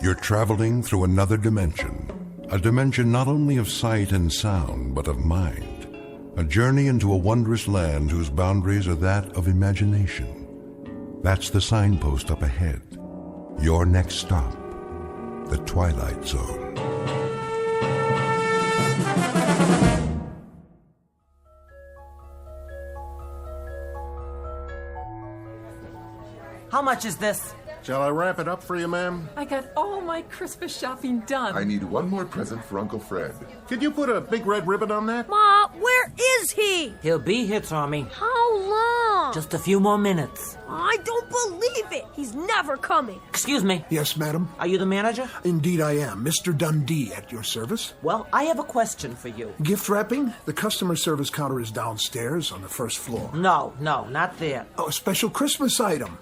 You're traveling through another dimension. A dimension not only of sight and sound, but of mind. A journey into a wondrous land whose boundaries are that of imagination. That's the signpost up ahead. Your next stop, the Twilight Zone. How much is this? Shall I wrap it up for you, ma'am? I got all my Christmas shopping done. I need one more present for Uncle Fred. Could you put a big red ribbon on that? Ma, where is he? He'll be here, Tommy. How long? Just a few more minutes. I don't believe it. He's never coming. Excuse me. Yes, madam? Are you the manager? Indeed I am. Mr. Dundee at your service. Well, I have a question for you. Gift wrapping? The customer service counter is downstairs on the first floor. No, not there. Oh, a special Christmas item.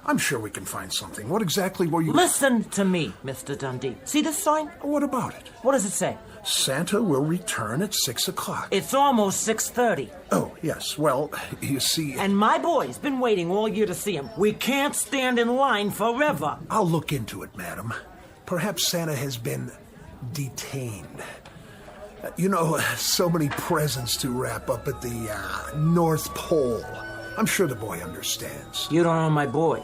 I'm sure we can find something. What exactly were you... Listen to me, Mr. Dundee. See this sign? What about it? What does it say? Santa will return at 6 o'clock. It's almost 6:30. Oh, yes. Well, you see... And my boy's been waiting all year to see him. We can't stand in line forever. I'll look into it, madam. Perhaps Santa has been detained. You know, so many presents to wrap up at the North Pole. I'm sure the boy understands. You don't know my boy.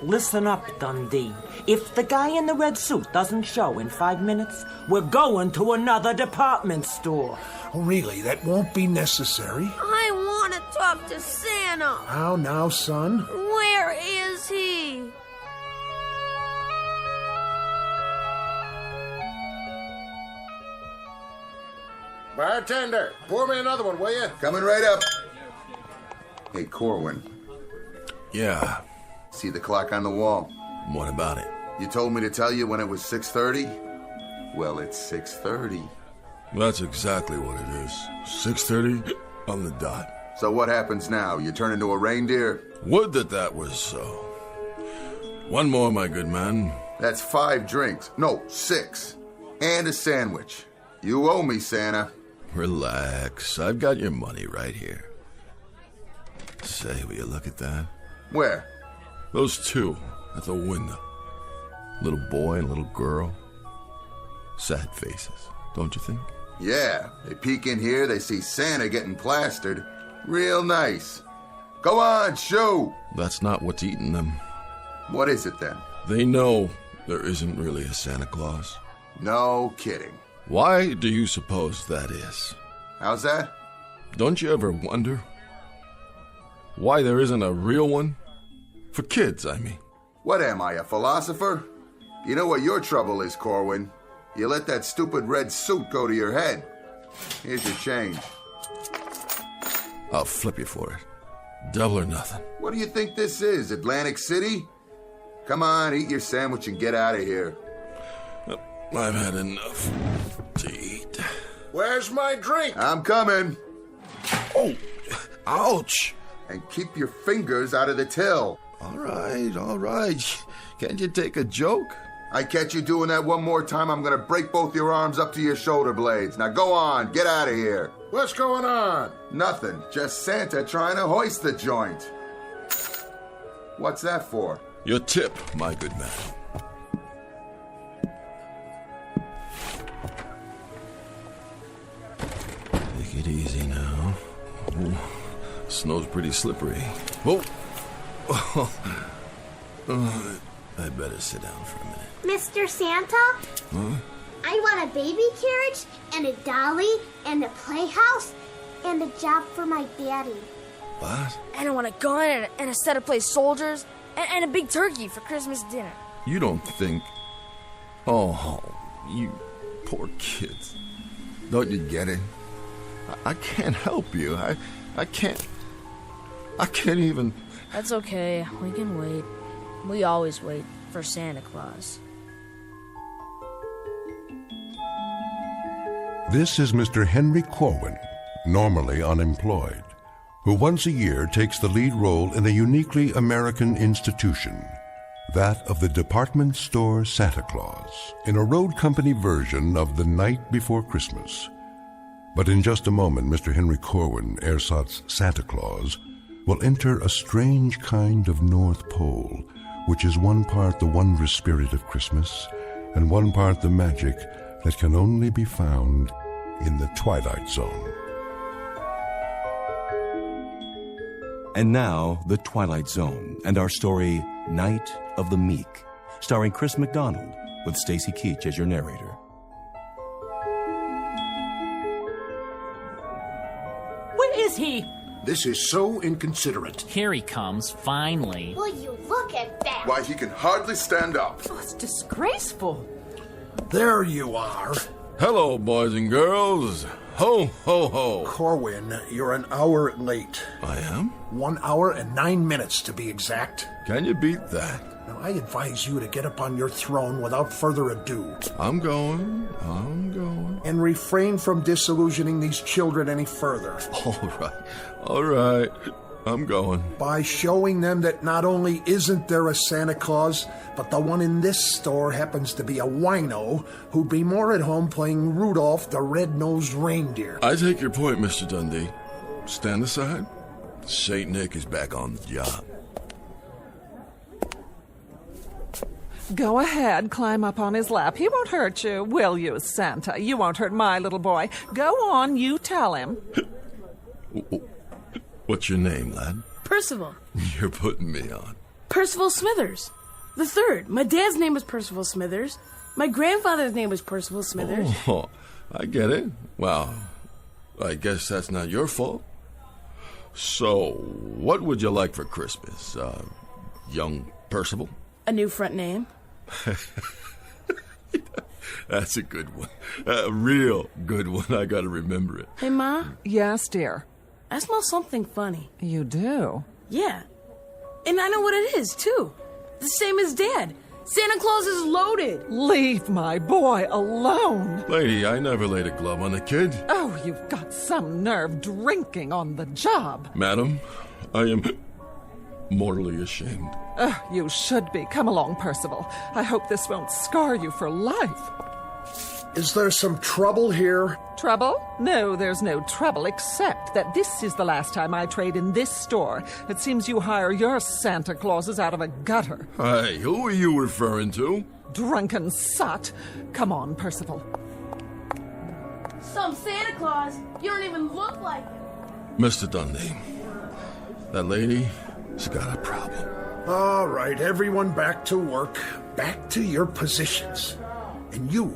Listen up, Dundee. If the guy in the red suit doesn't show in 5 minutes, we're going to another department store. Oh, really? That won't be necessary. I want to talk to Santa. How now, son? Where is he? Bartender, pour me another one, will you? Coming right up. Hey, Corwin. Yeah, See the clock on the wall? what about it? You told me to tell you when it was 6:30? Well, it's 6:30. That's exactly what it is. 6:30 on the dot. So what happens now? You turn into a reindeer? Would that was so. One more, my good man. That's 5 drinks. No, 6. And a sandwich. You owe me, Santa. Relax. I've got your money right here. Say, will you look at that? Where? Those two at the window. Little boy and little girl. Sad faces, don't you think? Yeah, they peek in here, they see Santa getting plastered. Real nice. Go on, shoot! That's not what's eating them. What is it then? They know there isn't really a Santa Claus. No kidding. Why do you suppose that is? How's that? Don't you ever wonder why there isn't a real one? For kids, I mean. What am I, a philosopher? You know what your trouble is, Corwin? You let that stupid red suit go to your head. Here's your change. I'll flip you for it. Double or nothing. What do you think this is, Atlantic City? Come on, eat your sandwich and get out of here. I've had enough to eat. Where's my drink? I'm coming. Oh, ouch. And keep your fingers out of the till. All right. Can't you take a joke? I catch you doing that one more time, I'm gonna break both your arms up to your shoulder blades. Now go on, get out of here. What's going on? Nothing, just Santa trying to hoist the joint. What's that for? Your tip, my good man. Take it easy now. Ooh, snow's pretty slippery. Oh, I better sit down for a minute. Mr. Santa? Huh? I want a baby carriage and a dolly and a playhouse and a job for my daddy. What? And I want a gun and a set of play soldiers and a big turkey for Christmas dinner. You don't think... Oh, you poor kids. Don't you get it? I can't help you. I can't even... That's okay. We can wait. We always wait for Santa Claus. This is Mr. Henry Corwin, normally unemployed, who once a year takes the lead role in a uniquely American institution, that of the department store Santa Claus, in a road company version of The Night Before Christmas. But in just a moment, Mr. Henry Corwin, ersatz Santa Claus, will enter a strange kind of North Pole, which is one part the wondrous spirit of Christmas and one part the magic that can only be found in the Twilight Zone. And now, The Twilight Zone, and our story, Night of the Meek, starring Chris McDonald, with Stacy Keach as your narrator. Where is he? This is so inconsiderate. Here he comes, finally. Will you look at that? Why, he can hardly stand up. Oh, it's disgraceful. There you are. Hello, boys and girls. Ho, ho, ho. Corwin, you're an hour late. I am? 1 hour and 9 minutes to be exact. Can you beat that? Now, I advise you to get up on your throne without further ado. I'm going. And refrain from disillusioning these children any further. All right. I'm going. By showing them that not only isn't there a Santa Claus, but the one in this store happens to be a wino who'd be more at home playing Rudolph the Red-Nosed Reindeer. I take your point, Mr. Dundee. Stand aside. Saint Nick is back on the job. Go ahead, climb up on his lap. He won't hurt you, will you, Santa? You won't hurt my little boy. Go on, you tell him. What's your name, lad? Percival. You're putting me on. Percival Smithers. The third. My dad's name was Percival Smithers. My grandfather's name was Percival Smithers. Oh, I get it. Well, I guess that's not your fault. So, what would you like for Christmas, young Percival? A new front name. That's a good one. A real good one. I gotta remember it. Hey, Ma? Yes, dear. I smell something funny. You do? Yeah. And I know what it is, too. The same as Dad. Santa Claus is loaded. Leave my boy alone. Lady, I never laid a glove on a kid. Oh, you've got some nerve drinking on the job. Madam, I am mortally ashamed. You should be. Come along, Percival. I hope this won't scar you for life. Is there some trouble here? Trouble? No, there's no trouble, except that this is the last time I trade in this store. It seems you hire your Santa Clauses out of a gutter. Hey, who are you referring to? Drunken sot. Come on, Percival. Some Santa Claus? You don't even look like him. Mr. Dundee, that lady, she's got a problem. All right, everyone back to work. Back to your positions. And you,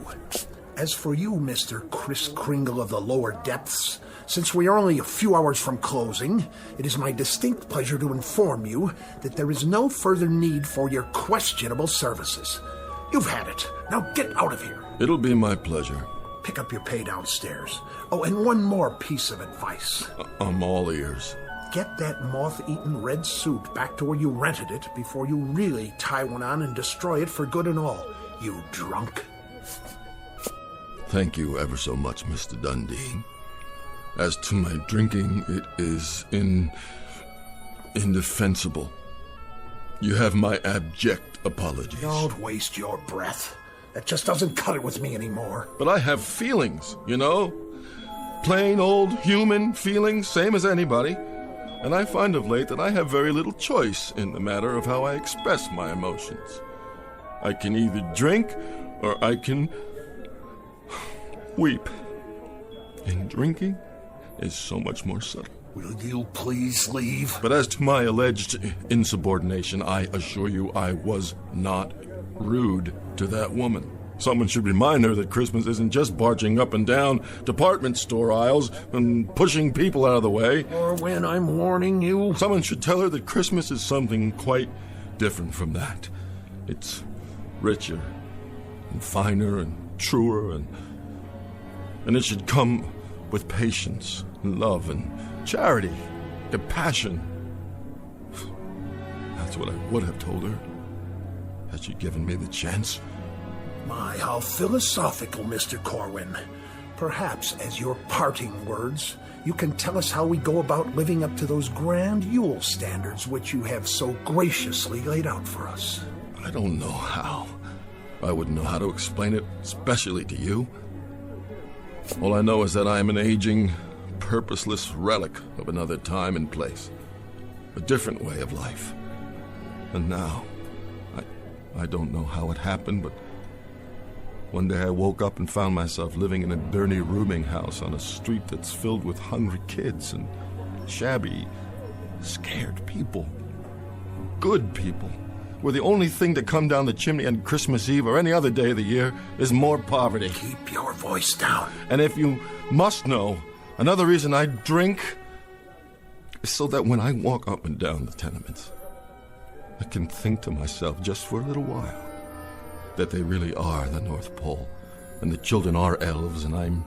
as for you, Mr. Kris Kringle of the lower depths, since we are only a few hours from closing, it is my distinct pleasure to inform you that there is no further need for your questionable services. You've had it. Now get out of here. It'll be my pleasure. Pick up your pay downstairs. Oh, and one more piece of advice. I'm all ears. Get that moth-eaten red suit back to where you rented it before you really tie one on and destroy it for good and all, you drunk. Thank you ever so much, Mr. Dundee. As to my drinking, it is indefensible. You have my abject apologies. Don't waste your breath. That just doesn't cut it with me anymore. But I have feelings, you know? Plain old human feelings, same as anybody. And I find of late that I have very little choice in the matter of how I express my emotions. I can either drink or I can weep. And drinking is so much more subtle. Will you please leave? But as to my alleged insubordination, I assure you I was not rude to that woman. Someone should remind her that Christmas isn't just barging up and down department store aisles and pushing people out of the way. Or when I'm warning you. Someone should tell her that Christmas is something quite different from that. It's richer and finer and truer, and it should come with patience and love and charity, compassion. That's what I would have told her, had she given me the chance. My, how philosophical, Mr. Corwin. Perhaps, as your parting words, you can tell us how we go about living up to those grand Yule standards which you have so graciously laid out for us. I don't know how. I wouldn't know how to explain it, especially to you. All I know is that I am an aging, purposeless relic of another time and place. A different way of life. And now, I don't know how it happened, but One day I woke up and found myself living in a dirty rooming house on a street that's filled with hungry kids and shabby, scared people. Good people. Where the only thing to come down the chimney on Christmas Eve or any other day of the year is more poverty. Keep your voice down. And if you must know, another reason I drink is so that when I walk up and down the tenements, I can think to myself just for a little while that they really are the North Pole, and the children are elves, and I'm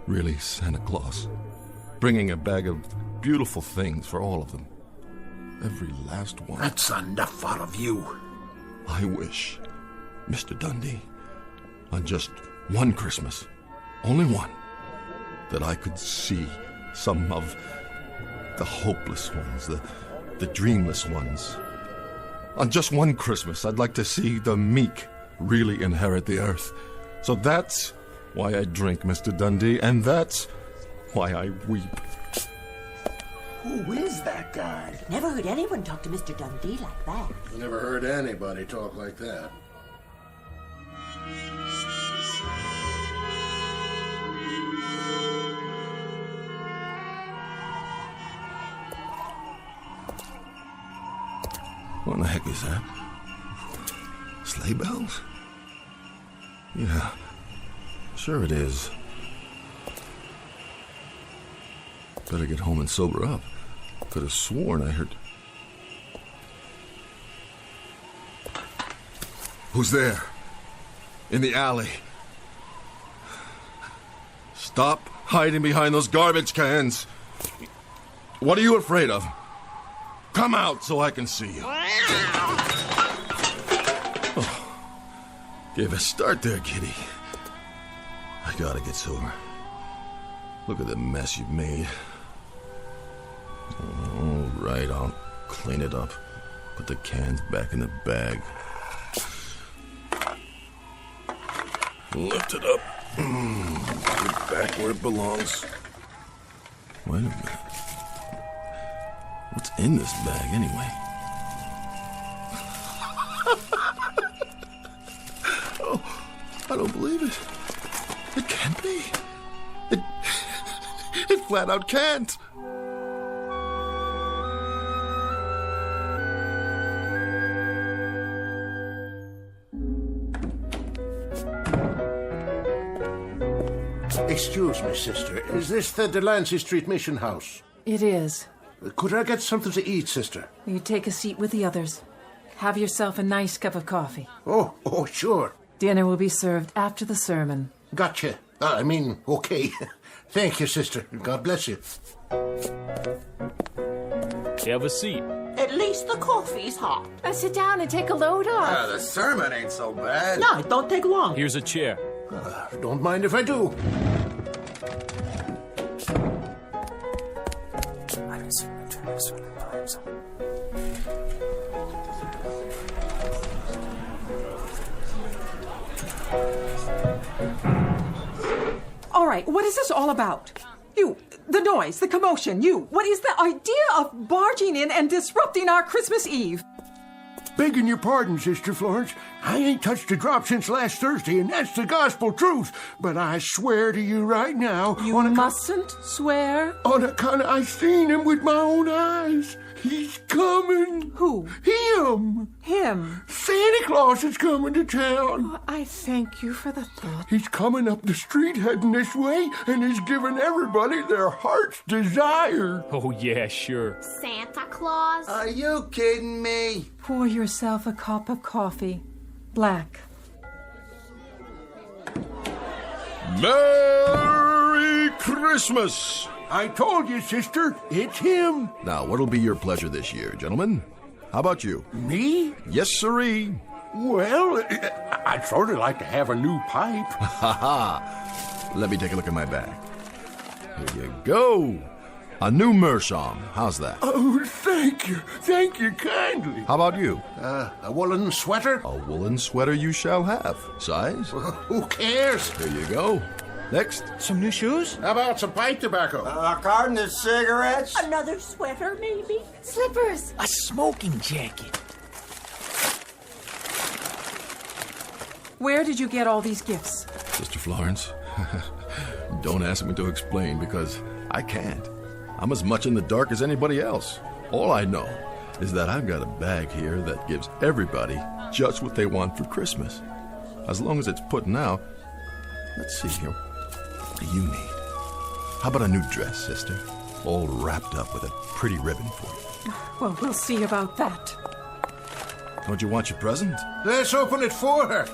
really Santa Claus, bringing a bag of beautiful things for all of them. Every last one. That's enough out of you. I wish, Mr. Dundee, on just one Christmas, only one, that I could see some of the hopeless ones, the dreamless ones. On just one Christmas, I'd like to see the meek really inherit the earth. So that's why I drink, Mr. Dundee, and that's why I weep. Who is that guy? Never heard anyone talk to Mr. Dundee like that. Never heard anybody talk like that. What in the heck is that? Sleigh bells? Yeah, sure it is. Better get home and sober up. Could have sworn I heard... Who's there? In the alley. Stop hiding behind those garbage cans. What are you afraid of? Come out so I can see you. Oh, gave a start there, kitty. I gotta get sober. Look at the mess you've made. All right, I'll clean it up. Put the cans back in the bag. Lift it up. Put it back where it belongs. Wait a minute. What's in this bag, anyway? Oh, I don't believe it. It can't be. It flat out can't. Excuse me, sister. Is this the Delancey Street Mission House? It is. Could I get something to eat, sister? You take a seat with the others. Have yourself a nice cup of coffee. Oh, sure. Dinner will be served after the sermon. Gotcha. Okay. Thank you, sister. God bless you. Have a seat. At least the coffee's hot. Sit down and take a load off. The sermon ain't so bad. No, it don't take long. Here's a chair. Don't mind if I do. All right, what is this all about? You, the noise, the commotion, what is the idea of barging in and disrupting our Christmas Eve? Begging your pardon, Sister Florence. I ain't touched a drop since last Thursday, and that's the gospel truth. But I swear to you right now... You mustn't swear. On account I seen him with my own eyes. He's coming. Who? Him. Him? Santa Claus is coming to town. Oh, I thank you for the thought. He's coming up the street heading this way, and he's giving everybody their heart's desire. Oh, yeah, sure. Santa Claus? Are you kidding me? Pour yourself a cup of coffee. Black. Merry Christmas! I told you, sister, it's him. Now, what'll be your pleasure this year, gentlemen? How about you? Me? Yes, sirree. Well, I'd sort of like to have a new pipe. Ha ha! Let me take a look at my bag. Here you go. A new meerschaum. How's that? Oh, thank you. Thank you kindly. How about you? A woolen sweater? A woolen sweater you shall have. Size? Who cares? Here you go. Next. Some new shoes? How about some pipe tobacco? A carton of cigarettes? Another sweater, maybe? Slippers. A smoking jacket. Where did you get all these gifts? Sister Florence, don't ask me to explain because I can't. I'm as much in the dark as anybody else. All I know is that I've got a bag here that gives everybody just what they want for Christmas. As long as it's putting out. Let's see here. What do you need? How about a new dress, sister? All wrapped up with a pretty ribbon for you. Well, we'll see about that. Don't you want your present? Let's open it for her.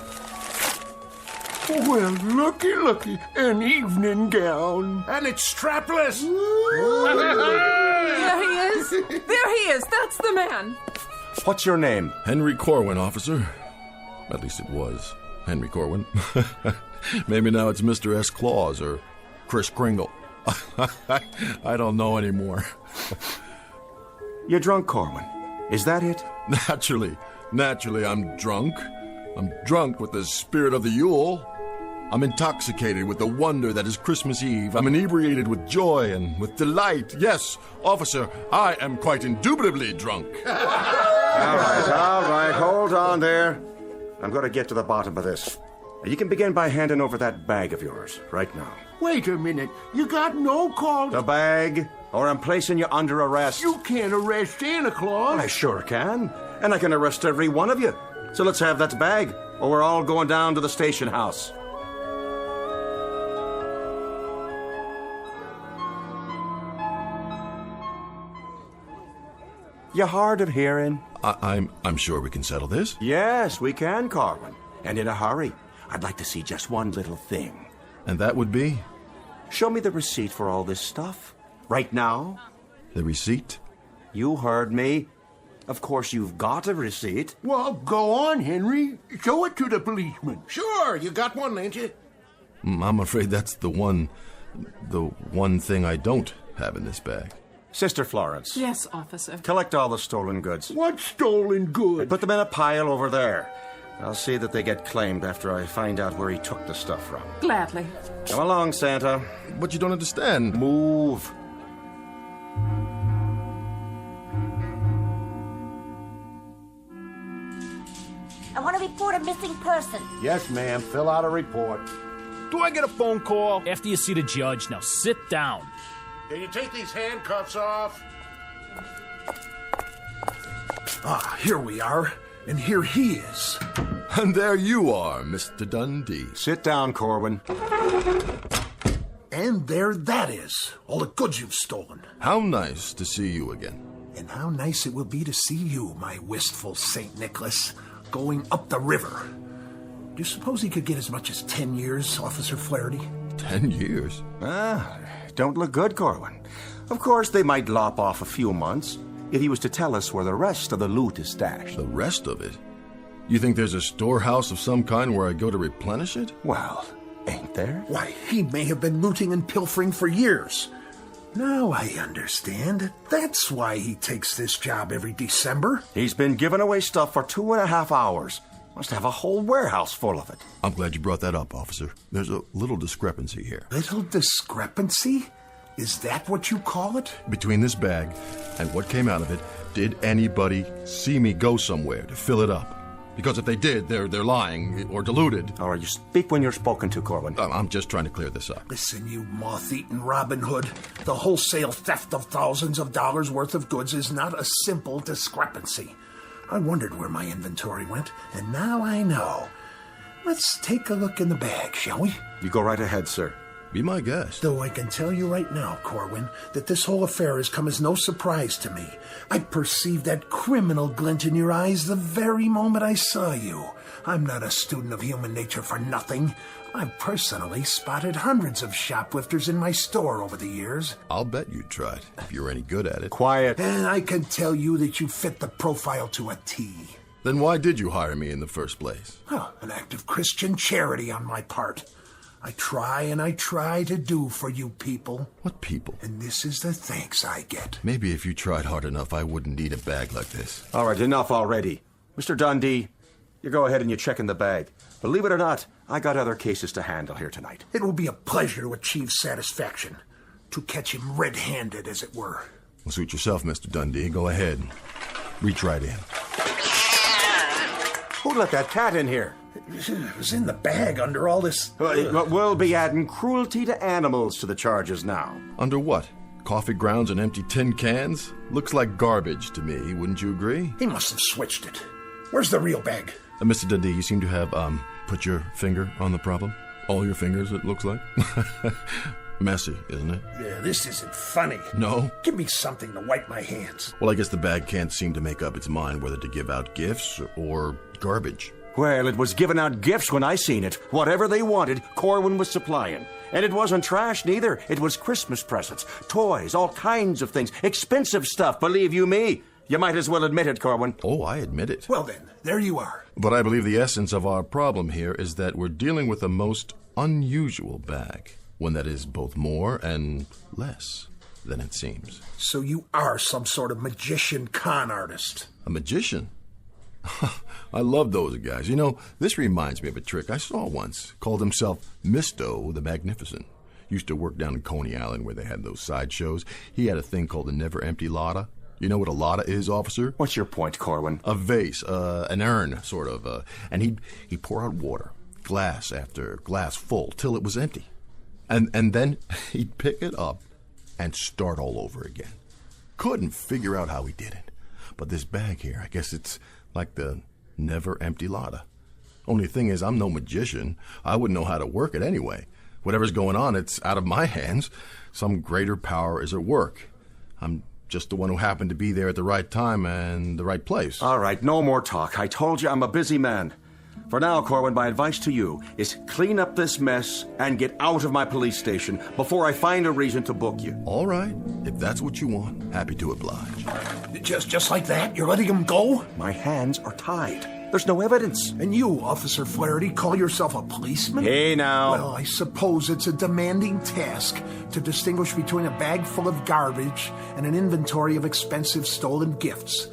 Well, looky, an evening gown. And it's strapless. There he is. There he is. That's the man. What's your name? Henry Corwin, officer. At least it was Henry Corwin. Maybe now it's Mr. S. Claus or Kris Kringle. I don't know anymore. You're drunk, Corwin. Is that it? Naturally, I'm drunk. I'm drunk with the spirit of the Yule. I'm intoxicated with the wonder that is Christmas Eve. I'm inebriated with joy and with delight. Yes, officer, I am quite indubitably drunk. All right, hold on there. I'm going to get to the bottom of this. You can begin by handing over that bag of yours right now. Wait a minute. You got no call. The bag, or I'm placing you under arrest. You can't arrest Santa Claus. I sure can. And I can arrest every one of you. So let's have that bag, or we're all going down to the station house. You hard of hearing? I'm sure we can settle this. Yes, we can, Corwin. And in a hurry. I'd like to see just one little thing. And that would be? Show me the receipt for all this stuff. Right now. The receipt? You heard me. Of course you've got a receipt. Well, go on, Henry. Show it to the policeman. Sure, you got one, ain't you? I'm afraid that's the one thing I don't have in this bag. Sister Florence. Yes, officer. Collect all the stolen goods. What stolen goods? Put them in a pile over there. I'll see that they get claimed after I find out where he took the stuff from. Gladly. Come along, Santa. But you don't understand. Move. I want to report a missing person. Yes, ma'am. Fill out a report. Do I get a phone call? After you see the judge, now sit down. Can you take these handcuffs off? Ah, here we are. And here he is. And there you are, Mr. Dundee. Sit down, Corwin. And there that is. All the goods you've stolen. How nice to see you again. And how nice it will be to see you, my wistful St. Nicholas, going up the river. Do you suppose he could get as much as 10 years, Officer Flaherty? 10 years? Don't look good, Corwin. Of course, they might lop off a few months if he was to tell us where the rest of the loot is stashed. The rest of it? You think there's a storehouse of some kind where I go to replenish it? Well, ain't there? Why, he may have been looting and pilfering for years. Now I understand. That's why he takes this job every December. He's been giving away stuff for 2.5 hours. Must have a whole warehouse full of it. I'm glad you brought that up, officer. There's a little discrepancy here. Little discrepancy? Is that what you call it? Between this bag and what came out of it, did anybody see me go somewhere to fill it up? Because if they did, they're lying or deluded. All right, you speak when you're spoken to, Corwin. I'm just trying to clear this up. Listen, you moth-eaten Robin Hood. The wholesale theft of thousands of dollars worth of goods is not a simple discrepancy. I wondered where my inventory went, and now I know. Let's take a look in the bag, shall we? You go right ahead, sir. Be my guest. Though I can tell you right now, Corwin, that this whole affair has come as no surprise to me. I perceived that criminal glint in your eyes the very moment I saw you. I'm not a student of human nature for nothing. I've personally spotted hundreds of shoplifters in my store over the years. I'll bet you tried, if you're any good at it. Quiet. And I can tell you that you fit the profile to a T. Then why did you hire me in the first place? Well, an act of Christian charity on my part. I try to do for you people. What people? And this is the thanks I get. Maybe if you tried hard enough, I wouldn't need a bag like this. All right, enough already. Mr. Dundee, you go ahead and you check in the bag. Believe it or not, I got other cases to handle here tonight. It will be a pleasure to achieve satisfaction. To catch him red-handed, as it were. Well, suit yourself, Mr. Dundee. Go ahead. Reach right in. Who let that cat in here? It was in the bag under all this... We'll be adding cruelty to animals to the charges now. Under what? Coffee grounds and empty tin cans? Looks like garbage to me, wouldn't you agree? He must have switched it. Where's the real bag? Mr. Dundee, you seem to have, put your finger on the problem. All your fingers, it looks like. Messy, isn't it? Yeah, this isn't funny. No? Give me something to wipe my hands. Well, I guess the bag can't seem to make up its mind whether to give out gifts or garbage. Well, it was giving out gifts when I seen it. Whatever they wanted, Corwin was supplying. And it wasn't trash neither. It was Christmas presents, toys, all kinds of things. Expensive stuff, believe you me. You might as well admit it, Corwin. Oh, I admit it. Well then, there you are. But I believe the essence of our problem here is that we're dealing with a most unusual bag. One that is both more and less than it seems. So you are some sort of magician con artist. A magician? I love those guys. You know, this reminds me of a trick I saw once. Called himself Misto the Magnificent. Used to work down in Coney Island where they had those sideshows. He had a thing called the Never Empty Lotta. You know what a lotta is, officer? What's your point, Corwin? A vase, an urn, sort of. And he'd pour out water, glass after glass full, till it was empty. And then he'd pick it up and start all over again. Couldn't figure out how he did it. But this bag here, I guess it's like the never empty lotta. Only thing is, I'm no magician. I wouldn't know how to work it anyway. Whatever's going on, it's out of my hands. Some greater power is at work. I'm just the one who happened to be there at the right time and the right place. All right, no more talk. I told you I'm a busy man. For now, Corwin, my advice to you is clean up this mess and get out of my police station before I find a reason to book you. All right. If that's what you want, happy to oblige. Just like that? You're letting him go? My hands are tied. There's no evidence. And you, Officer Flaherty, call yourself a policeman? Hey, now. Well, I suppose it's a demanding task to distinguish between a bag full of garbage and an inventory of expensive stolen gifts.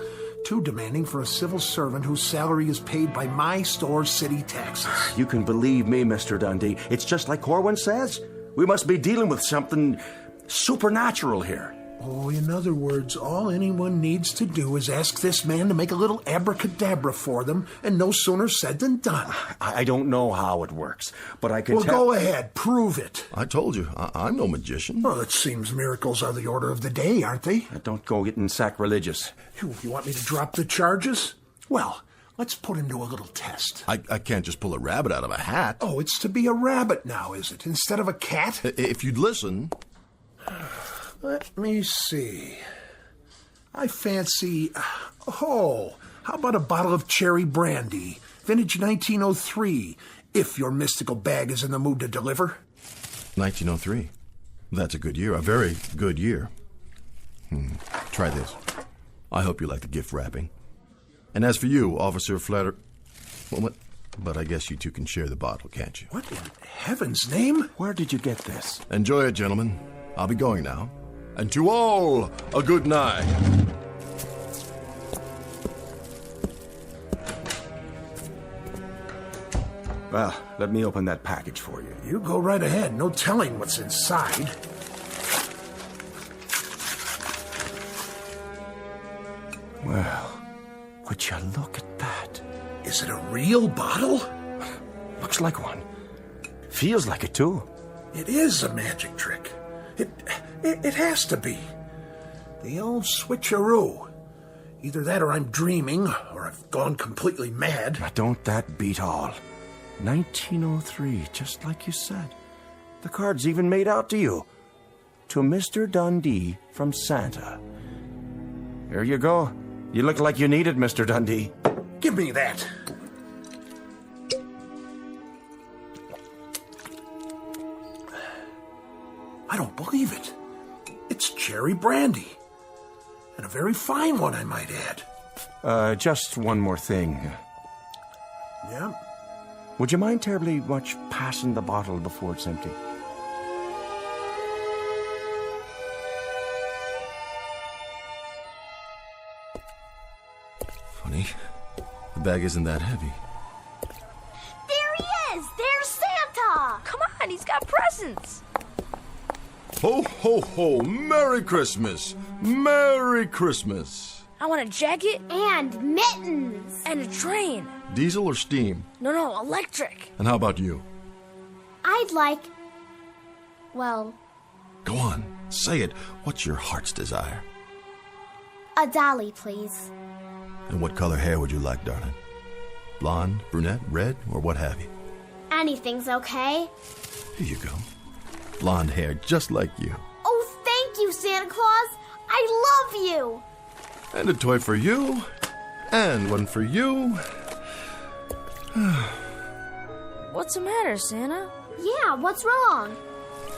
Too demanding for a civil servant whose salary is paid by my store's city taxes. You can believe me, Mr. Dundee. It's just like Corwin says. We must be dealing with something supernatural here. Oh, in other words, all anyone needs to do is ask this man to make a little abracadabra for them, and no sooner said than done. I don't know how it works, but I can Well, go ahead. Prove it. I told you, I'm no magician. Well, it seems miracles are the order of the day, aren't they? Don't go getting sacrilegious. You want me to drop the charges? Well, let's put him to a little test. I can't just pull a rabbit out of a hat. Oh, it's to be a rabbit now, is it? Instead of a cat? If you'd listen... Let me see. I fancy... Oh, how about a bottle of cherry brandy? Vintage 1903, if your mystical bag is in the mood to deliver. 1903. That's a good year. A very good year. Try this. I hope you like the gift wrapping. And as for you, Officer Flatter... Well, what? But I guess you two can share the bottle, can't you? What in heaven's name? Where did you get this? Enjoy it, gentlemen. I'll be going now. And to all, a good night. Well, let me open that package for you. You go right ahead. No telling what's inside. Well, would you look at that? Is it a real bottle? Looks like one. Feels like it, too. It is a magic trick. It has to be. The old switcheroo. Either that or I'm dreaming, or I've gone completely mad. Now, don't that beat all? 1903, just like you said. The card's even made out to you. To Mr. Dundee from Santa. Here you go. You look like you need it, Mr. Dundee. Give me that. I don't believe it. It's cherry brandy. And a very fine one, I might add. Just one more thing. Yeah? Would you mind terribly much passing the bottle before it's empty? Funny. The bag isn't that heavy. There he is! There's Santa! Come on, he's got presents. Ho, ho, ho! Merry Christmas! Merry Christmas! I want a jacket. And mittens. And a train. Diesel or steam? No, electric. And how about you? I'd like... well, Go on, say it. What's your heart's desire? a dolly, please. And what color hair would you like, darling? Blonde, brunette, red, or what have you? Anything's okay. Here you go. Blonde hair, just like you. Oh, thank you, Santa Claus. I love you. And a toy for you. And one for you. What's the matter, Santa? Yeah, what's wrong?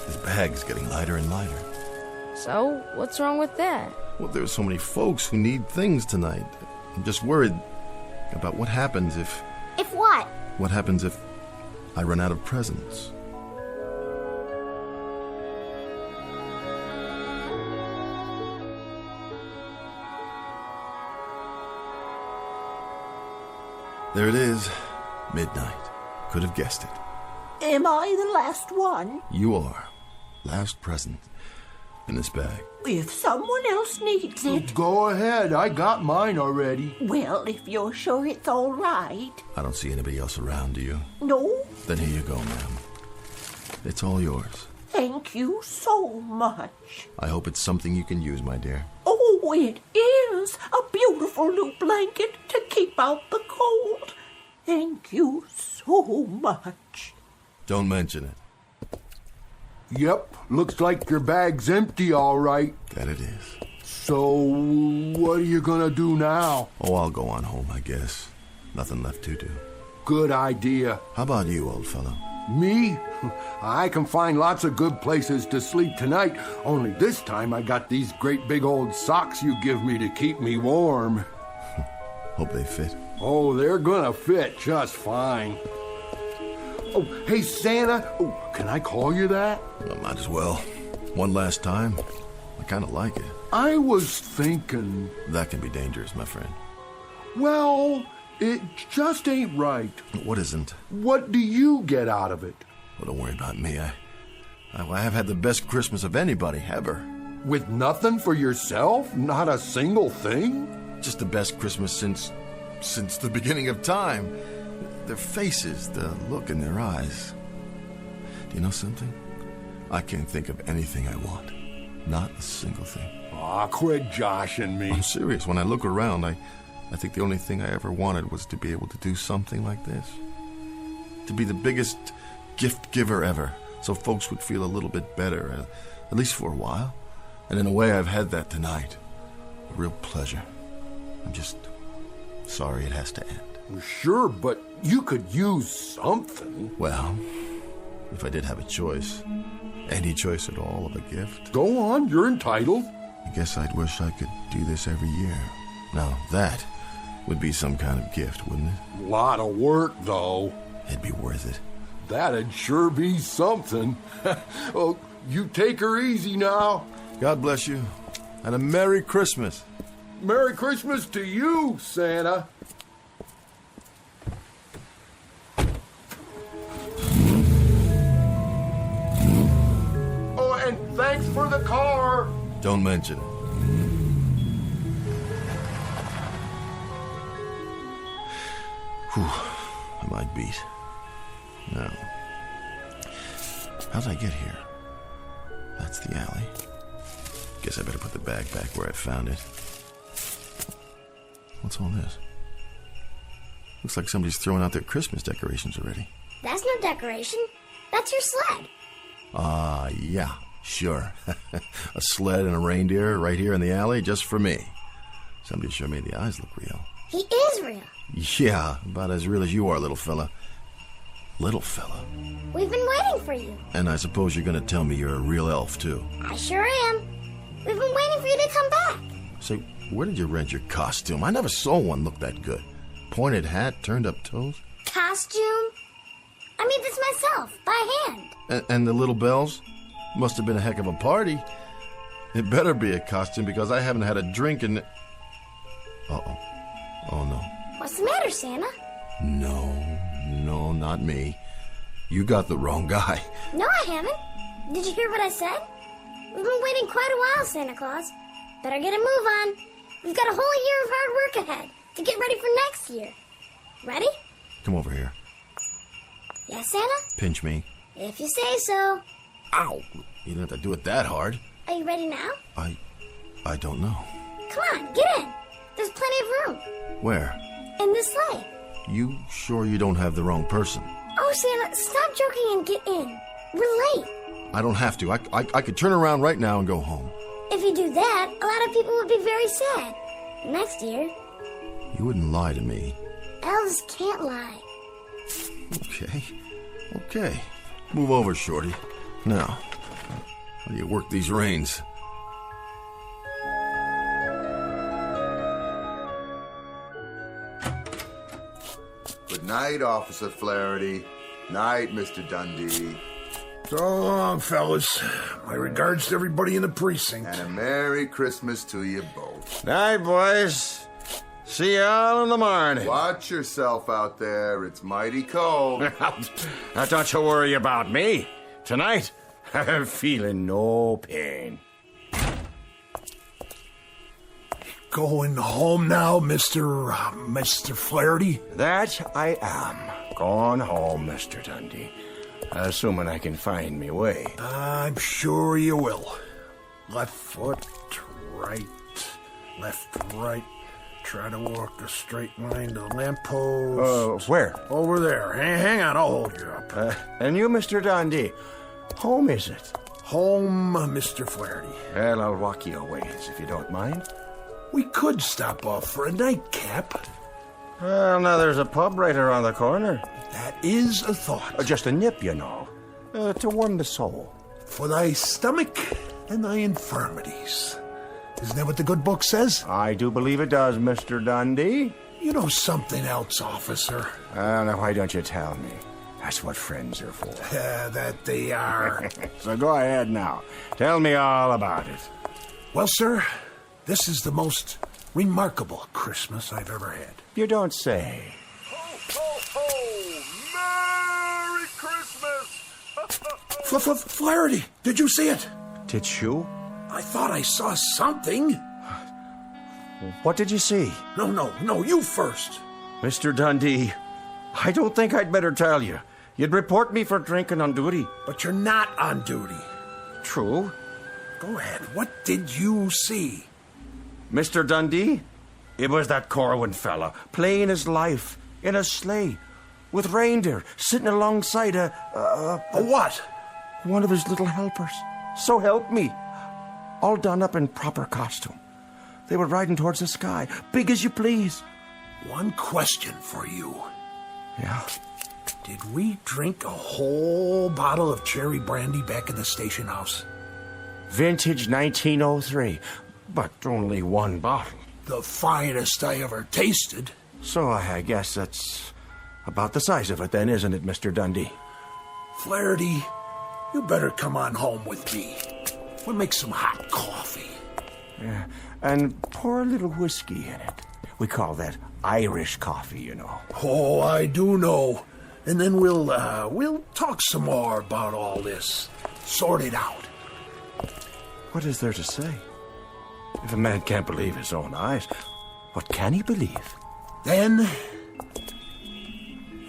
This bag's getting lighter and lighter. So, what's wrong with that? Well, there's so many folks who need things tonight. I'm just worried about what happens if... If what? What happens if I run out of presents? There it is. Midnight. Could have guessed it. Am I the last one? You are. Last present in this bag. If someone else needs it. Go ahead. I got mine already. Well, if you're sure it's all right. I don't see anybody else around, do you? No, Then here you go, ma'am. It's all yours. thank you so much. I hope it's something you can use, my dear. Oh, it is a beautiful new blanket to keep out the cold. Thank you so much. Don't mention it. Yep, looks like your bag's empty, all right. That it is. So, what are you gonna do now? Oh, I'll go on home, I guess. Nothing left to do. Good idea. How about you, old fellow? Me? I can find lots of good places to sleep tonight, only this time I got these great big old socks you give me to keep me warm. Hope they fit. Oh, they're gonna fit just fine. Oh, hey, Santa. Oh, can I call you that? Well, might as well. One last time. I kind of like it. I was thinking... That can be dangerous, my friend. Well, it just ain't right. What isn't? What do you get out of it? Well, don't worry about me. I have had the best Christmas of anybody, ever. With nothing for yourself? Not a single thing? Just the best Christmas since the beginning of time. Their faces, the look in their eyes. Do you know something? I can't think of anything I want. Not a single thing. Aw, quit joshing me. I'm serious. When I look around, I think the only thing I ever wanted was to be able to do something like this. To be the biggest gift giver ever, so folks would feel a little bit better, at least for a while. And in a way, I've had that tonight. A real pleasure. I'm just sorry it has to end. Sure, but you could use something. Well, if I did have a choice, any choice at all of a gift. Go on, you're entitled. I guess I'd wish I could do this every year. Now, that would be some kind of gift, wouldn't it? Lot of work, though. It'd be worth it. That'd sure be something. Oh, you take her easy now. God bless you, and a Merry Christmas. Merry Christmas to you, Santa. Oh, and thanks for the car. Don't mention it. Whew, I might beat. Now, how'd I get here? That's the alley. Guess I better put the bag back where I found it. What's all this? Looks like somebody's throwing out their Christmas decorations already. That's no decoration. That's your sled. Yeah, sure. A sled and a reindeer right here in the alley just for me. Somebody sure made the eyes look real. He is real. Yeah, about as real as you are, little fella. Little fella. We've been waiting for you. And I suppose you're going to tell me you're a real elf, too. I sure am. We've been waiting for you to come back. Say, where did you rent your costume? I never saw one look that good. Pointed hat, turned up toes. Costume? I made this myself, by hand. And the little bells? Must have been a heck of a party. It better be a costume because I haven't had a drink in... Uh-oh. Oh, no. What's the matter, Santa? No, not me. You got the wrong guy. No, I haven't. Did you hear what I said? We've been waiting quite a while, Santa Claus. Better get a move on. We've got a whole year of hard work ahead to get ready for next year. Ready? Come over here. Yeah, Santa? Pinch me. If you say so. Ow! You don't have to do it that hard. Are you ready now? I don't know. Come on, get in. There's plenty of room. Where? In this sleigh. You sure you don't have the wrong person? Oh, Santa, stop joking and get in. We're late. I don't have to. I could turn around right now and go home. If you do that, a lot of people would be very sad. Next year. You wouldn't lie to me. Elves can't lie. Okay. Move over, Shorty. Now, how do you work these reins? Good night, Officer Flaherty. Night, Mr. Dundee. So long, fellas. My regards to everybody in the precinct. And a Merry Christmas to you both. Night, boys. See you all in the morning. Watch yourself out there. It's mighty cold. Now, don't you worry about me. Tonight, I'm feeling no pain. Going home now, Mr. Flaherty? That I am. Going home, Mr. Dundee. Assuming I can find me way. I'm sure you will. Left foot, right, left, right. Try to walk a straight line to the lamppost. Where? Over there. Hang on, I'll hold you up. And you, Mr. Dundee, home is it? Home, Mr. Flaherty. Well, I'll walk you a ways, if you don't mind. We could stop off for a nightcap. Well, now there's a pub right around the corner. That is a thought. Just a nip, you know. To warm the soul. For thy stomach and thy infirmities. Isn't that what the good book says? I do believe it does, Mr. Dundee. You know something else, officer. Now, why don't you tell me? That's what friends are for. That they are. So go ahead now. Tell me all about it. Well, sir, this is the most remarkable Christmas I've ever had. You don't say. Ho, ho, ho! Merry Christmas! Flaherty, did you see it? Did you? I thought I saw something. What did you see? No, you first. Mr. Dundee, I don't think I'd better tell you. You'd report me for drinking on duty. But you're not on duty. True. Go ahead. What did you see? Mr. Dundee, it was that Corwin fella, playing his life in a sleigh, with reindeer sitting alongside a what? One of his little helpers. So help me. All done up in proper costume. They were riding towards the sky, big as you please. One question for you. Yeah? Did we drink a whole bottle of cherry brandy back in the station house? Vintage 1903, but only one bottle. The finest I ever tasted. So I guess that's about the size of it then, isn't it, Mr. Dundee? Flaherty, you better come on home with me. We'll make some hot coffee. Yeah, and pour a little whiskey in it. We call that Irish coffee, you know. Oh, I do know. And then we'll talk some more about all this. Sort it out. What is there to say? If a man can't believe his own eyes, what can he believe? Then,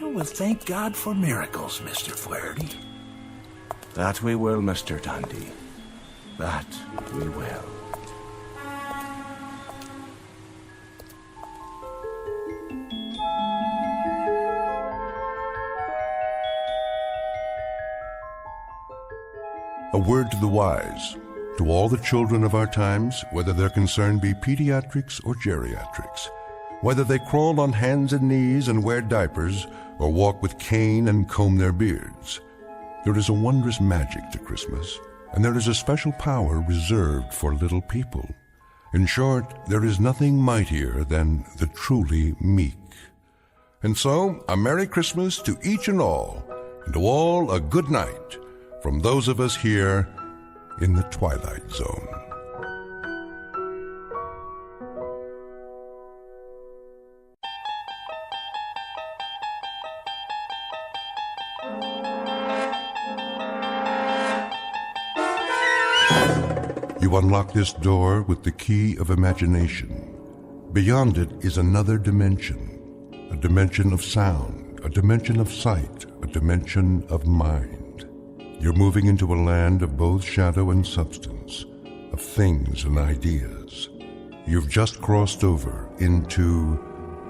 we'll thank God for miracles, Mr. Flaherty. That we will, Mr. Dundee. That we will. A word to the wise, to all the children of our times, whether their concern be pediatrics or geriatrics, whether they crawl on hands and knees and wear diapers, or walk with cane and comb their beards. There is a wondrous magic to Christmas, and there is a special power reserved for little people. In short, there is nothing mightier than the truly meek. And so, a Merry Christmas to each and all, and to all a good night, from those of us here in the Twilight Zone. You unlock this door with the key of imagination. Beyond it is another dimension, a dimension of sound, a dimension of sight, a dimension of mind. You're moving into a land of both shadow and substance, of things and ideas. You've just crossed over into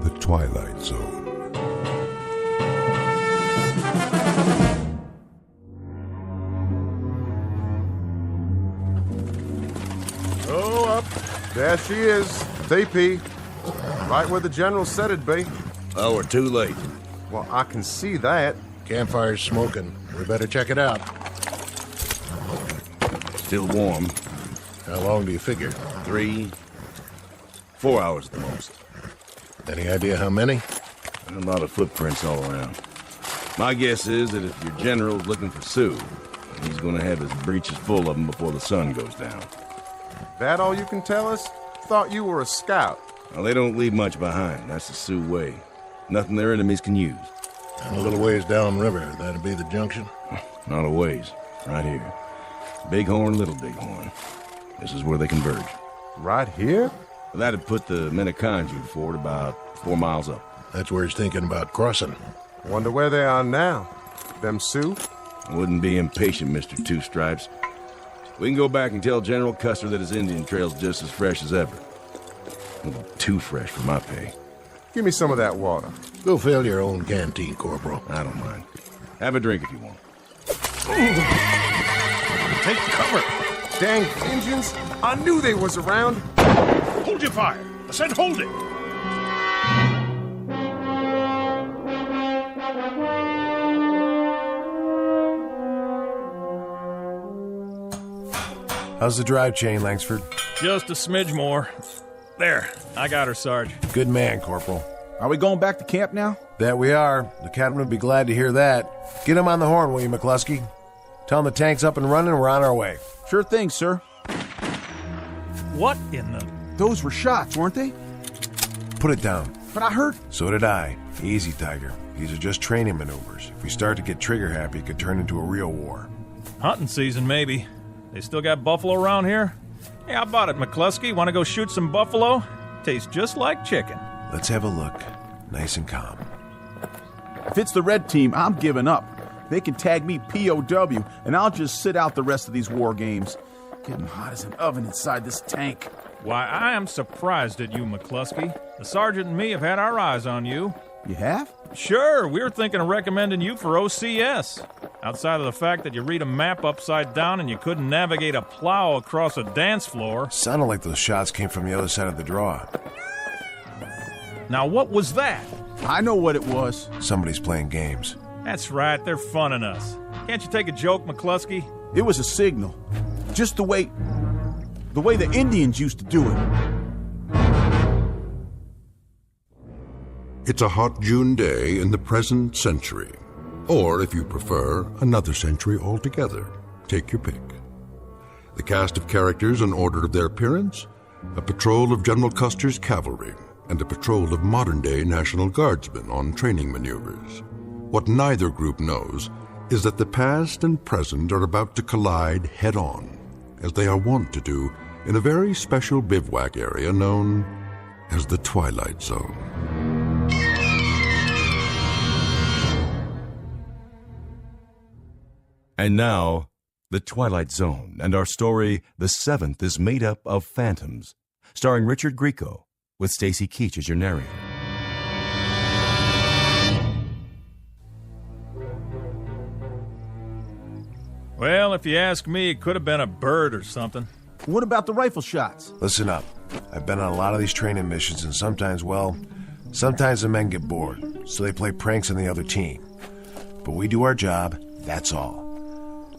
the Twilight Zone. Oh, up. There she is. TP. Right where the general said it'd be. Oh, we're too late. Well, I can see that. Campfire's smoking. We better check it out. Still warm. How long do you figure? 3, 4 hours at the most. Any idea how many? A lot of footprints all around. My guess is that if your general's looking for Sue, he's going to have his breeches full of them before the sun goes down. That all you can tell us? Thought you were a scout. Well, they don't leave much behind. That's the Sioux way. Nothing their enemies can use. And a little ways downriver, that'd be the junction? Not a ways. Right here. Bighorn, Little Bighorn. This is where they converge. Right here? That'd put the Menoconjou fort about 4 miles up. That's where he's thinking about crossing. Wonder where they are now. Them Sioux? I wouldn't be impatient, Mr. Two Stripes. We can go back and tell General Custer that his Indian trail's just as fresh as ever. A little too fresh for my pay. Give me some of that water. Go fill your own canteen, Corporal. I don't mind. Have a drink if you want. Take cover! Dang Indians! I knew they was around! Hold your fire! I said hold it! How's the drive chain, Langsford? Just a smidge more. There, I got her, Sarge. Good man, Corporal. Are we going back to camp now? That we are. The captain would be glad to hear that. Get him on the horn, will you, McCluskey? Tell him the tank's up and running, we're on our way. Sure thing, sir. What in the... Those were shots, weren't they? Put it down. But I heard... So did I. Easy, Tiger. These are just training maneuvers. If we start to get trigger-happy, it could turn into a real war. Hunting season, maybe. They still got buffalo around here? Hey, how about it, McCluskey? Want to go shoot some buffalo? Tastes just like chicken. Let's have a look. Nice and calm. If it's the red team, I'm giving up. They can tag me POW, and I'll just sit out the rest of these war games. Getting hot as an oven inside this tank. Why, I am surprised at you, McCluskey. The sergeant and me have had our eyes on you. You have? Sure, we were thinking of recommending you for OCS. Outside of the fact that you read a map upside down and you couldn't navigate a plow across a dance floor. Sounded like those shots came from the other side of the draw. Now, what was that? I know what it was. Somebody's playing games. That's right, they're funning us. Can't you take a joke, McCluskey? It was a signal. Just the way the Indians used to do it. It's a hot June day in the present century. Or, if you prefer, another century altogether. Take your pick. The cast of characters in order of their appearance: a patrol of General Custer's cavalry and a patrol of modern-day National Guardsmen on training maneuvers. What neither group knows is that the past and present are about to collide head-on, as they are wont to do in a very special bivouac area known as the Twilight Zone. And now, The Twilight Zone, and our story, The Seventh, is made up of phantoms, starring Richard Grieco, with Stacy Keach as your narrator. Well, if you ask me, it could have been a bird or something. What about the rifle shots? Listen up. I've been on a lot of these training missions, and sometimes the men get bored, so they play pranks on the other team. But we do our job, that's all.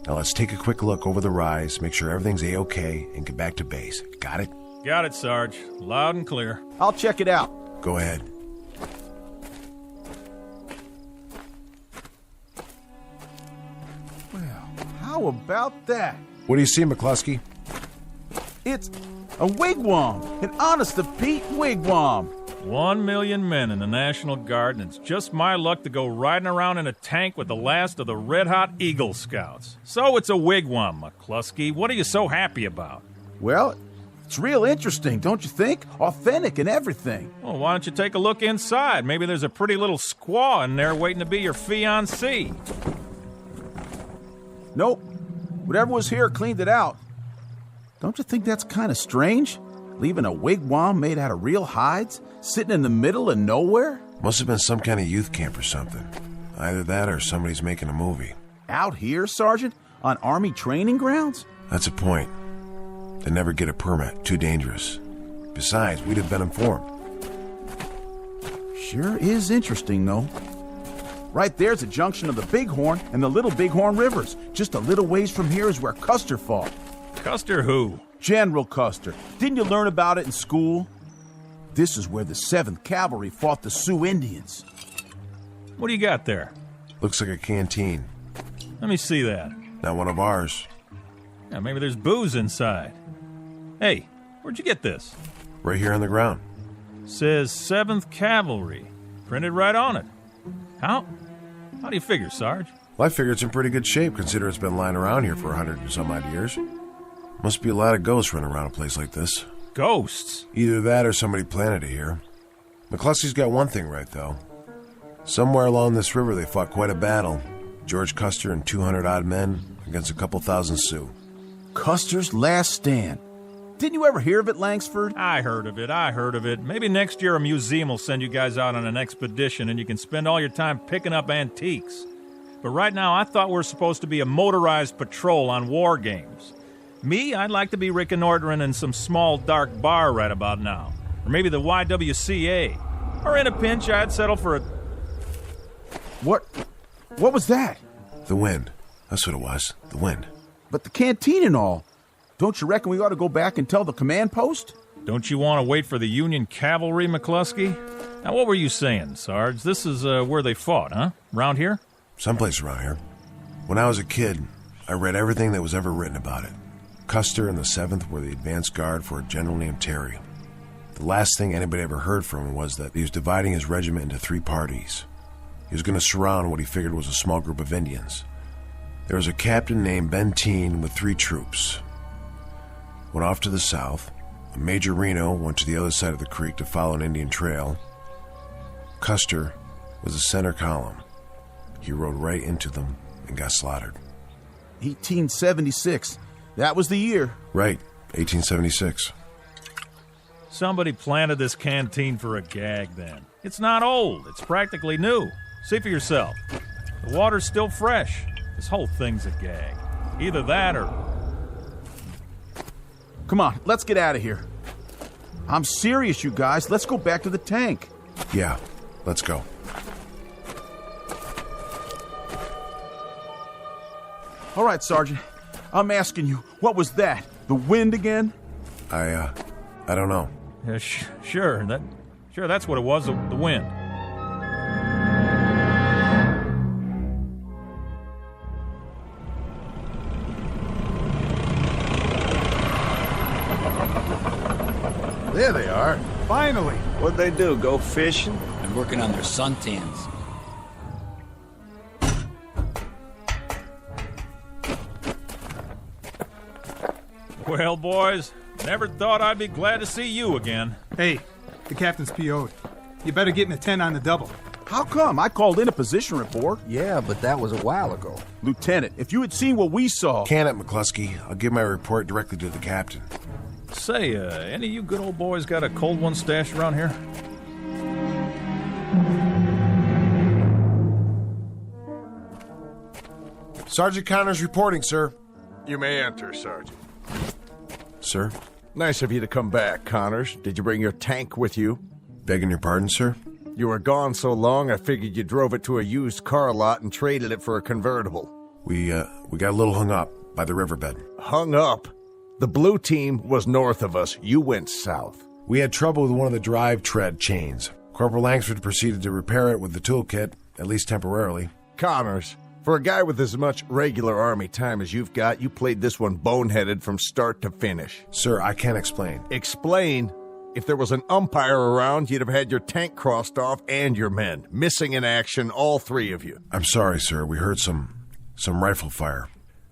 Now let's take a quick look over the rise, make sure everything's A-OK, and get back to base. Got it? Got it, Sarge. Loud and clear. I'll check it out. Go ahead. Well, how about that? What do you see, McCluskey? It's a wigwam. An honest-to-Pete wigwam. 1 million men in the National Guard, and it's just my luck to go riding around in a tank with the last of the red-hot Eagle Scouts. So it's a wigwam, McCluskey. What are you so happy about? Well, It's real interesting, don't you think? Authentic and everything. Well, why don't you take a look inside? Maybe there's a pretty little squaw in there waiting to be your fiancée. Nope. Whatever was here cleaned it out. Don't you think that's kind of strange? Leaving a wigwam made out of real hides, sitting in the middle of nowhere? Must have been some kind of youth camp or something. Either that or somebody's making a movie. Out here, Sergeant? On Army training grounds? That's a point. They never get a permit. Too dangerous. Besides, we'd have been informed. Sure is interesting, though. Right there's a junction of the Bighorn and the Little Bighorn Rivers. Just a little ways from here is where Custer fought. Custer who? General Custer. Didn't you learn about it in school? This is where the 7th Cavalry fought the Sioux Indians. What do you got there? Looks like a canteen. Let me see that. Not one of ours. Yeah, maybe there's booze inside. Hey, where'd you get this? Right here on the ground. Says 7th Cavalry. Printed right on it. How do you figure, Sarge? Well, I figure it's in pretty good shape, considering it's been lying around here for 100 and some odd years. Must be a lot of ghosts running around a place like this. Ghosts? Either that or somebody planted it here. McCluskey's got one thing right, though. Somewhere along this river they fought quite a battle. George Custer and 200-odd men against a couple thousand Sioux. Custer's last stand. Didn't you ever hear of it, Langsford? I heard of it. Maybe next year a museum will send you guys out on an expedition and you can spend all your time picking up antiques. But right now, I thought we're supposed to be a motorized patrol on war games. Me, I'd like to be reconnoitering in some small dark bar right about now. Or maybe the YWCA. Or in a pinch, I'd settle for a... What was that? The wind. That's what it was. The wind. But the canteen and all. Don't you reckon we ought to go back and tell the command post? Don't you want to wait for the Union cavalry, McCluskey? Now, what were you saying, Sarge? This is where they fought, huh? Around here? Someplace around here. When I was a kid, I read everything that was ever written about it. Custer and the 7th were the advance guard for a general named Terry. The last thing anybody ever heard from him was that he was dividing his regiment into 3 parties. He was going to surround what he figured was a small group of Indians. There was a captain named Benteen with 3 troops. Went off to the south. Major Reno went to the other side of the creek to follow an Indian trail. Custer was the center column. He rode right into them and got slaughtered. 1876. That was the year. Right, 1876. Somebody planted this canteen for a gag then. It's not old. It's practically new. See for yourself. The water's still fresh. This whole thing's a gag. Either that or... Come on, let's get out of here. I'm serious, you guys. Let's go back to the tank. Yeah, let's go. All right, Sergeant. I'm asking you, what was that? The wind again? I don't know. Yeah, sure, that's what it was, the wind. There they are. Finally. What'd they do, go fishing? Been working on their suntans. Well, boys, never thought I'd be glad to see you again. Hey, the captain's PO'd. You better get in a tent on the double. How come? I called in a position report. Yeah, but that was a while ago. Lieutenant, if you had seen what we saw... Can it, McCluskey. I'll give my report directly to the captain. Say, any of you good old boys got a cold one stashed around here? Sergeant Connors reporting, sir. You may enter, Sergeant. Sir? Nice of you to come back, Connors. Did you bring your tank with you? Begging your pardon, sir? You were gone so long, I figured you drove it to a used car lot and traded it for a convertible. We got a little hung up by the riverbed. Hung up? The blue team was north of us. You went south. We had trouble with one of the drive tread chains. Corporal Langsford proceeded to repair it with the toolkit, at least temporarily. Connors, for a guy with as much regular Army time as you've got, you played this one boneheaded from start to finish. Sir, I can't explain. Explain? If there was an umpire around, you'd have had your tank crossed off and your men. Missing in action, all 3 of you. I'm sorry, sir. We heard some rifle fire.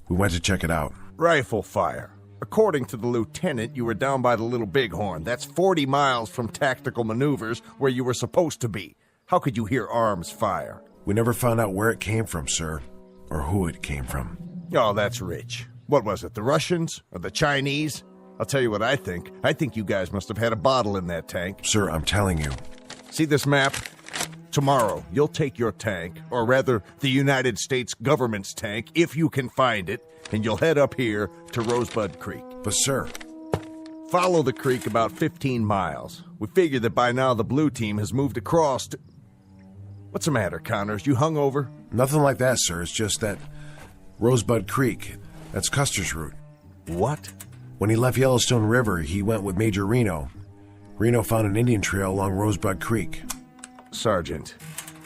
We went to check it out. Rifle fire? According to the lieutenant, you were down by the Little Bighorn. That's 40 miles from tactical maneuvers where you were supposed to be. How could you hear arms fire? We never found out where it came from, sir, or who it came from. Oh, that's rich. What was it, the Russians or the Chinese? I'll tell you what I think. I think you guys must have had a bottle in that tank. Sir, I'm telling you. See this map? Tomorrow, you'll take your tank, or rather, the United States government's tank, if you can find it, and you'll head up here to Rosebud Creek. But, sir... Follow the creek about 15 miles. We figure that by now the blue team has moved across to... What's the matter, Connors? You hungover? Nothing like that, sir. It's just that Rosebud Creek. That's Custer's route. What? When he left Yellowstone River, he went with Major Reno. Reno found an Indian trail along Rosebud Creek. Sergeant,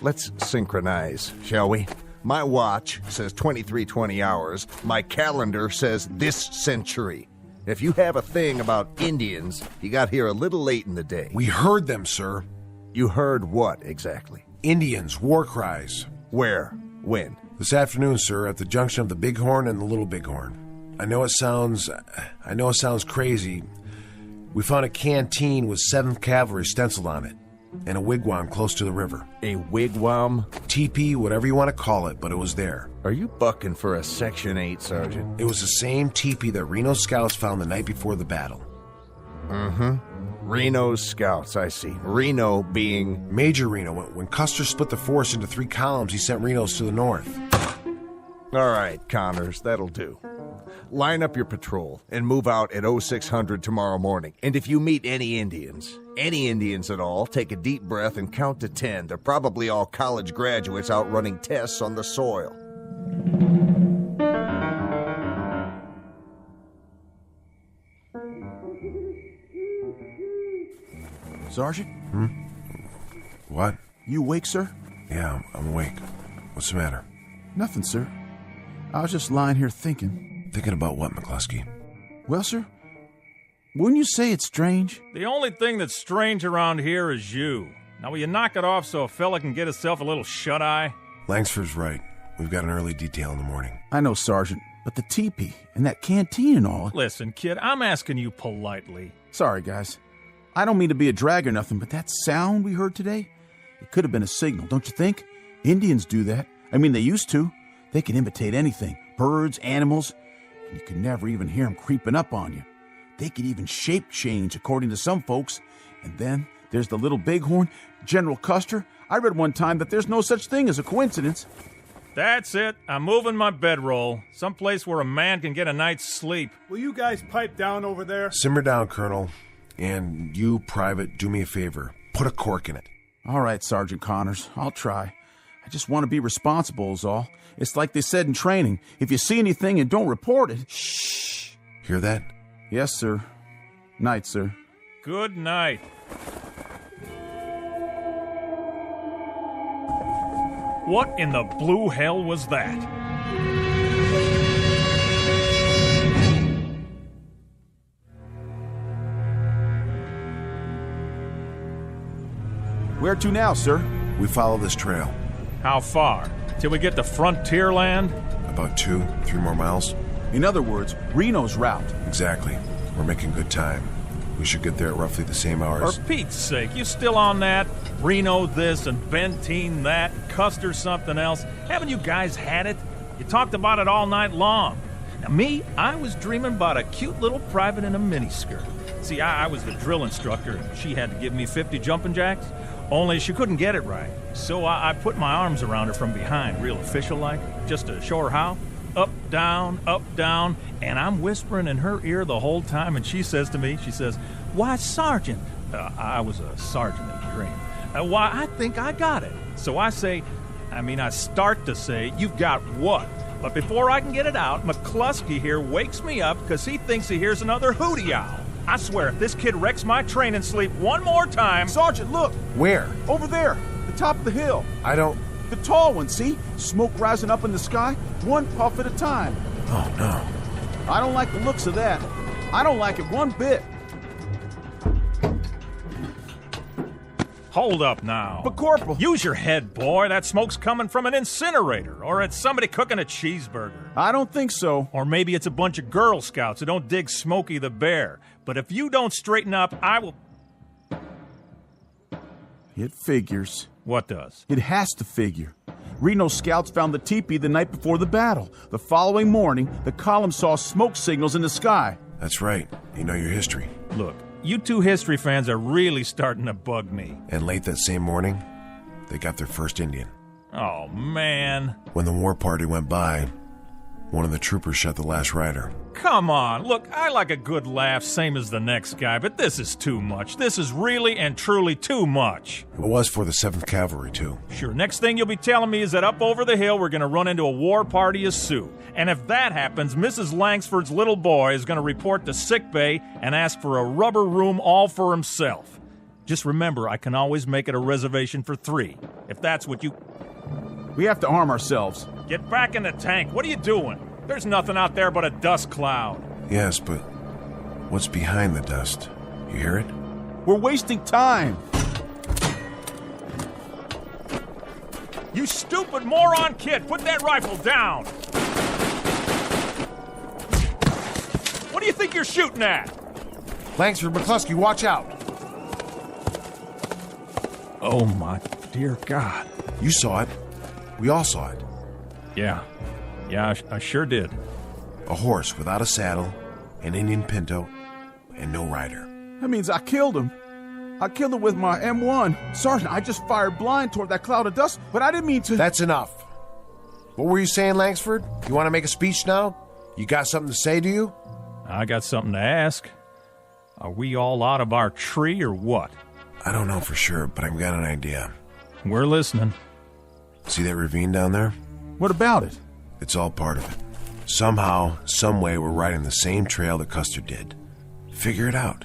let's synchronize, shall we? My watch says 2320 hours. My calendar says this century. If you have a thing about Indians, you got here a little late in the day. We heard them, sir. You heard what, exactly? Indians, war cries. Where? When? This afternoon, sir, at the junction of the Bighorn and the Little Bighorn. I know it sounds crazy. We found a canteen with 7th Cavalry stenciled on it, and a wigwam close to the river. A wigwam? Teepee, whatever you want to call it, but it was there. Are you bucking for a Section 8, Sergeant? It was the same teepee that Reno's scouts found the night before the battle. Mm-hmm. Reno's scouts, I see. Reno being... Major Reno. When Custer split the force into 3 columns, he sent Reno's to the north. All right, Connors, that'll do. Line up your patrol and move out at 0600 tomorrow morning. And if you meet any Indians at all, take a deep breath and count to 10. They're probably all college graduates out running tests on the soil. Sergeant? What? You awake, sir? Yeah, I'm awake. What's the matter? Nothing, sir. I was just lying here thinking. Thinking about what, McCluskey? Well, sir, wouldn't you say it's strange? The only thing that's strange around here is you. Now, will you knock it off so a fella can get himself a little shut-eye? Langsford's right. We've got an early detail in the morning. I know, Sergeant, but the teepee and that canteen and all... Listen, kid, I'm asking you politely. Sorry, guys. I don't mean to be a drag or nothing, but that sound we heard today, it could have been a signal, don't you think? Indians do that. I mean, they used to. They can imitate anything. Birds, animals... and you could never even hear them creeping up on you. They could even shape change, according to some folks. And then there's the Little Bighorn, General Custer. I read one time that there's no such thing as a coincidence. That's it. I'm moving my bedroll. Someplace where a man can get a night's sleep. Will you guys pipe down over there? Simmer down, Colonel. And you, Private, do me a favor. Put a cork in it. All right, Sergeant Connors. I'll try. I just want to be responsible is all. It's like they said in training. If you see anything and don't report it... Shh. Hear that? Yes, sir. Night, sir. Good night. What in the blue hell was that? Where to now, sir? We follow this trail. How far? Till we get to frontier land? About 2-3 more miles. In other words, Reno's route. Exactly. We're making good time. We should get there at roughly the same hours. For Pete's sake, you still on that? Reno this and Benteen that, Custer something else. Haven't you guys had it? You talked about it all night long. Now me, I was dreaming about a cute little private in a miniskirt. See, I was the drill instructor and she had to give me 50 jumping jacks. Only she couldn't get it right. So I put my arms around her from behind, real official-like, just to show her how. Up, down, and I'm whispering in her ear the whole time, and she says to me, "Why, Sergeant," I was a sergeant in the dream, "why, I think I got it." So I start to say, "You've got what?" But before I can get it out, McCluskey here wakes me up because he thinks he hears another hootie owl. I swear, if this kid wrecks my training sleep one more time... Sergeant, look! Where? Over there, the top of the hill. I don't... The tall one, see? Smoke rising up in the sky, one puff at a time. Oh, no. I don't like the looks of that. I don't like it one bit. Hold up now. But, Corporal... Use your head, boy. That smoke's coming from an incinerator, or it's somebody cooking a cheeseburger. I don't think so. Or maybe it's a bunch of Girl Scouts who don't dig Smokey the Bear. But if you don't straighten up, I will... It figures. What does? It has to figure. Reno scouts found the teepee the night before the battle. The following morning, the column saw smoke signals in the sky. That's right. You know your history. Look, you two history fans are really starting to bug me. And late that same morning, they got their first Indian. Oh, man. When the war party went by, one of the troopers shot the last rider. Come on. Look, I like a good laugh, same as the next guy, but this is too much. This is really and truly too much. It was for the 7th Cavalry, too. Sure, next thing you'll be telling me is that up over the hill we're going to run into a war party of Sioux. And if that happens, Mrs. Langsford's little boy is going to report to sickbay and ask for a rubber room all for himself. Just remember, I can always make it a reservation for 3, if that's what you... We have to arm ourselves. Get back in the tank. What are you doing? There's nothing out there but a dust cloud. Yes, but what's behind the dust? You hear it? We're wasting time. You stupid moron kid, put that rifle down. What do you think you're shooting at? Langsford, McCluskey, watch out. Oh, my dear God. You saw it. We all saw it. Yeah, I sure did. A horse without a saddle, an Indian pinto, and no rider. That means I killed him. I killed him with my M1. Sergeant, I just fired blind toward that cloud of dust, but I didn't mean to... That's enough. What were you saying, Langsford? You want to make a speech now? You got something to say, do you? I got something to ask. Are we all out of our tree or what? I don't know for sure, but I've got an idea. We're listening. See that ravine down there? What about it? It's all part of it. Somehow, some way, we're riding the same trail that Custer did. Figure it out.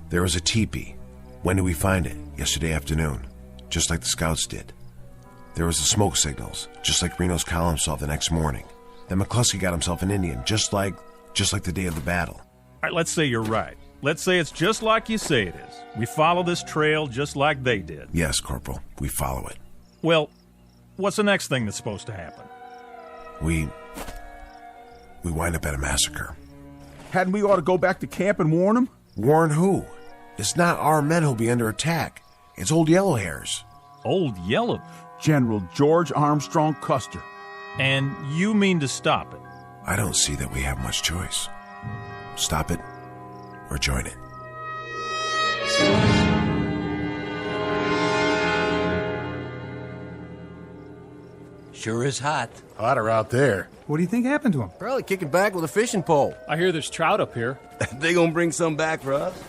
There was a teepee. When did we find it? Yesterday afternoon. Just like the scouts did. There was the smoke signals, just like Reno's column saw the next morning. Then McCluskey got himself an Indian, just like the day of the battle. All right, let's say you're right. Let's say it's just like you say it is. We follow this trail just like they did. Yes, Corporal. We follow it. Well, what's the next thing that's supposed to happen? We wind up at a massacre. Hadn't we ought to go back to camp and warn them? Warn who? It's not our men who'll be under attack. It's Old Yellowhairs. Old Yellow? General George Armstrong Custer. And you mean to stop it? I don't see that we have much choice. Stop it or join it. Sure is hot. Hotter out there. What do you think happened to him? Probably kicking back with a fishing pole. I hear there's trout up here. They gonna bring some back for us?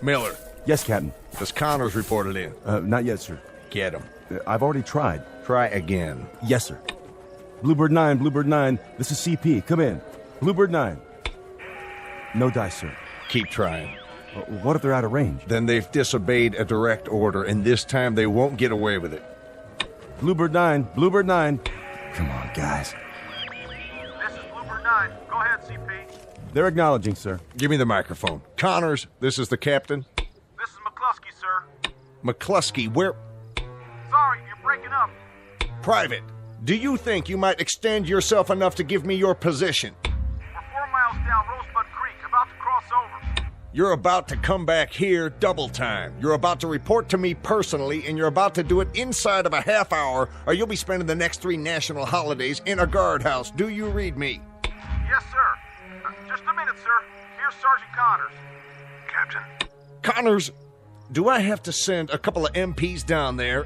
Miller, Yes, Captain. does Connors reported in? Not yet, sir. Get him. I've already tried. Try again. Yes, sir. Bluebird 9, this is CP. Come in. Bluebird 9. No dice, sir. Keep trying. What if they're out of range? Then they've disobeyed a direct order, and this time they won't get away with it. Bluebird 9. Come on, guys. This is Bluebird 9. Go ahead, CP. They're acknowledging, sir. Give me the microphone. Connors, this is the captain. This is McCluskey, sir. McCluskey, where... Sorry, you're breaking up. Private, do you think you might extend yourself enough to give me your position? We're 4 miles down Rosebud Creek, about to cross over. You're about to come back here double time. You're about to report to me personally, and you're about to do it inside of a half hour, or you'll be spending the next 3 national holidays in a guardhouse. Do you read me? Yes, sir. Just a minute, sir. Here's Sergeant Connors. Captain. Connors, do I have to send a couple of MPs down there?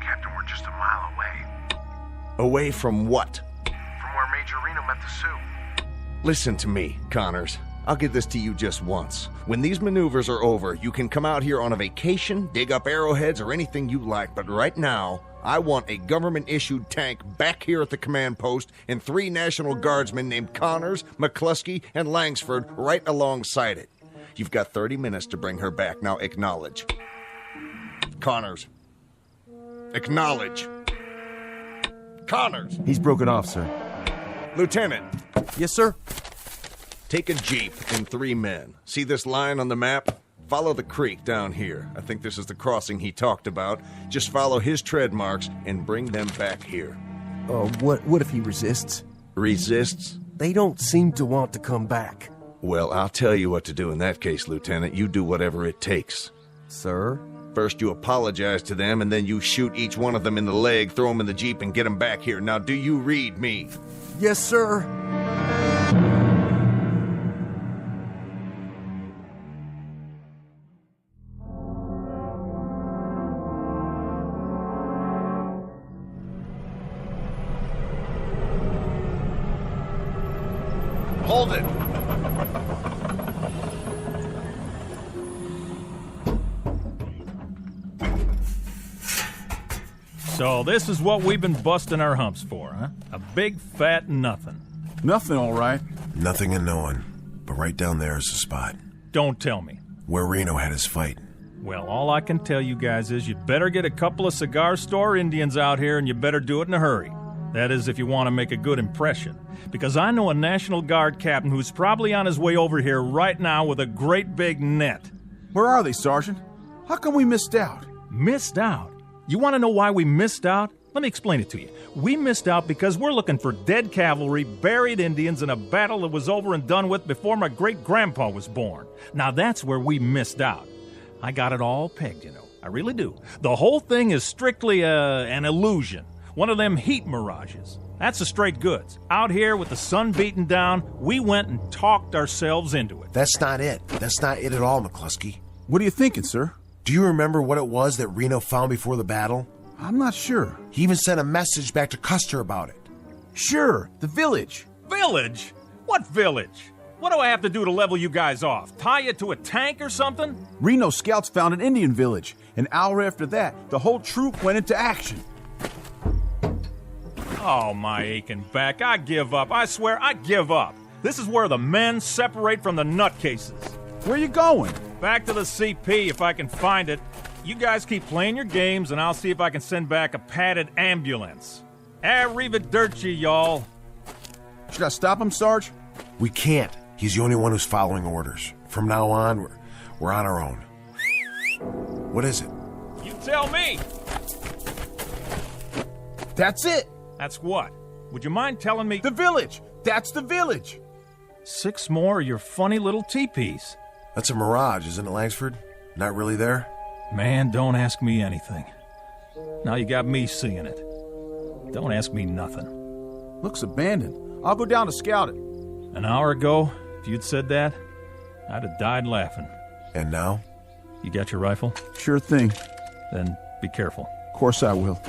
Captain, we're just a mile away. Away from what? From where Major Reno met the Sioux. Listen to me, Connors. I'll give this to you just once. When these maneuvers are over, you can come out here on a vacation, dig up arrowheads, or anything you like. But right now, I want a government-issued tank back here at the command post and 3 National Guardsmen named Connors, McCluskey, and Langsford right alongside it. You've got 30 minutes to bring her back. Now acknowledge. Connors. Acknowledge. Connors. He's broken off, sir. Lieutenant. Yes, sir. Take a jeep and 3 men. See this line on the map? Follow the creek down here. I think this is the crossing he talked about. Just follow his tread marks and bring them back here. What if he resists? Resists? They don't seem to want to come back. Well, I'll tell you what to do in that case, Lieutenant. You do whatever it takes. Sir? First you apologize to them, and then you shoot each one of them in the leg, throw them in the Jeep, and get them back here. Now, do you read me? Yes, sir. Hold it! So this is what we've been busting our humps for, huh? A big fat nothing. Nothing, all right. Nothing and no one. But right down there is the spot. Don't tell me. Where Reno had his fight. Well, all I can tell you guys is you'd better get a couple of cigar store Indians out here, and you better do it in a hurry. That is, if you want to make a good impression. Because I know a National Guard captain who's probably on his way over here right now with a great big net. Where are they, Sergeant? How come we missed out? Missed out? You want to know why we missed out? Let me explain it to you. We missed out because we're looking for dead cavalry, buried Indians in a battle that was over and done with before my great-grandpa was born. Now that's where we missed out. I got it all pegged, you know. I really do. The whole thing is strictly an illusion. One of them heat mirages. That's the straight goods. Out here with the sun beating down, we went and talked ourselves into it. That's not it. That's not it at all, McCluskey. What are you thinking, sir? Do you remember what it was that Reno found before the battle? I'm not sure. He even sent a message back to Custer about it. Sure, the village. Village? What village? What do I have to do to level you guys off? Tie you to a tank or something? Reno scouts found an Indian village. An hour after that, the whole troop went into action. Oh, my aching back. I give up. I swear, I give up. This is where the men separate from the nutcases. Where you going? Back to the CP if I can find it. You guys keep playing your games, and I'll see if I can send back a padded ambulance. Arrivederci, y'all. Should I stop him, Sarge? We can't. He's the only one who's following orders. From now on, we're on our own. What is it? You tell me. That's it. That's what? Would you mind telling me? The village. That's the village. 6 more of your funny little teepees. That's a mirage, isn't it, Langsford? Not really there? Man, don't ask me anything. Now you got me seeing it. Don't ask me nothing. Looks abandoned. I'll go down to scout it. An hour ago, if you'd said that, I'd have died laughing. And now? You got your rifle? Sure thing. Then be careful. Of course I will.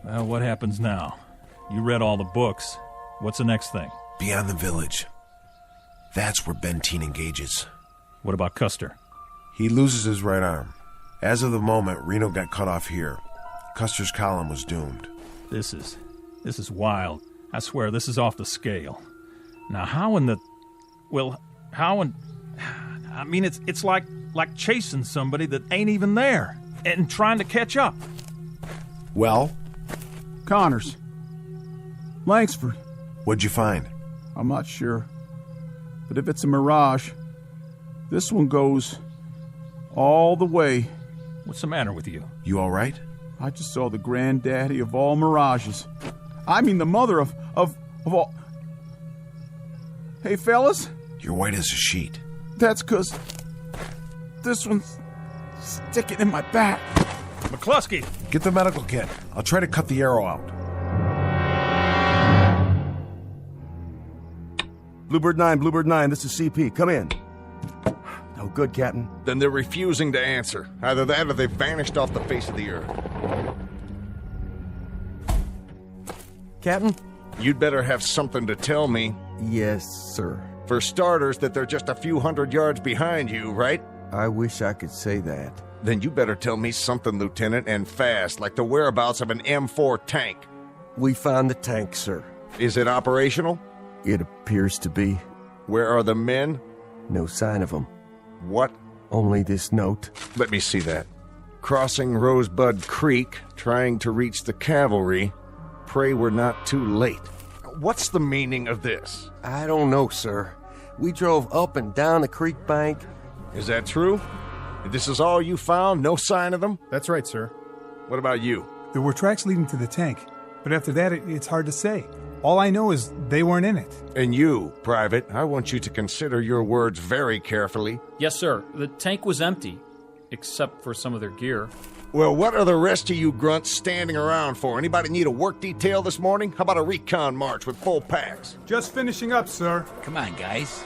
Well, what happens now? You read all the books. What's the next thing? Beyond the village. That's where Benteen engages. What about Custer? He loses his right arm. As of the moment, Reno got cut off here. Custer's column was doomed. This is wild. I swear, this is off the scale. Now, how in the... Well, how in... I mean, it's like chasing somebody that ain't even there and trying to catch up. Well? Connors. Langsford. What'd you find? I'm not sure. But if it's a mirage, this one goes all the way. What's the matter with you? You all right? I just saw the granddaddy of all mirages. I mean the mother of all... Hey, fellas? You're white as a sheet. That's 'cause this one's sticking in my back. McCluskey! Get the medical kit. I'll try to cut the arrow out. Bluebird 9, this is CP. Come in. No good, Captain. Then they're refusing to answer. Either that or they've vanished off the face of the earth. Captain? You'd better have something to tell me. Yes, sir. For starters, that they're just a few hundred yards behind you, right? I wish I could say that. Then you better tell me something, Lieutenant, and fast, like the whereabouts of an M4 tank. We found the tank, sir. Is it operational? It appears to be. Where are the men? No sign of them. What? Only this note. Let me see that. Crossing Rosebud Creek, trying to reach the cavalry. Pray we're not too late. What's the meaning of this? I don't know, sir. We drove up and down the creek bank, Is that true? This is all you found? No sign of them? That's right, sir. What about you? There were tracks leading to the tank, but after that, it's hard to say. All I know is they weren't in it. And you, Private, I want you to consider your words very carefully. Yes, sir. The tank was empty, except for some of their gear. Well, what are the rest of you grunts standing around for? Anybody need a work detail this morning? How about a recon march with full packs? Just finishing up, sir. Come on, guys.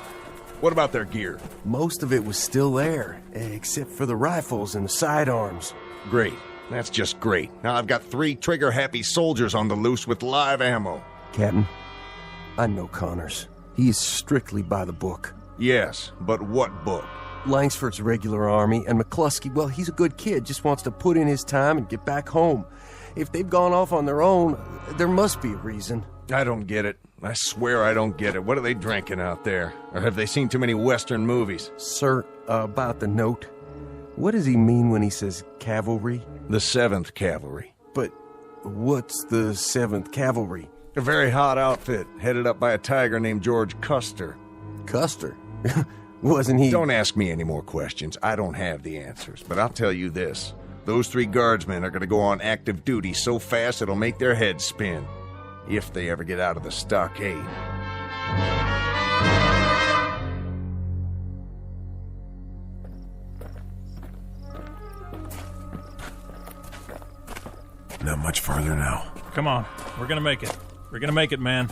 What about their gear? Most of it was still there, except for the rifles and the sidearms. Great. That's just great. Now I've got 3 trigger-happy soldiers on the loose with live ammo. Captain, I know Connors. He is strictly by the book. Yes, but what book? Langsford's regular army, and McCluskey, well, he's a good kid, just wants to put in his time and get back home. If they've gone off on their own, there must be a reason. I don't get it. I swear I don't get it. What are they drinking out there? Or have they seen too many Western movies? Sir, about the note, what does he mean when he says cavalry? The 7th Cavalry. But what's the 7th Cavalry? A very hot outfit, headed up by a tiger named George Custer. Custer? Wasn't he? Don't ask me any more questions. I don't have the answers. But I'll tell you this. Those 3 guardsmen are going to go on active duty so fast it'll make their heads spin. If they ever get out of the stockade. Not much farther now. Come on. We're gonna make it. We're gonna make it, man.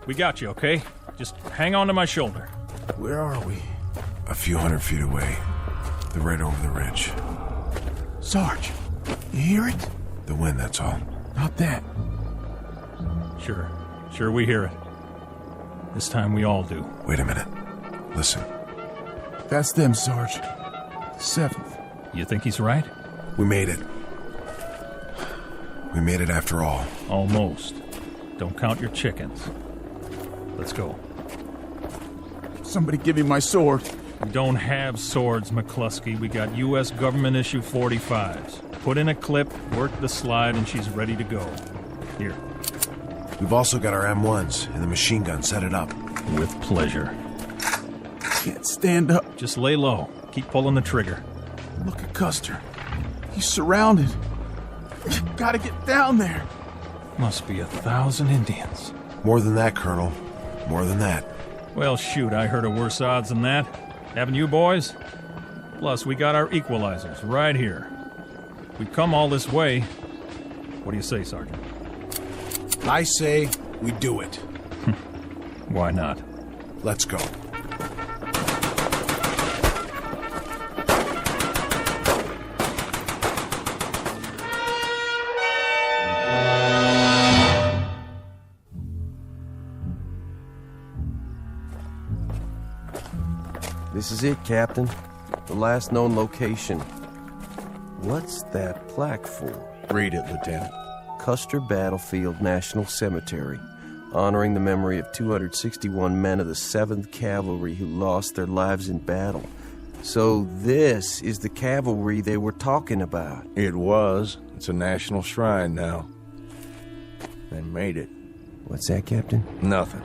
We got you, okay? Just hang on to my shoulder. Where are we? A few hundred feet away. They're right over the ridge. Sarge, you hear it? The wind, that's all. Not that. Sure we hear it. This time we all do. Wait a minute. Listen. That's them, Sarge. 7th. You think he's right? We made it. We made it after all. Almost. Don't count your chickens. Let's go. Somebody give me my sword. We don't have swords, McCluskey. We got U.S. government issue 45s. Put in a clip, work the slide, and she's ready to go. Here. We've also got our M1s and the machine gun. Set it up. With pleasure. Can't stand up. Just lay low. Keep pulling the trigger. Look at Custer. He's surrounded. Gotta get down there. Must be 1,000 Indians. More than that, Colonel. More than that. Well, shoot, I heard of worse odds than that. Haven't you, boys? Plus, we got our equalizers right here. We come all this way. What do you say, Sergeant? I say we do it. Why not? Let's go. This is it, Captain. The last known location. What's that plaque for? Read it, Lieutenant. Custer Battlefield National Cemetery, honoring the memory of 261 men of the 7th Cavalry who lost their lives in battle. So this is the cavalry they were talking about. It was. It's a national shrine now. They made it. What's that, Captain? Nothing.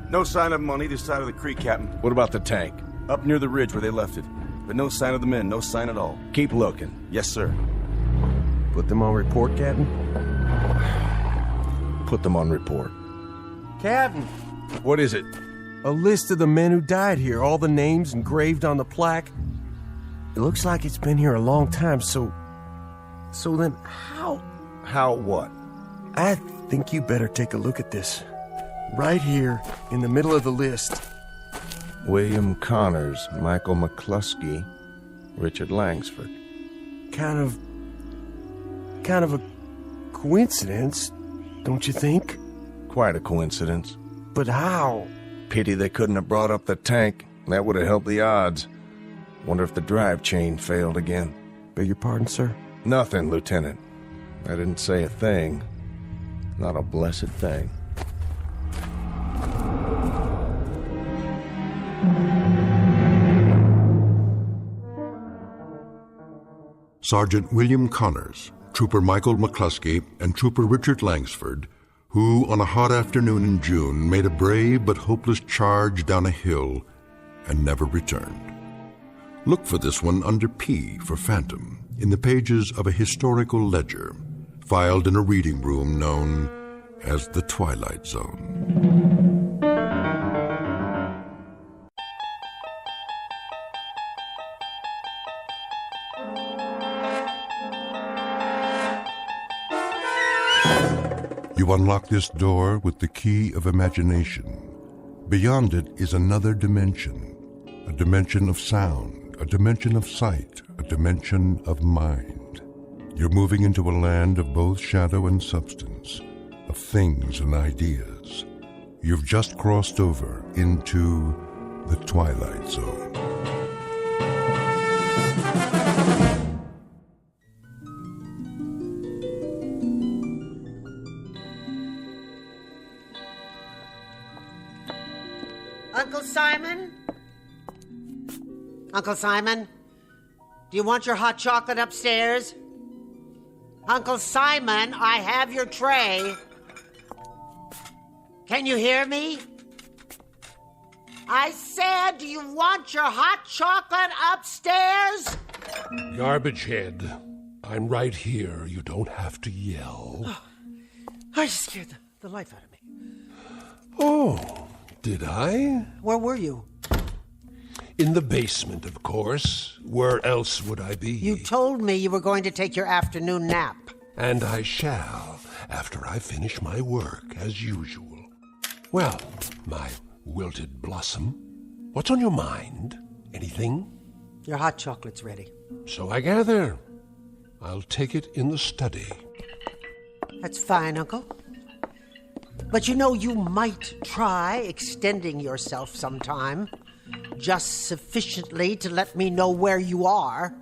No sign of them on either side of the creek, Captain. What about the tank? Up near the ridge where they left it. But no sign of the men, no sign at all. Keep looking. Yes, sir. Put them on report, Captain? Put them on report. Captain! What is it? A list of the men who died here, all the names engraved on the plaque. It looks like it's been here a long time, so then how? How what? I think you better take a look at this. Right here, in the middle of the list. William Connors, Michael McCluskey, Richard Langsford. Kind of a coincidence, don't you think? Quite a coincidence. But how? Pity they couldn't have brought up the tank. That would have helped the odds. Wonder if the drive chain failed again. Beg your pardon, sir? Nothing, Lieutenant. I didn't say a thing. Not a blessed thing. Sergeant William Connors, Trooper Michael McCluskey, and Trooper Richard Langsford, who on a hot afternoon in June made a brave but hopeless charge down a hill and never returned. Look for this one under P for Phantom in the pages of a historical ledger filed in a reading room known as the Twilight Zone. You unlock this door with the key of imagination. Beyond it is another dimension, a dimension of sound, a dimension of sight, a dimension of mind. You're moving into a land of both shadow and substance, of things and ideas. You've just crossed over into the Twilight Zone. Uncle Simon? Uncle Simon? Do you want your hot chocolate upstairs? Uncle Simon, I have your tray. Can you hear me? I said, do you want your hot chocolate upstairs? Garbage head. I'm right here. You don't have to yell. Oh, I scared the life out of me. Oh, did I? Where were you? In the basement, of course. Where else would I be? You told me you were going to take your afternoon nap. And I shall, after I finish my work, as usual. Well, my wilted blossom, what's on your mind? Anything? Your hot chocolate's ready. So I gather. I'll take it in the study. That's fine, Uncle. But you know, you might try extending yourself sometime. Just sufficiently to let me know where you are.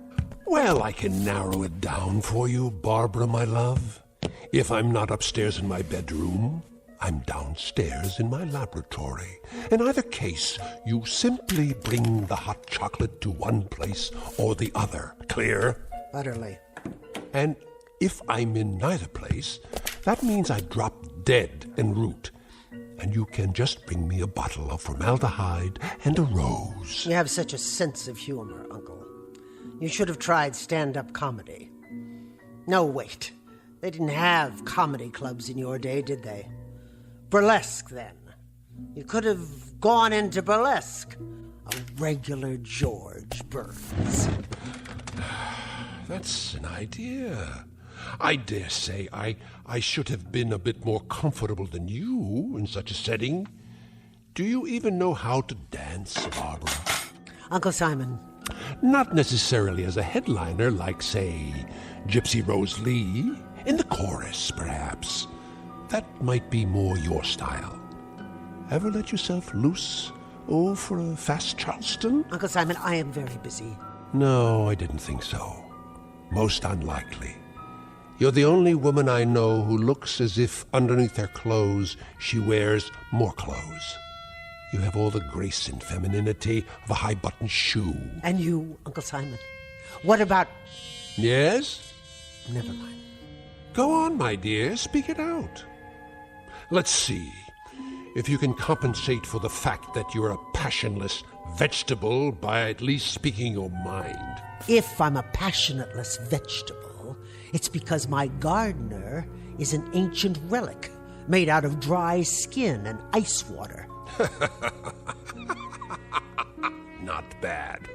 Well, I can narrow it down for you, Barbara, my love. If I'm not upstairs in my bedroom, I'm downstairs in my laboratory. In either case, you simply bring the hot chocolate to one place or the other. Clear? Utterly. And if I'm in neither place, that means I drop dead en route. And you can just bring me a bottle of formaldehyde and a rose. You have such a sense of humor, Uncle. You should have tried stand-up comedy. No, wait. They didn't have comedy clubs in your day, did they? Burlesque, then. You could have gone into burlesque. A regular George Burns. That's an idea. I dare say I should have been a bit more comfortable than you in such a setting. Do you even know how to dance, Barbara? Uncle Simon. Not necessarily as a headliner like, say, Gypsy Rose Lee. In the chorus, perhaps. That might be more your style. Ever let yourself loose? Oh, for a fast Charleston? Uncle Simon, I am very busy. No, I didn't think so. Most unlikely. You're the only woman I know who looks as if underneath her clothes she wears more clothes. You have all the grace and femininity of a high-button shoe. And you, Uncle Simon. What about... Yes? Never mind. Go on, my dear. Speak it out. Let's see. If you can compensate for the fact that you're a passionless vegetable by at least speaking your mind. If I'm a passionateless vegetable, it's because my gardener is an ancient relic made out of dry skin and ice water. Not bad.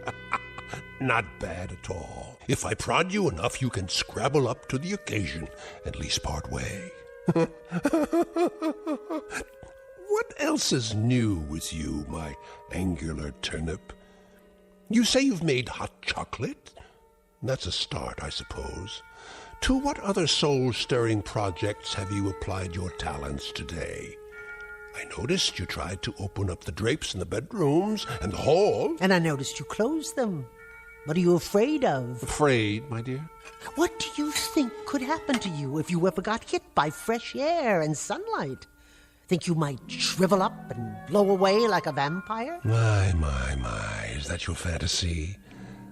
Not bad at all. If I prod you enough, you can scrabble up to the occasion, at least part way. What else is new with you, my angular turnip? You say you've made hot chocolate? That's a start, I suppose. To what other soul-stirring projects have you applied your talents today? I noticed you tried to open up the drapes in the bedrooms and the hall. And I noticed you closed them. What are you afraid of? Afraid, my dear? What do you think could happen to you if you ever got hit by fresh air and sunlight? Think you might shrivel up and blow away like a vampire? My, is that your fantasy?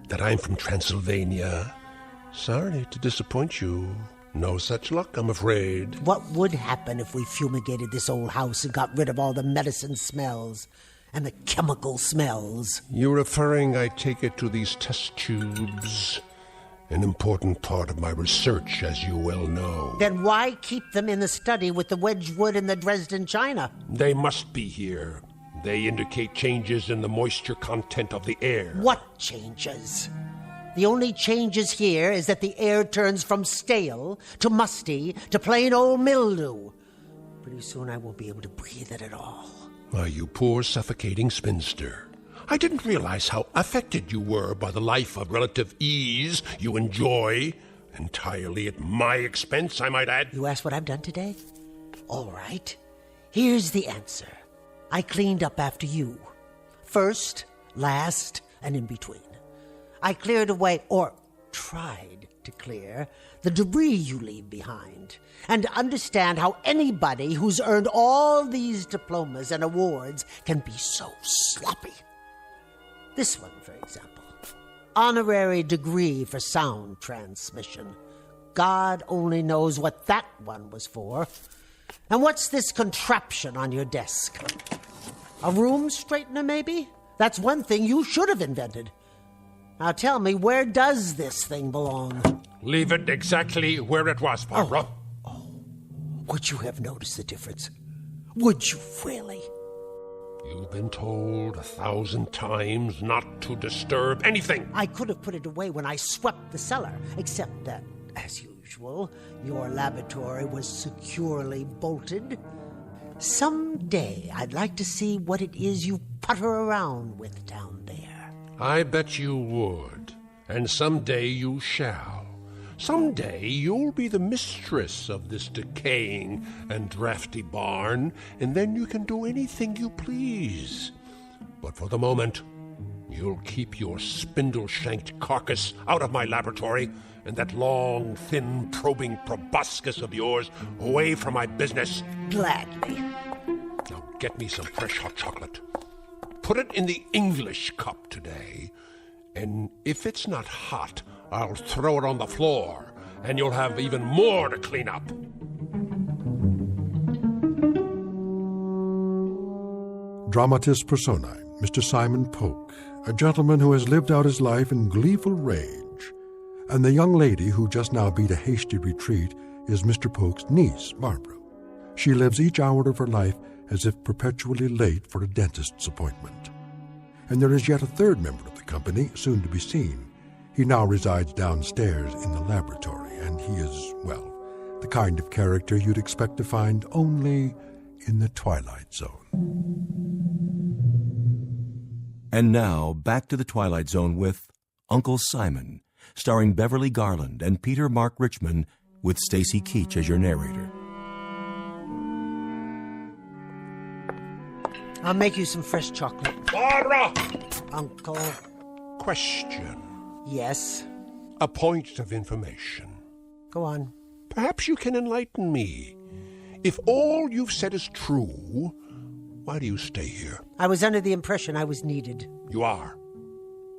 That I'm from Transylvania? Sorry to disappoint you. No such luck, I'm afraid. What would happen if we fumigated this old house and got rid of all the medicine smells? and the chemical smells. You're referring, I take it, to these test tubes. An important part of my research, as you well know. Then why keep them in the study with the Wedgwood and the Dresden china? They must be here. They indicate changes in the moisture content of the air. What changes? The only changes here is that the air turns from stale to musty to plain old mildew. Pretty soon I won't be able to breathe it at all. Why, you poor suffocating spinster. I didn't realize how affected you were by the life of relative ease you enjoy, entirely at my expense, I might add. You asked what I've done today? All right. Here's the answer. I cleaned up after you. First, last, and in between. I cleared away, or tried to clear, the debris you leave behind, and to understand how anybody who's earned all these diplomas and awards can be so sloppy. This one, for example. Honorary degree for sound transmission. God only knows what that one was for. And what's this contraption on your desk? A room straightener, maybe? That's one thing you should have invented. Now tell me, where does this thing belong? Leave it exactly where it was, Barbara. Would you have noticed the difference? Would you really? You've been told 1,000 times not to disturb anything. I could have put it away when I swept the cellar, except that, as usual, your laboratory was securely bolted. Someday I'd like to see what it is you putter around with down there. I bet you would. And someday you shall. Someday you'll be the mistress of this decaying and drafty barn, and then you can do anything you please. But for the moment, you'll keep your spindle-shanked carcass out of my laboratory, and that long, thin, probing proboscis of yours away from my business. Gladly. Now get me some fresh hot chocolate. Put it in the English cup today, and if it's not hot, I'll throw it on the floor, and you'll have even more to clean up. Dramatis personae, Mr. Simon Polk, a gentleman who has lived out his life in gleeful rage. And the young lady who just now beat a hasty retreat is Mr. Polk's niece, Barbara. She lives each hour of her life as if perpetually late for a dentist's appointment. And there is yet a third member of the company, soon to be seen. He now resides downstairs in the laboratory, and he is, well, the kind of character you'd expect to find only in the Twilight Zone. And now, back to the Twilight Zone with Uncle Simon, starring Beverly Garland and Peter Mark Richmond, with Stacy Keach as your narrator. I'll make you some fresh chocolate. Barbara! Uncle. Question. Yes? A point of information. Go on. Perhaps you can enlighten me. If all you've said is true, why do you stay here? I was under the impression I was needed. You are.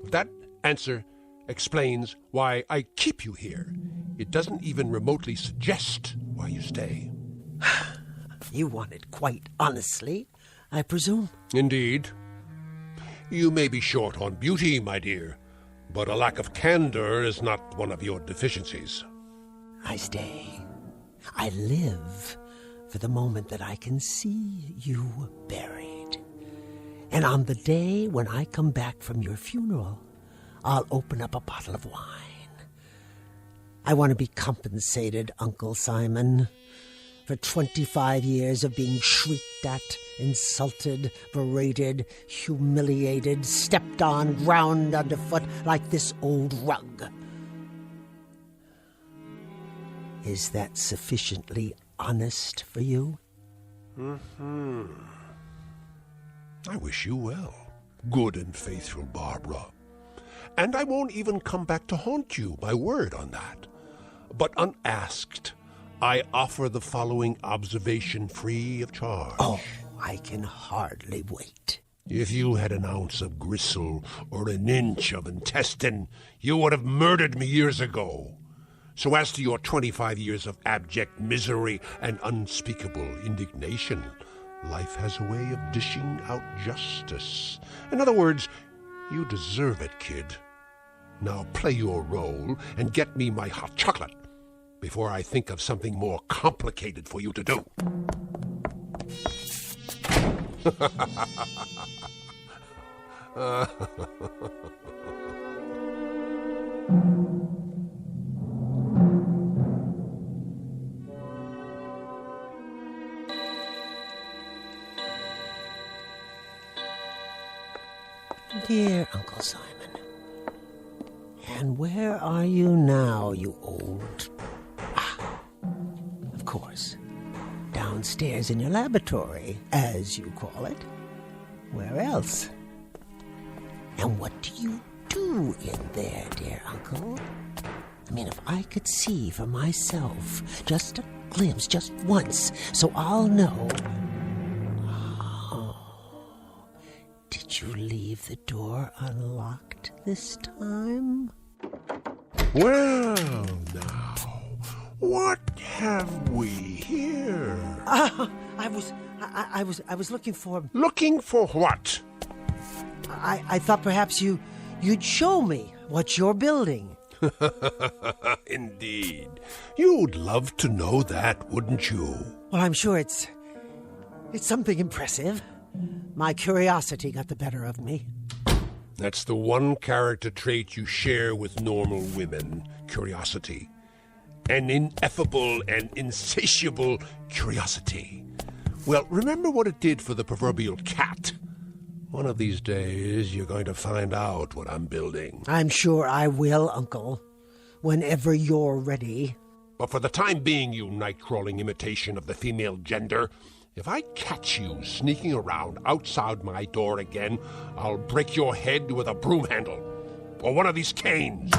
But that answer explains why I keep you here. It doesn't even remotely suggest why you stay. You want it quite honestly, I presume? Indeed. You may be short on beauty, my dear, but a lack of candor is not one of your deficiencies. I stay. I live for the moment that I can see you buried. And on the day when I come back from your funeral, I'll open up a bottle of wine. I want to be compensated, Uncle Simon, for 25 years of being shrieked at, insulted, berated, humiliated, stepped on, ground underfoot like this old rug. Is that sufficiently honest for you? Mm-hmm. I wish you well, good and faithful Barbara. And I won't even come back to haunt you, my word on that. But unasked, I offer the following observation free of charge. Oh, I can hardly wait. If you had an ounce of gristle or an inch of intestine, you would have murdered me years ago. So as to your 25 years of abject misery and unspeakable indignation, Life has a way of dishing out justice. In other words, you deserve it, kid. Now play your role and get me my hot chocolate before I think of something more complicated for you to do. Dear Uncle Simon, and where are you now, you old... of course, downstairs in your laboratory, as you call it. Where else? And what do you do in there, dear Uncle? I mean, if I could see for myself, just a glimpse, just once, so I'll know... Did you leave the door unlocked this time? Well, now, what have we here? I was looking for... Looking for what? I thought perhaps you'd show me what you're building. Indeed. You'd love to know that, wouldn't you? Well, I'm sure it's something impressive. My curiosity got the better of me. That's the one character trait you share with normal women, curiosity. An ineffable and insatiable curiosity. Well, remember what it did for the proverbial cat. One of these days, you're going to find out what I'm building. I'm sure I will, Uncle. Whenever you're ready. But for the time being, you night-crawling imitation of the female gender... If I catch you sneaking around outside my door again, I'll break your head with a broom handle or one of these canes.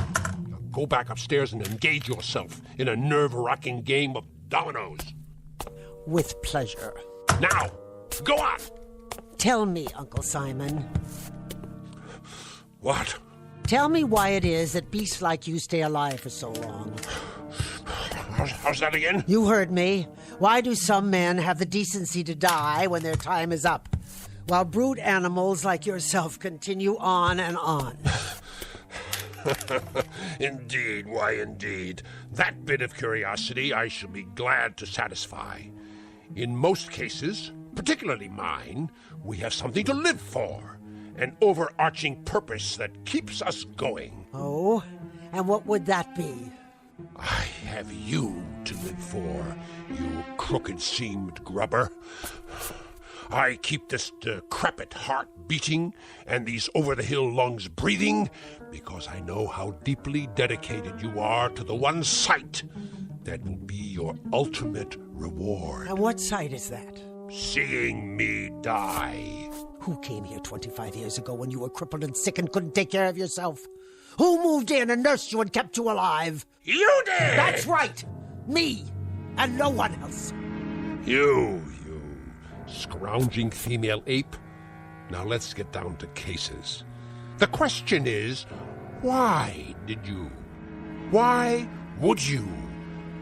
Now go back upstairs and engage yourself in a nerve-wracking game of dominoes. With pleasure. Now, go on! Tell me, Uncle Simon. What? Tell me why it is that beasts like you stay alive for so long. How's that again? You heard me. Why do some men have the decency to die when their time is up, while brute animals like yourself continue on and on? Indeed, why indeed. That bit of curiosity I shall be glad to satisfy. In most cases, particularly mine, we have something to live for, an overarching purpose that keeps us going. Oh? And what would that be? I have you to live for, you crooked-seamed grubber. I keep this decrepit heart beating and these over-the-hill lungs breathing because I know how deeply dedicated you are to the one sight that will be your ultimate reward. And what sight is that? Seeing me die. Who came here 25 years ago when you were crippled and sick and couldn't take care of yourself? Who moved in and nursed you and kept you alive? You did! That's right! Me! And no one else! You scrounging female ape. Now let's get down to cases. The question is, why did you? Why would you?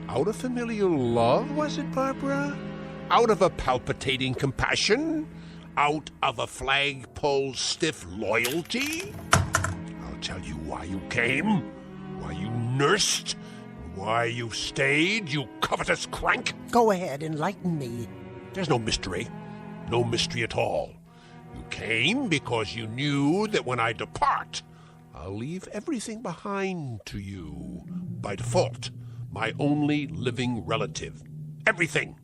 Out of familial love, was it, Barbara? Out of a palpitating compassion? Out of a flagpole stiff loyalty? I'll tell you why you came, why you nursed, why you stayed, you covetous crank. Go ahead, enlighten me. There's no mystery. No mystery at all. You came because you knew that when I depart, I'll leave everything behind to you. By default, my only living relative. Everything.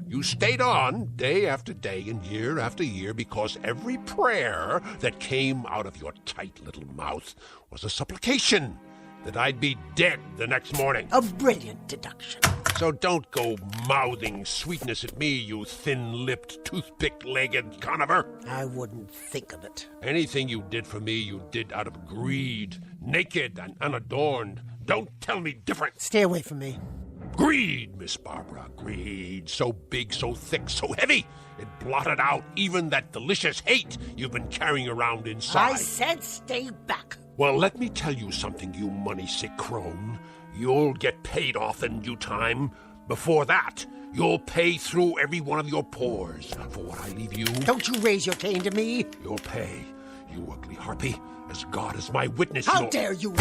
You stayed on day after day and year after year because every prayer that came out of your tight little mouth was a supplication that I'd be dead the next morning. A brilliant deduction. So don't go mouthing sweetness at me, you thin-lipped, toothpick-legged conover. I wouldn't think of it. Anything you did for me, you did out of greed, naked and unadorned. Don't tell me different. Stay away from me. Greed, Miss Barbara, greed. So big, so thick, so heavy. It blotted out even that delicious hate you've been carrying around inside. I said stay back. Well, let me tell you something, you money-sick crone. You'll get paid off in due time. Before that, You'll pay through every one of your pores for what I leave you. Don't you raise your cane to me. You'll pay, you ugly harpy. As God is my witness, How dare you?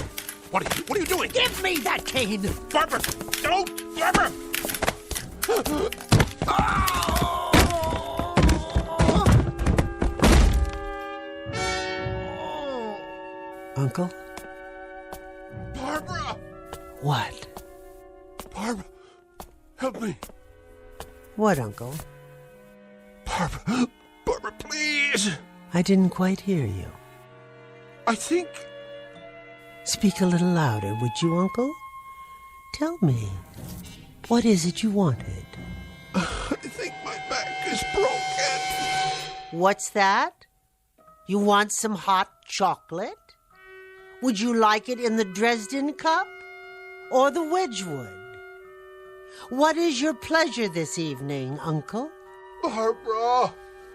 What are you doing? Give me that cane! Barbara! Don't! Barbara! Uncle? Barbara! What? Barbara, help me. What, Uncle? Barbara, please! I didn't quite hear you. I think... Speak a little louder, would you, Uncle? Tell me, what is it you wanted? I think my back is broken. What's that? You want some hot chocolate? Would you like it in the Dresden cup or the Wedgwood? What is your pleasure this evening, Uncle? Barbara!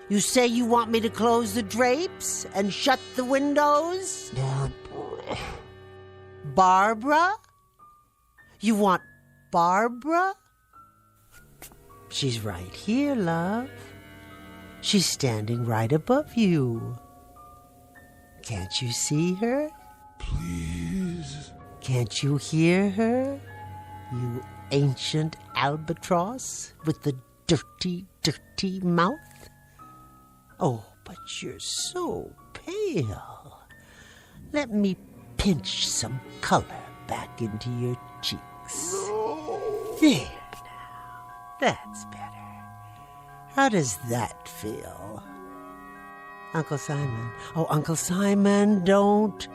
You say you want me to close the drapes and shut the windows? Barbara. Barbara? You want Barbara? She's right here, love. She's standing right above you. Can't you see her? Please. Can't you hear her? You ancient albatross with the dirty, dirty mouth? Oh, but you're so pale. Let me pinch some color back into your cheeks. No. There now. That's better. How does that feel? Uncle Simon. Oh, Uncle Simon, don't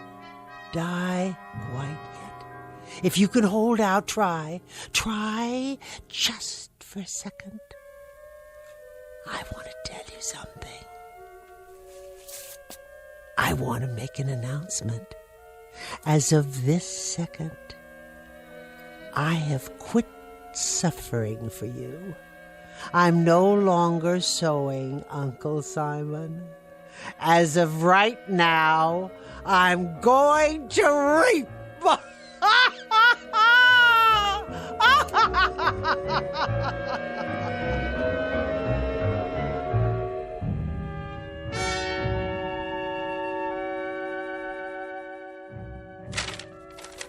die quite yet. If you can hold out, try. Try just for a second. I want to tell you something. I want to make an announcement. As of this second, I have quit suffering for you. I'm no longer sewing, Uncle Simon. As of right now, I'm going to reap.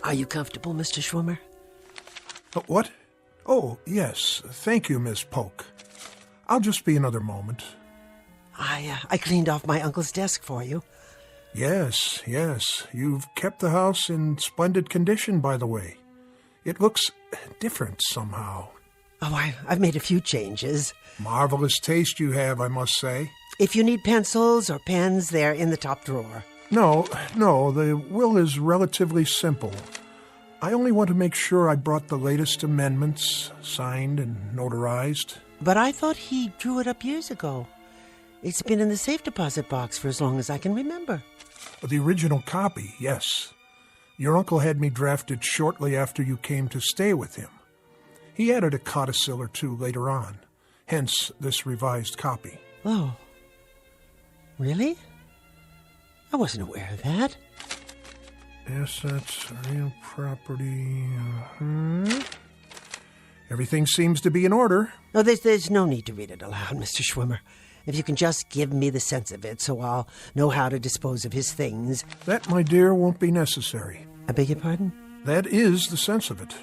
Are you comfortable, Mr. Schwimmer? What? Oh, yes. Thank you, Miss Polk. I'll just be another moment. I cleaned off my uncle's desk for you. Yes. You've kept the house in splendid condition, by the way. It looks different somehow. Oh, I've made a few changes. Marvelous taste you have, I must say. If you need pencils or pens, they're in the top drawer. No, the will is relatively simple. I only want to make sure I brought the latest amendments, signed and notarized. But I thought he drew it up years ago. It's been in the safe deposit box for as long as I can remember. The original copy, yes. Your uncle had me drafted shortly after you came to stay with him. He added a codicil or two later on, hence this revised copy. Oh, really? I wasn't aware of that. Assets, real property. Everything seems to be in order. No, there's no need to read it aloud, Mr. Schwimmer. If you can just give me the sense of it so I'll know how to dispose of his things. That, my dear, won't be necessary. I beg your pardon? That is the sense of it.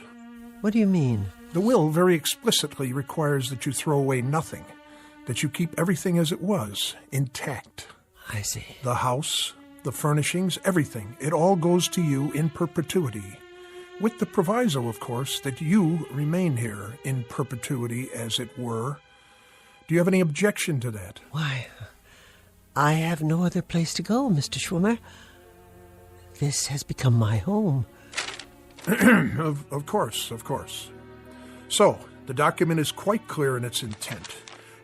What do you mean? The will very explicitly requires that you throw away nothing, that you keep everything as it was, intact. I see. The house, the furnishings, everything. It all goes to you in perpetuity. With the proviso, of course, that you remain here in perpetuity, as it were. Do you have any objection to that? Why, I have no other place to go, Mr. Schwimmer. This has become my home. Of course. So, the document is quite clear in its intent.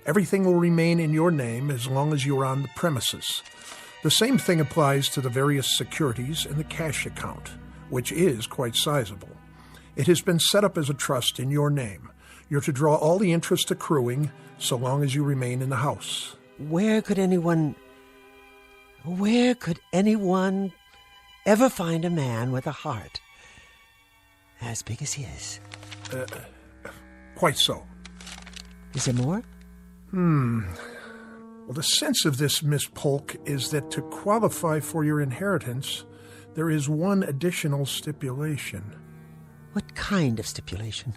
Everything will remain in your name as long as you are on the premises. The same thing applies to the various securities in the cash account, which is quite sizable. It has been set up as a trust in your name. You're to draw all the interest accruing so long as you remain in the house. Where could anyone ever find a man with a heart as big as his? Quite so. Is there more? Well, the sense of this, Miss Polk, is that to qualify for your inheritance, there is one additional stipulation. What kind of stipulation?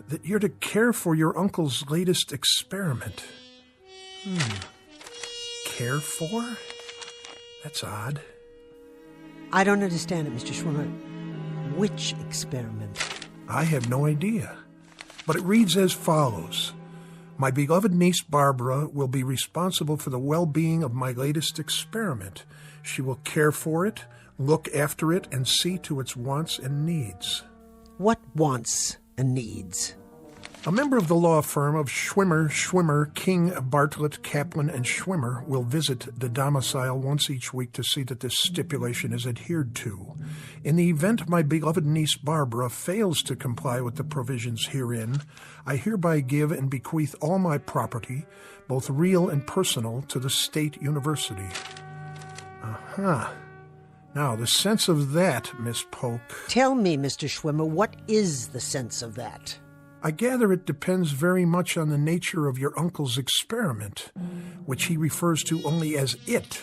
That you're to care for your uncle's latest experiment. Care for? That's odd. I don't understand it, Mr. Schwimmer. Which experiment? I have no idea. But it reads as follows. My beloved niece Barbara will be responsible for the well-being of my latest experiment. She will care for it, look after it, and see to its wants and needs. What wants and needs? A member of the law firm of Schwimmer, King, Bartlett, Kaplan, and Schwimmer will visit the domicile once each week to see that this stipulation is adhered to. In the event my beloved niece Barbara fails to comply with the provisions herein, I hereby give and bequeath all my property, both real and personal, to the State University. Now, the sense of that, Miss Polk... Tell me, Mr. Schwimmer, what is the sense of that? I gather it depends very much on the nature of your uncle's experiment, which he refers to only as it.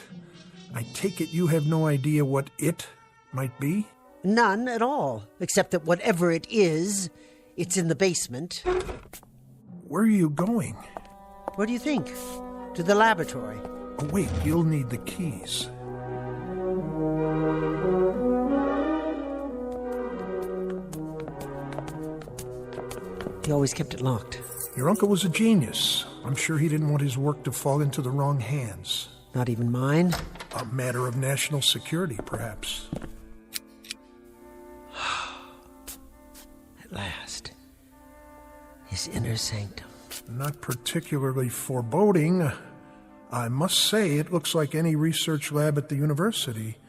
I take it you have no idea what it might be? None at all, except that whatever it is, it's in the basement. Where are you going? What do you think? To the laboratory. Oh, wait, you'll need the keys. He always kept it locked. Your uncle was a genius. I'm sure he didn't want his work to fall into the wrong hands. Not even mine? A matter of national security, perhaps. At last. His inner sanctum. Not particularly foreboding. I must say it looks like any research lab at the university,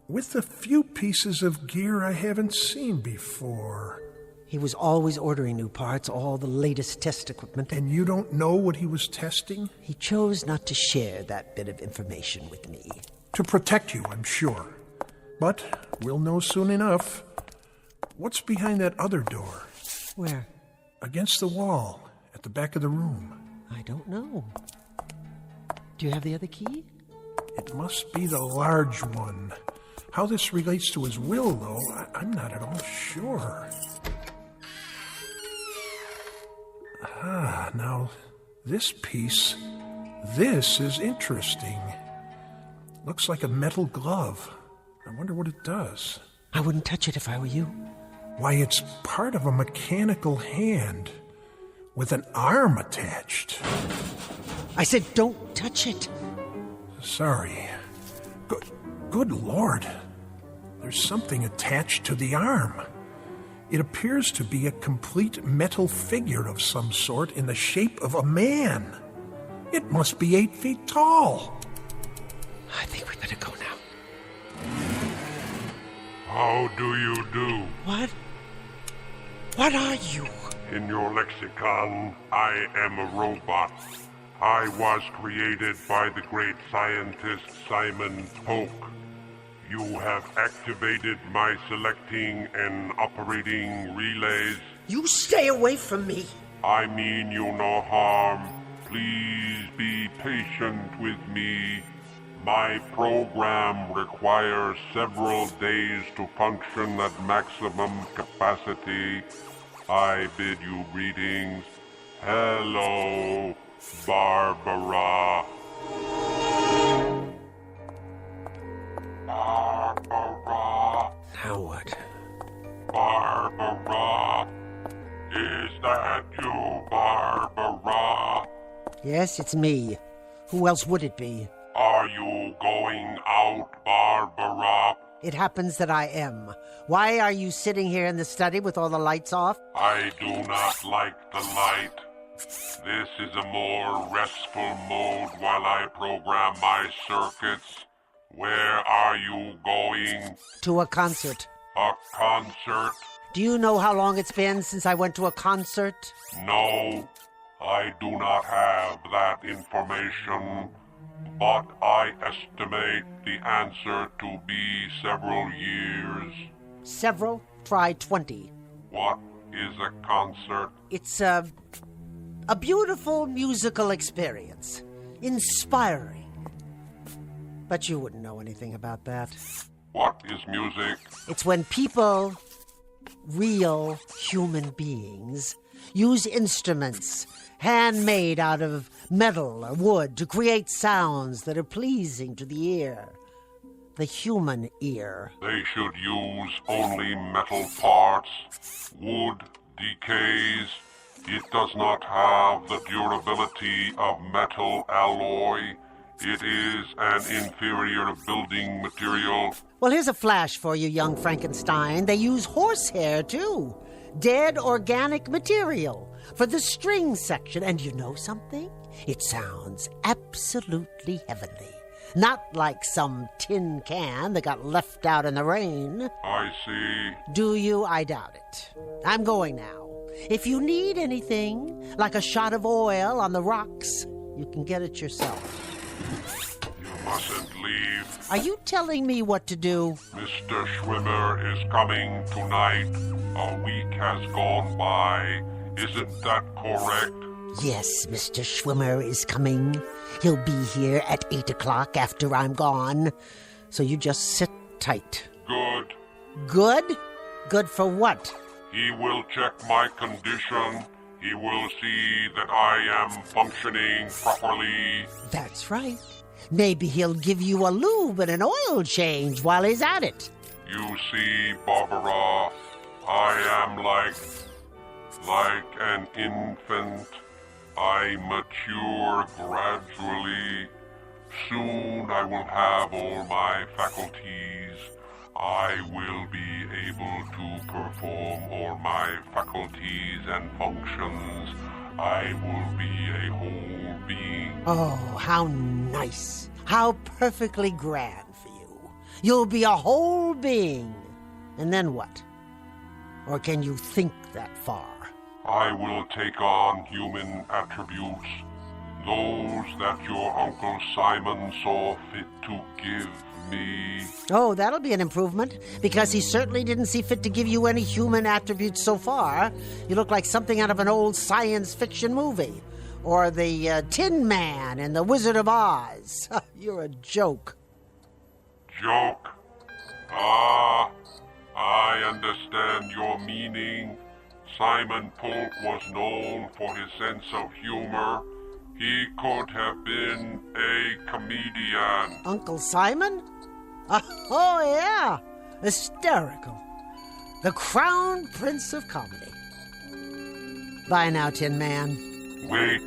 with a few pieces of gear I haven't seen before. He was always ordering new parts, all the latest test equipment. And you don't know what he was testing? He chose not to share that bit of information with me. To protect you, I'm sure. But we'll know soon enough. What's behind that other door? Where? Against the wall, at the back of the room. I don't know. Do you have the other key? It must be the large one. How this relates to his will, though, I'm not at all sure. Now, this piece, this is interesting. Looks like a metal glove. I wonder what it does. I wouldn't touch it if I were you. Why, it's part of a mechanical hand with an arm attached. I said don't touch it. Sorry. Good Lord. There's something attached to the arm. It appears to be a complete metal figure of some sort in the shape of a man. It must be 8 feet tall. I think we better go now. How do you do? What? What are you? In your lexicon, I am a robot. I was created by the great scientist Simon Polk. You have activated my selecting and operating relays. You stay away from me. I mean you no harm. Please be patient with me. My program requires several days to function at maximum capacity. I bid you greetings. Hello, Barbara. Barbara. Now what? Barbara. Is that you, Barbara? Yes, it's me. Who else would it be? Are you going out, Barbara? It happens that I am. Why are you sitting here in the study with all the lights off? I do not like the light. This is a more restful mode while I program my circuits. Where are you going? To a concert. A concert? Do you know how long it's been since I went to a concert? No, I do not have that information, but I estimate the answer to be several years. Several? Try 20. What is a concert? It's a A beautiful musical experience. Inspiring. But you wouldn't know anything about that. What is music? It's when people, real human beings, use instruments handmade out of metal or wood to create sounds that are pleasing to the ear. The human ear. They should use only metal parts. Wood decays. It does not have the durability of metal alloy. It is an inferior building material. Well, here's a flash for you, young Frankenstein. They use horsehair, too. Dead organic material for the string section. And you know something? It sounds absolutely heavenly. Not like some tin can that got left out in the rain. I see. Do you? I doubt it. I'm going now. If you need anything, like a shot of oil on the rocks, you can get it yourself. You mustn't leave. Are you telling me what to do? Mr. Schwimmer is coming tonight. A week has gone by. Isn't that correct? Yes, Mr. Schwimmer is coming. He'll be here at 8 o'clock after I'm gone. So you just sit tight. Good. Good? Good for what? He will check my condition. He will see that I am functioning properly. That's right. Maybe he'll give you a lube and an oil change while he's at it. You see, Barbara, I am like an infant. I mature gradually. Soon I will have all my faculties. I will be able to perform all my faculties and functions. I will be a whole being. Oh, how nice. How perfectly grand for you. You'll be a whole being. And then what? Or can you think that far? I will take on human attributes. Those that your Uncle Simon saw fit to give me. Oh, that'll be an improvement, because he certainly didn't see fit to give you any human attributes so far. You look like something out of an old science fiction movie. Or the Tin Man and the Wizard of Oz. You're a joke. Joke? Ah, I understand your meaning. Simon Polk was known for his sense of humor. He could have been a comedian. Uncle Simon? Oh, yeah. Hysterical. The crown prince of comedy. Bye now, Tin Man. Wait.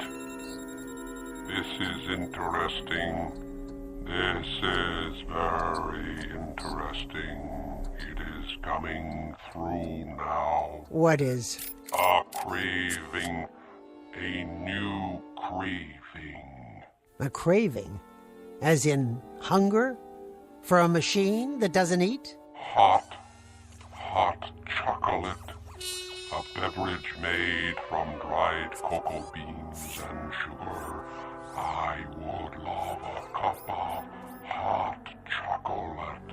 This is interesting. This is very interesting. It is coming through now. What is? A craving. A new craving. A craving? As in hunger? For a machine that doesn't eat? Hot chocolate. A beverage made from dried cocoa beans and sugar. I would love a cup of hot chocolate.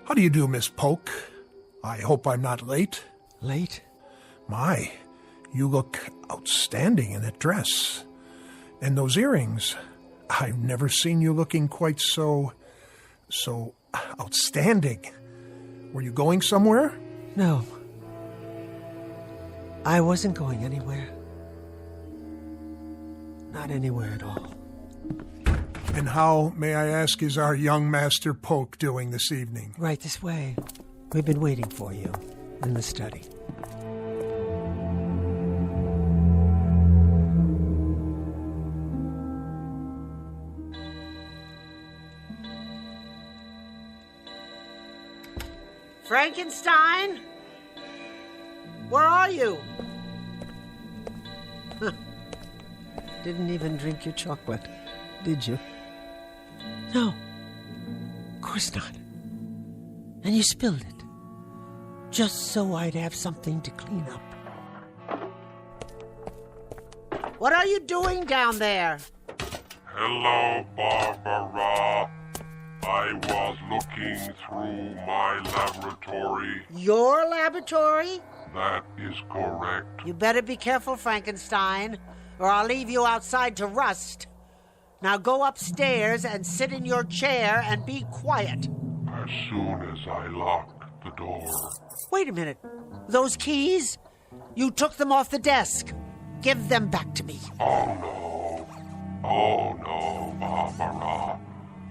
How do you do, Miss Polk? I hope I'm not late. Late? My, you look outstanding in that dress. And those earrings. I've never seen you looking quite so outstanding. Were you going somewhere? No. I wasn't going anywhere. Not anywhere at all. And how, may I ask, is our young Master Polk doing this evening? Right this way. We've been waiting for you in the study. Frankenstein? Where are you? Huh. Didn't even drink your chocolate, did you? No, of course not. And you spilled it, just so I'd have something to clean up. What are you doing down there? Hello, Barbara. I was looking through my laboratory. Your laboratory? That is correct. You better be careful, Frankenstein, or I'll leave you outside to rust. Now go upstairs and sit in your chair and be quiet. As soon as I lock the door. Wait a minute. Those keys? You took them off the desk. Give them back to me. Oh no, Barbara.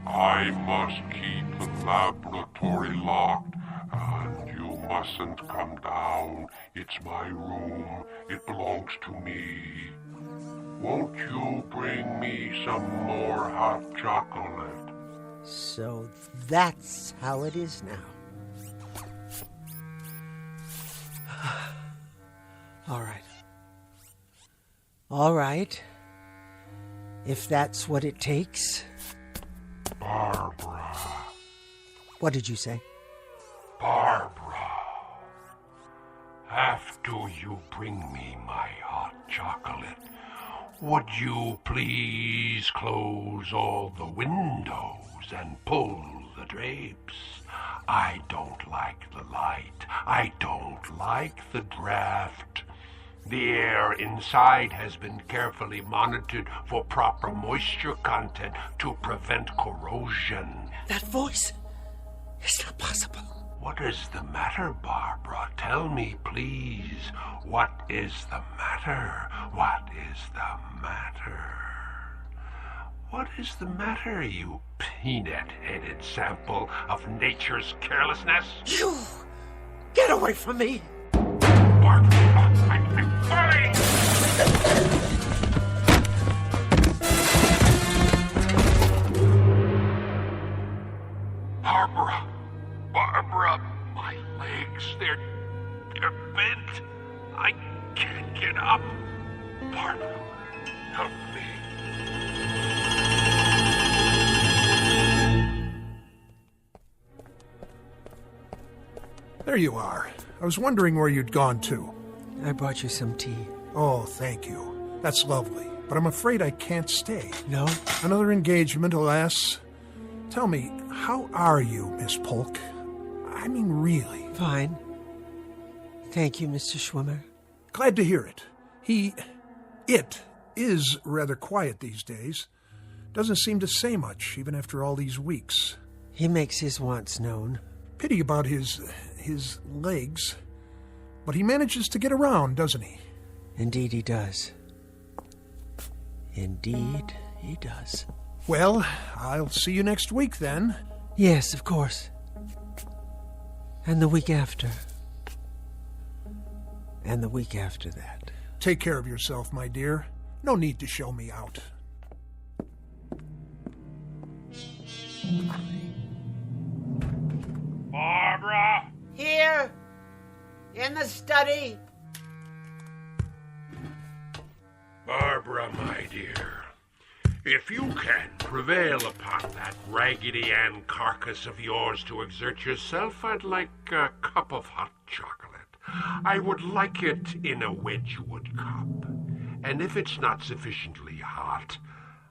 I must keep the laboratory locked, and you mustn't come down. It's my room. It belongs to me. Won't you bring me some more hot chocolate? So that's how it is now. All right. If that's what it takes. Barbara. What did you say? Barbara. After you bring me my hot chocolate, would you please close all the windows and pull the drapes? I don't like the light. I don't like the draft. The air inside has been carefully monitored for proper moisture content to prevent corrosion. That voice is not possible. What is the matter, Barbara? Tell me, please. What is the matter? What is the matter? What is the matter, you peanut-headed sample of nature's carelessness? You! Get away from me! Barbara, I'm falling! Barbara, my legs, they're bent. I can't get up. Barbara, help me. There you are. I was wondering where you'd gone to. I brought you some tea. Oh, thank you. That's lovely. But I'm afraid I can't stay. No? Another engagement, alas. Tell me, how are you, Miss Polk? I mean, really. Fine. Thank you, Mr. Schwimmer. Glad to hear it. It is rather quiet these days. Doesn't seem to say much, even after all these weeks. He makes his wants known. Pity about his legs. But he manages to get around, doesn't he? Indeed he does. Indeed he does. Well, I'll see you next week then. Yes, of course. And the week after. And the week after that. Take care of yourself, my dear. No need to show me out. Barbara! Here! In the study! Barbara, my dear, if you can prevail upon that Raggedy Ann carcass of yours to exert yourself, I'd like a cup of hot chocolate. I would like it in a Wedgwood cup. And if it's not sufficiently hot,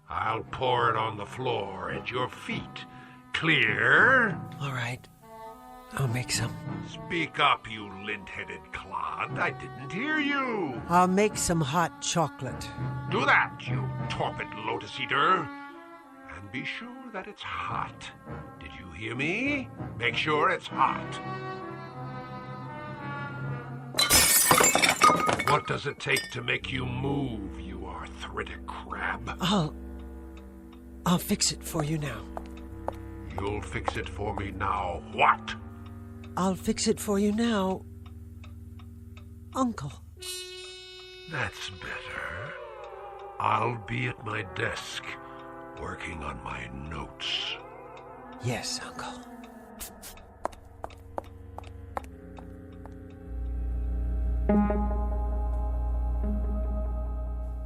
I'll pour it on the floor at your feet. Clear? All right. I'll make some. Speak up, you lint-headed clod. I didn't hear you. I'll make some hot chocolate. Do that, you torpid lotus eater. And be sure that it's hot. Did you hear me? Make sure it's hot. What does it take to make you move, you arthritic crab? I'll fix it for you now. You'll fix it for me now. What? I'll fix it for you now, Uncle. That's better. I'll be at my desk, working on my notes. Yes, Uncle.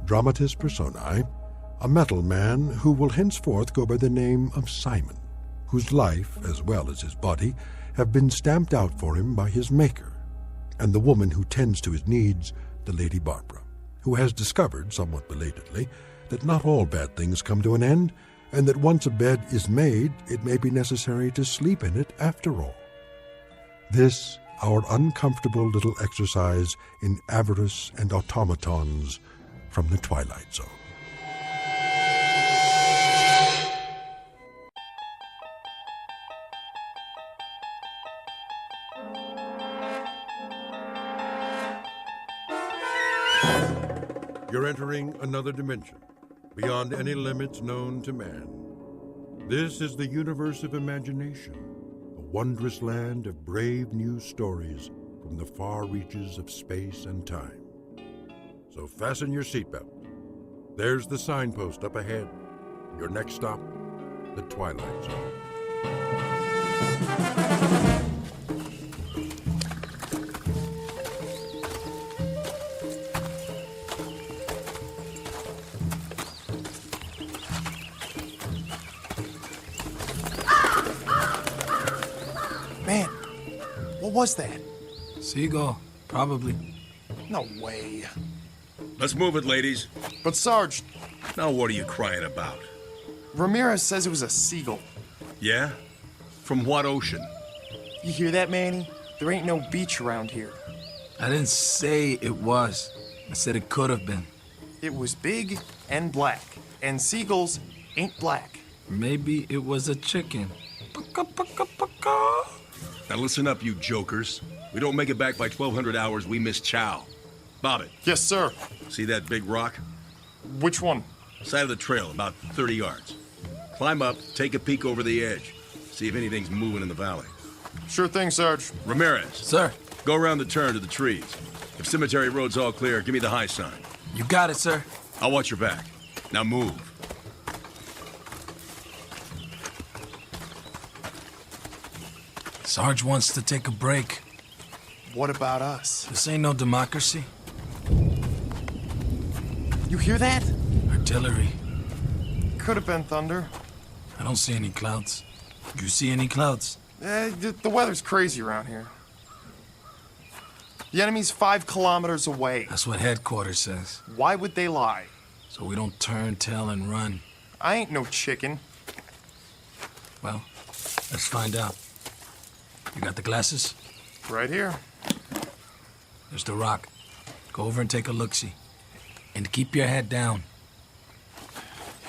Dramatis personae, a metal man who will henceforth go by the name of Simon, whose life, as well as his body, have been stamped out for him by his maker, and the woman who tends to his needs, the Lady Barbara, who has discovered, somewhat belatedly, that not all bad things come to an end, and that once a bed is made, it may be necessary to sleep in it after all. This, our uncomfortable little exercise in avarice and automatons from the Twilight Zone. You're entering another dimension, beyond any limits known to man. This is the universe of imagination, a wondrous land of brave new stories from the far reaches of space and time. So fasten your seatbelt. There's the signpost up ahead. Your next stop, the Twilight Zone. Man, what was that? Seagull, probably. No way. Let's move it, ladies. But Sarge... Now what are you crying about? Ramirez says it was a seagull. Yeah? From what ocean? You hear that, Manny? There ain't no beach around here. I didn't say it was. I said it could have been. It was big and black. And seagulls ain't black. Maybe it was a chicken. Now listen up, you jokers. We don't make it back by 1200 hours, we miss chow. Bob it. Yes, sir. See that big rock? Which one? Side of the trail, about 30 yards. Climb up, take a peek over the edge. See if anything's moving in the valley. Sure thing, Sarge. Ramirez. Sir. Go around the turn to the trees. If Cemetery Road's all clear, give me the high sign. You got it, sir. I'll watch your back. Now move. Sarge wants to take a break. What about us? This ain't no democracy. You hear that? Artillery. Could have been thunder. I don't see any clouds. You see any clouds? The weather's crazy around here. The enemy's 5 kilometers away. That's what headquarters says. Why would they lie? So we don't turn tail and run. I ain't no chicken. Well, let's find out. You got the glasses? Right here. There's the rock. Go over and take a look-see. And keep your head down.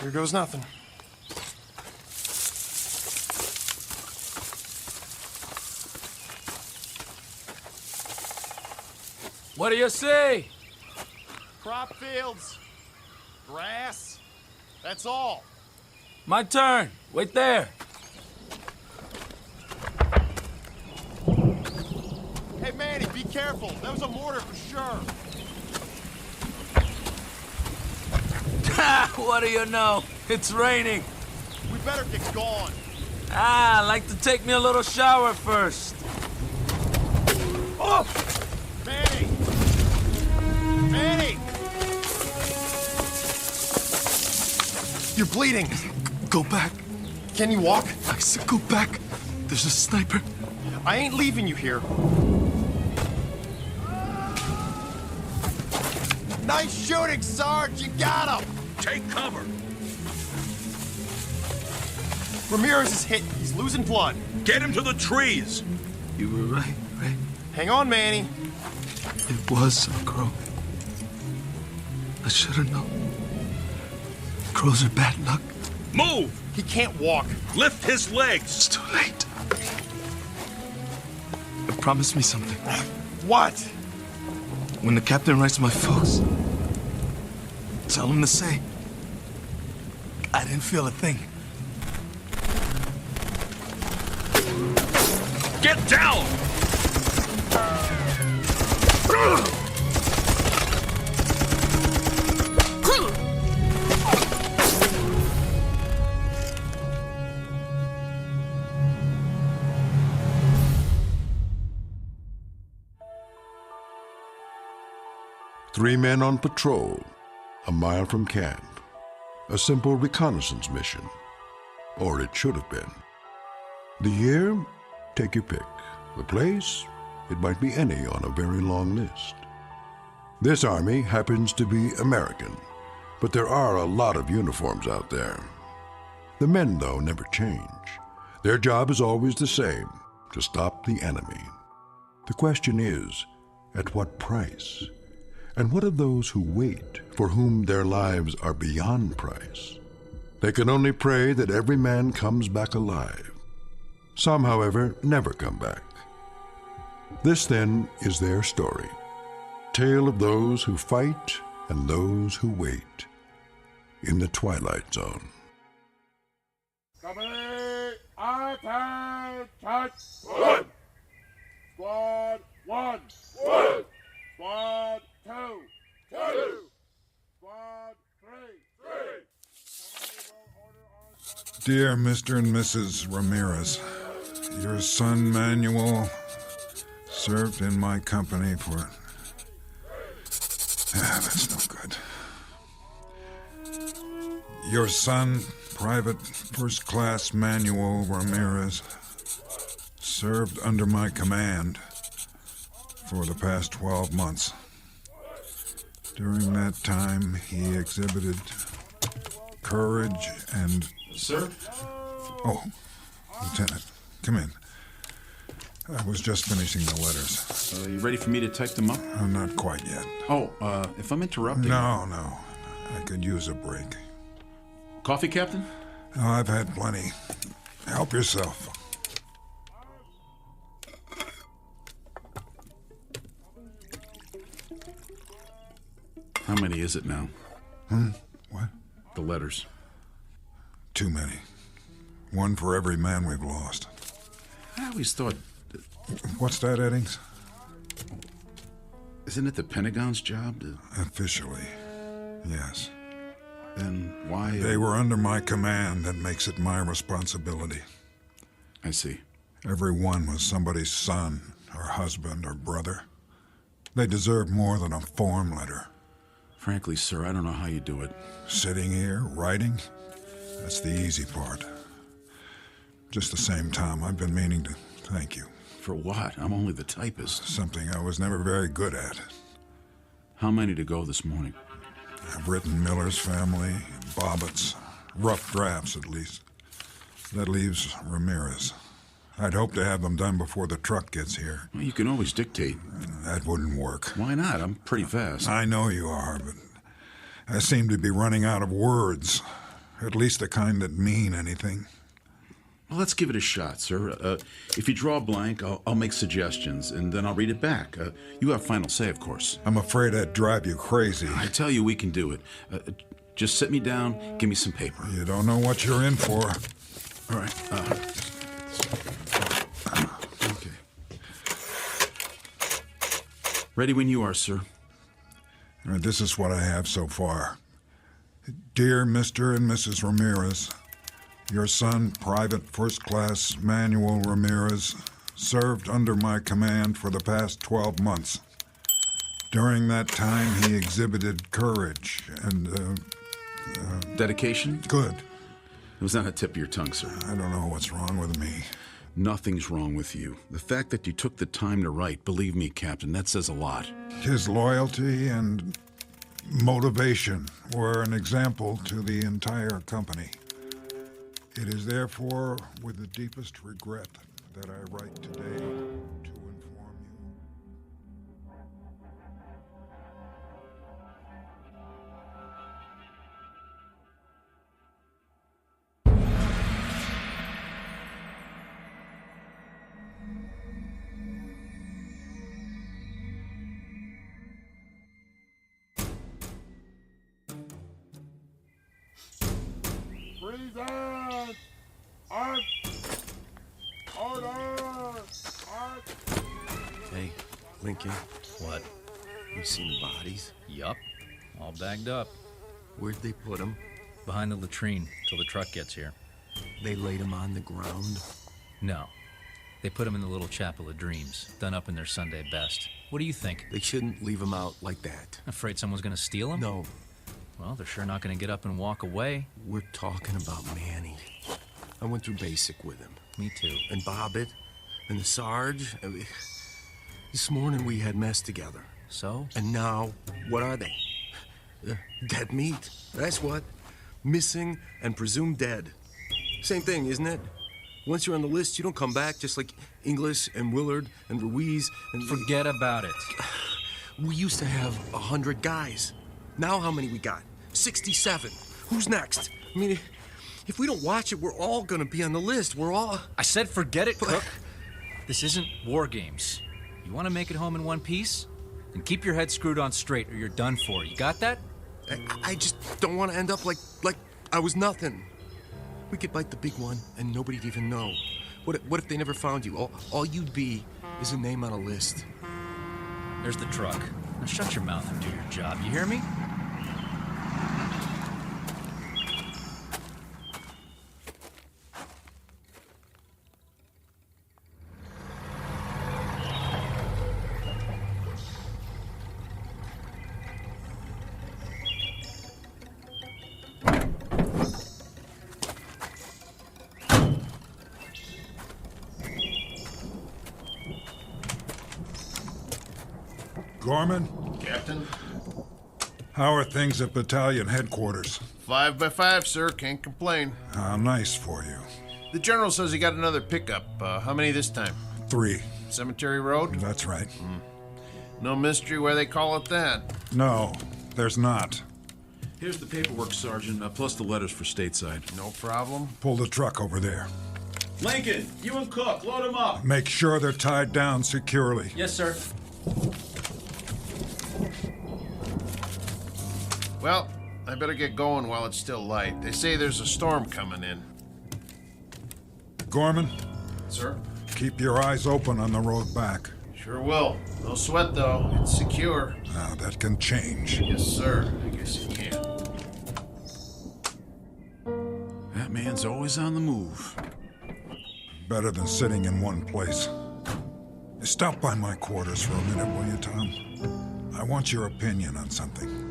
Here goes nothing. What do you see? Crop fields. Grass. That's all. My turn. Wait there. Hey, Manny, be careful. That was a mortar for sure. What do you know? It's raining. We better get going. I'd like to take me a little shower first. Oh! Manny! Manny! You're bleeding. Go back. Can you walk? I said go back. There's a sniper. I ain't leaving you here. Nice shooting, Sarge. You got him. Take cover. Ramirez is hit. He's losing blood. Get him to the trees. You were right. Hang on, Manny. It was a crow. I should have known. Crows are bad luck. Move! He can't walk. Lift his legs. It's too late. Promise me something. What? When the captain writes my folks, tell him to say, I didn't feel a thing. Get down! 3 men on patrol, a mile from camp. A simple reconnaissance mission. Or it should have been. The year? Take your pick. The place? It might be any on a very long list. This army happens to be American, but there are a lot of uniforms out there. The men, though, never change. Their job is always the same, to stop the enemy. The question is, at what price? And what of those who wait, for whom their lives are beyond price? They can only pray that every man comes back alive. Some, however, never come back. This, then, is their story. Tale of those who fight and those who wait in the Twilight Zone. Company, attention! One! Squad 1! One! Squad 2! Two! Squad 3! Dear Mr. and Mrs. Ramirez, your son Manuel served in my company for... that's no good. Your son, Private First Class Manuel Ramirez, served under my command for the past 12 months. During that time, he exhibited courage and... Sir? Oh, Lieutenant, come in. I was just finishing the letters. You ready for me to type them up? Not quite yet. Oh, if I'm interrupting... No. I could use a break. Coffee, Captain? Oh, I've had plenty. Help yourself. How many is it now? What? The letters. Too many. One for every man we've lost. I always thought... What's that, Eddings? Isn't it the Pentagon's job to... Officially, yes. Then why... They were under my command. That makes it my responsibility. I see. Every one was somebody's son, or husband, or brother. They deserve more than a form letter. Frankly, sir, I don't know how you do it. Sitting here, writing? That's the easy part. Just the same time, I've been meaning to thank you. For what? I'm only the typist. Something I was never very good at. How many to go this morning? I've written Miller's family, Bobbitt's. Rough drafts, at least. That leaves Ramirez. I'd hope to have them done before the truck gets here. Well, you can always dictate. That wouldn't work. Why not? I'm pretty fast. I know you are, but I seem to be running out of words. At least the kind that mean anything. Well, let's give it a shot, sir. If you draw a blank, I'll make suggestions, and then I'll read it back. You have final say, of course. I'm afraid I'd drive you crazy. I tell you, we can do it. Just sit me down, give me some paper. You don't know what you're in for. All right. Okay. Ready when you are, sir. This is what I have so far. Dear Mr. and Mrs. Ramirez, your son, Private First Class Manuel Ramirez, served under my command for the past 12 months. During that time, he exhibited courage and, Dedication? Good. It was on the tip of your tongue, sir. I don't know what's wrong with me. Nothing's wrong with you. The fact that you took the time to write, believe me, Captain, that says a lot. His loyalty and motivation were an example to the entire company. It is therefore with the deepest regret that I write today to inform you. Present! On! Order! On! Hey, Lincoln. What? You seen the bodies? Yup. All bagged up. Where'd they put them? Behind the latrine, till the truck gets here. They laid them on the ground? No. They put them in the little chapel of dreams, done up in their Sunday best. What do you think? They shouldn't leave them out like that. Afraid someone's gonna steal them? No. Well, they're sure not gonna get up and walk away. We're talking about Manny. I went through basic with him. Me too. And Bobbitt, and the Sarge. This morning we had mess together. So? And now, what are they? Dead meat. That's what. Missing and presumed dead. Same thing, isn't it? Once you're on the list, you don't come back, just like Inglis and Willard and Ruiz and... Forget about it. We used to have 100 guys. Now how many we got? 67. Who's next? I mean, if we don't watch it, we're all gonna be on the list. We're all... I said forget it, Cook. This isn't war games. You want to make it home in one piece? Then keep your head screwed on straight or you're done for. You got that? I just don't want to end up like I was nothing. We could bite the big one and nobody'd even know. What if they never found you? All you'd be is a name on a list. There's the truck. Now shut your mouth and do your job. You hear me? Gorman? Captain? How are things at battalion headquarters? 5 by 5, sir. Can't complain. How nice for you. The general says he got another pickup. How many this time? 3. Cemetery Road? That's right. No mystery why they call it that. No, there's not. Here's the paperwork, Sergeant, plus the letters for stateside. No problem. Pull the truck over there. Lincoln, you and Cook, load them up. Make sure they're tied down securely. Yes, sir. Well, I better get going while it's still light. They say there's a storm coming in. Gorman? Sir? Keep your eyes open on the road back. Sure will. No sweat, though. It's secure. Now, that can change. Yes, sir. I guess it can. That man's always on the move. Better than sitting in one place. Stop by my quarters for a minute, will you, Tom? I want your opinion on something.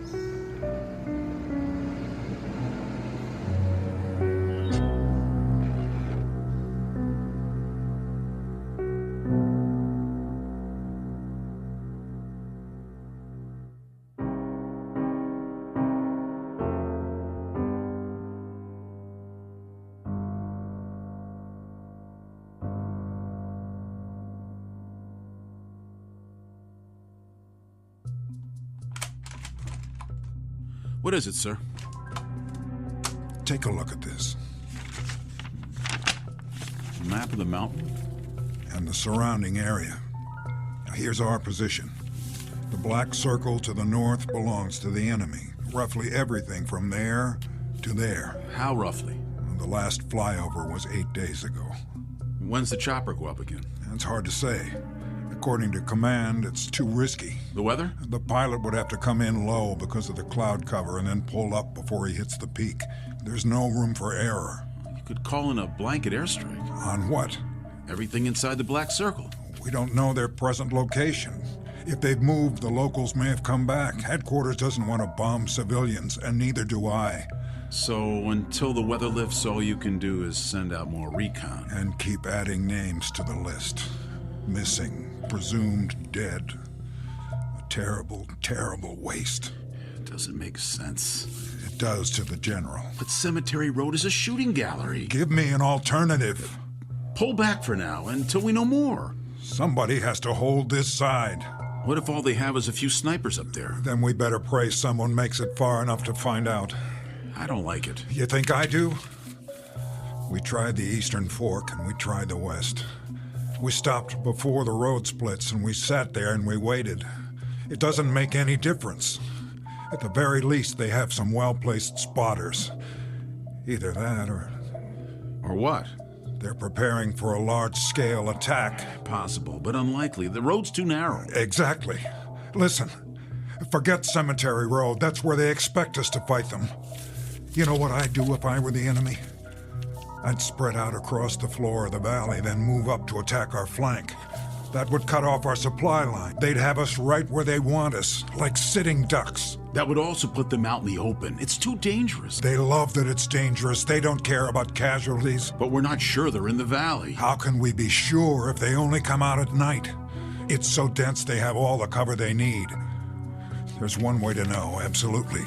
What is it, sir? Take a look at this. Map of the mountain? And the surrounding area. Now, here's our position. The black circle to the north belongs to the enemy. Roughly everything from there to there. How roughly? The last flyover was 8 days ago. When's the chopper go up again? It's hard to say. According to command, it's too risky. The weather? The pilot would have to come in low because of the cloud cover and then pull up before he hits the peak. There's no room for error. You could call in a blanket airstrike. On what? Everything inside the black circle. We don't know their present location. If they've moved, the locals may have come back. Headquarters doesn't want to bomb civilians, and neither do I. So until the weather lifts, all you can do is send out more recon. And keep adding names to the list. Missing. Presumed dead. A terrible, terrible waste. It doesn't make sense. It does to the general. But Cemetery Road is a shooting gallery. Give me an alternative. Pull back for now, until we know more. Somebody has to hold this side. What if all they have is a few snipers up there? Then we better pray someone makes it far enough to find out. I don't like it. You think I do? We tried the Eastern Fork and we tried the West. We stopped before the road splits and we sat there and we waited. It doesn't make any difference. At the very least, they have some well-placed spotters. Either that or... Or what? They're preparing for a large-scale attack. Possible, but unlikely. The road's too narrow. Exactly. Listen, forget Cemetery Road. That's where they expect us to fight them. You know what I'd do if I were the enemy? I'd spread out across the floor of the valley, then move up to attack our flank. That would cut off our supply line. They'd have us right where they want us, like sitting ducks. That would also put them out in the open. It's too dangerous. They love that it's dangerous. They don't care about casualties. But we're not sure they're in the valley. How can we be sure if they only come out at night? It's so dense they have all the cover they need. There's one way to know, absolutely.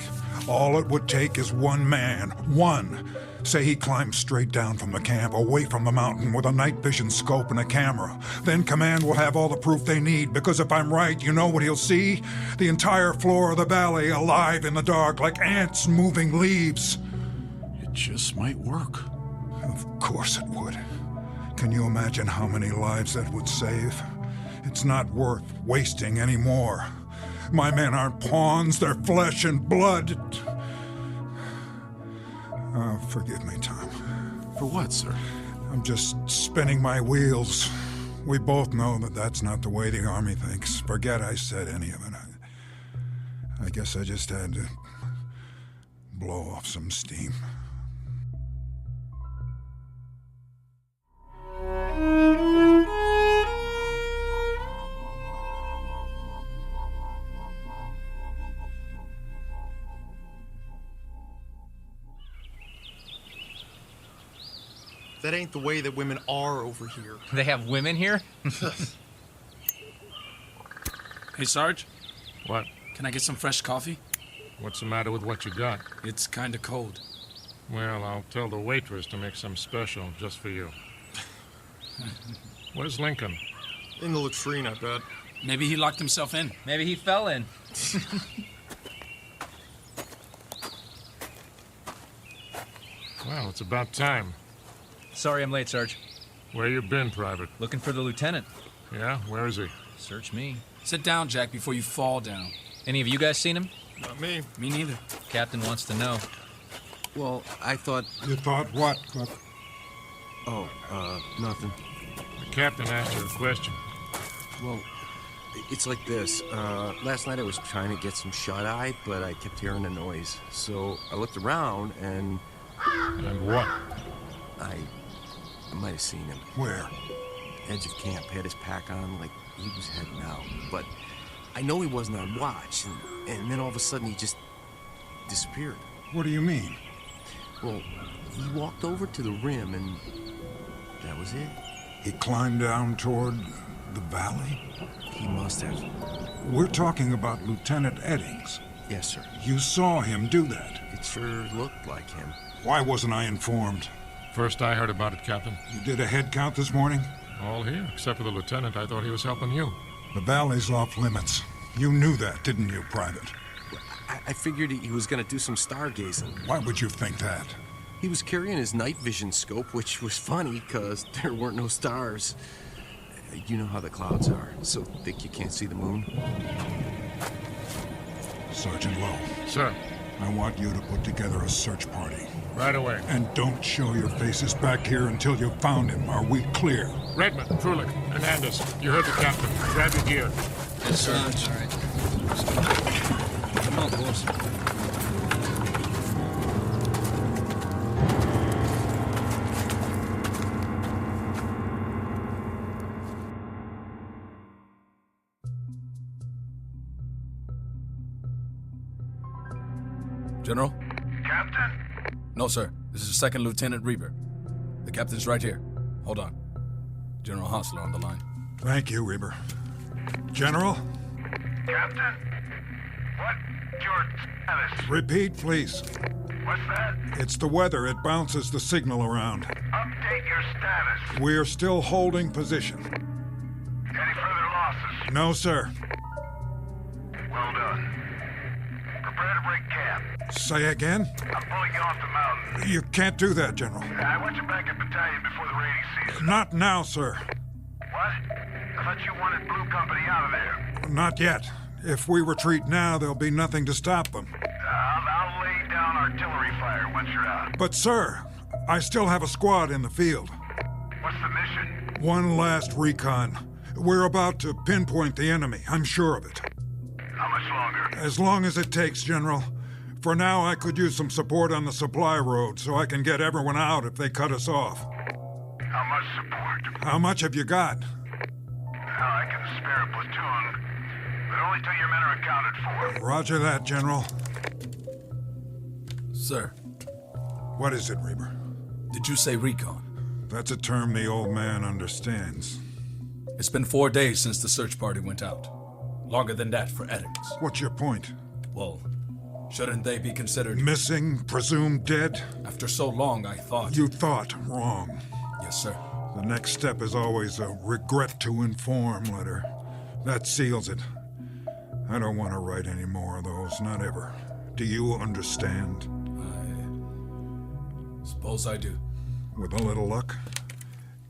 All it would take is one man. One. Say he climbs straight down from the camp, away from the mountain, with a night vision scope and a camera. Then Command will have all the proof they need, because if I'm right, you know what he'll see? The entire floor of the valley alive in the dark, like ants moving leaves. It just might work. Of course it would. Can you imagine how many lives that would save? It's not worth wasting anymore. My men aren't pawns, they're flesh and blood. Oh, forgive me, Tom. For what, sir? I'm just spinning my wheels. We both know that that's not the way the Army thinks. Forget I said any of it. I guess I just had to blow off some steam. That ain't the way that women are over here. They have women here? Hey, Sarge? What? Can I get some fresh coffee? What's the matter with what you got? It's kinda cold. Well, I'll tell the waitress to make some special just for you. Where's Lincoln? In the latrine, I bet. Maybe he locked himself in. Maybe he fell in. Well, it's about time. Sorry I'm late, Sarge. Where you been, Private? Looking for the lieutenant. Yeah? Where is he? Search me. Sit down, Jack, before you fall down. Any of you guys seen him? Not me. Me neither. Captain wants to know. Well, I thought... You thought what, Buck? Oh, nothing. The captain asked you a question. Well, it's like this. Last night I was trying to get some shut-eye, but I kept hearing a noise. So I looked around and... And what? I might have seen him. Where? Edge of camp. Had his pack on like he was heading out. But I know he wasn't on watch. And then all of a sudden he just disappeared. What do you mean? Well, he walked over to the rim and that was it. He climbed down toward the valley? He must have. We're talking about Lieutenant Eddings. Yes, sir. You saw him do that. It sure looked like him. Why wasn't I informed? First I heard about it, Captain. You did a head count this morning? All here, except for the lieutenant. I thought he was helping you. The valley's off limits. You knew that, didn't you, Private? I figured he was going to do some stargazing. Why would you think that? He was carrying his night vision scope, which was funny because there weren't no stars. You know how the clouds are, so thick you can't see the moon. Sergeant Lowe. Sir. I want you to put together a search party. Right away. And don't show your faces back here until you've found him. Are we clear? Redmond, Trulick, Hernandez, you heard the captain. Grab your gear. Yes, sir. All right. Come on, boys. General? Captain? No, sir. This is Second Lieutenant Reber. The captain's right here. Hold on. General Hansler on the line. Thank you, Reber. General? Captain? What's your status? Repeat, please. What's that? It's the weather. It bounces the signal around. Update your status. We're still holding position. Any further losses? No, sir. Well done. Prepare to break camp. Say again? I'm pulling you off the mountain. You can't do that, General. I want you back at battalion before the rainy season. Not now, sir. What? I thought you wanted Blue Company out of there. Not yet. If we retreat now, there'll be nothing to stop them. I'll lay down artillery fire once you're out. But, sir, I still have a squad in the field. What's the mission? One last recon. We're about to pinpoint the enemy. I'm sure of it. How much longer? As long as it takes, General. For now, I could use some support on the supply road so I can get everyone out if they cut us off. How much support? How much have you got? I can spare a platoon, but only till your men are accounted for. Roger that, General. Sir. What is it, Reber? Did you say recon? That's a term the old man understands. It's been 4 days since the search party went out. Longer than that for ethics. What's your point? Well, shouldn't they be considered... Missing, presumed dead? After so long, I thought... You thought wrong. Yes, sir. The next step is always a regret to inform letter. That seals it. I don't want to write any more of those, not ever. Do you understand? I suppose I do. With a little luck,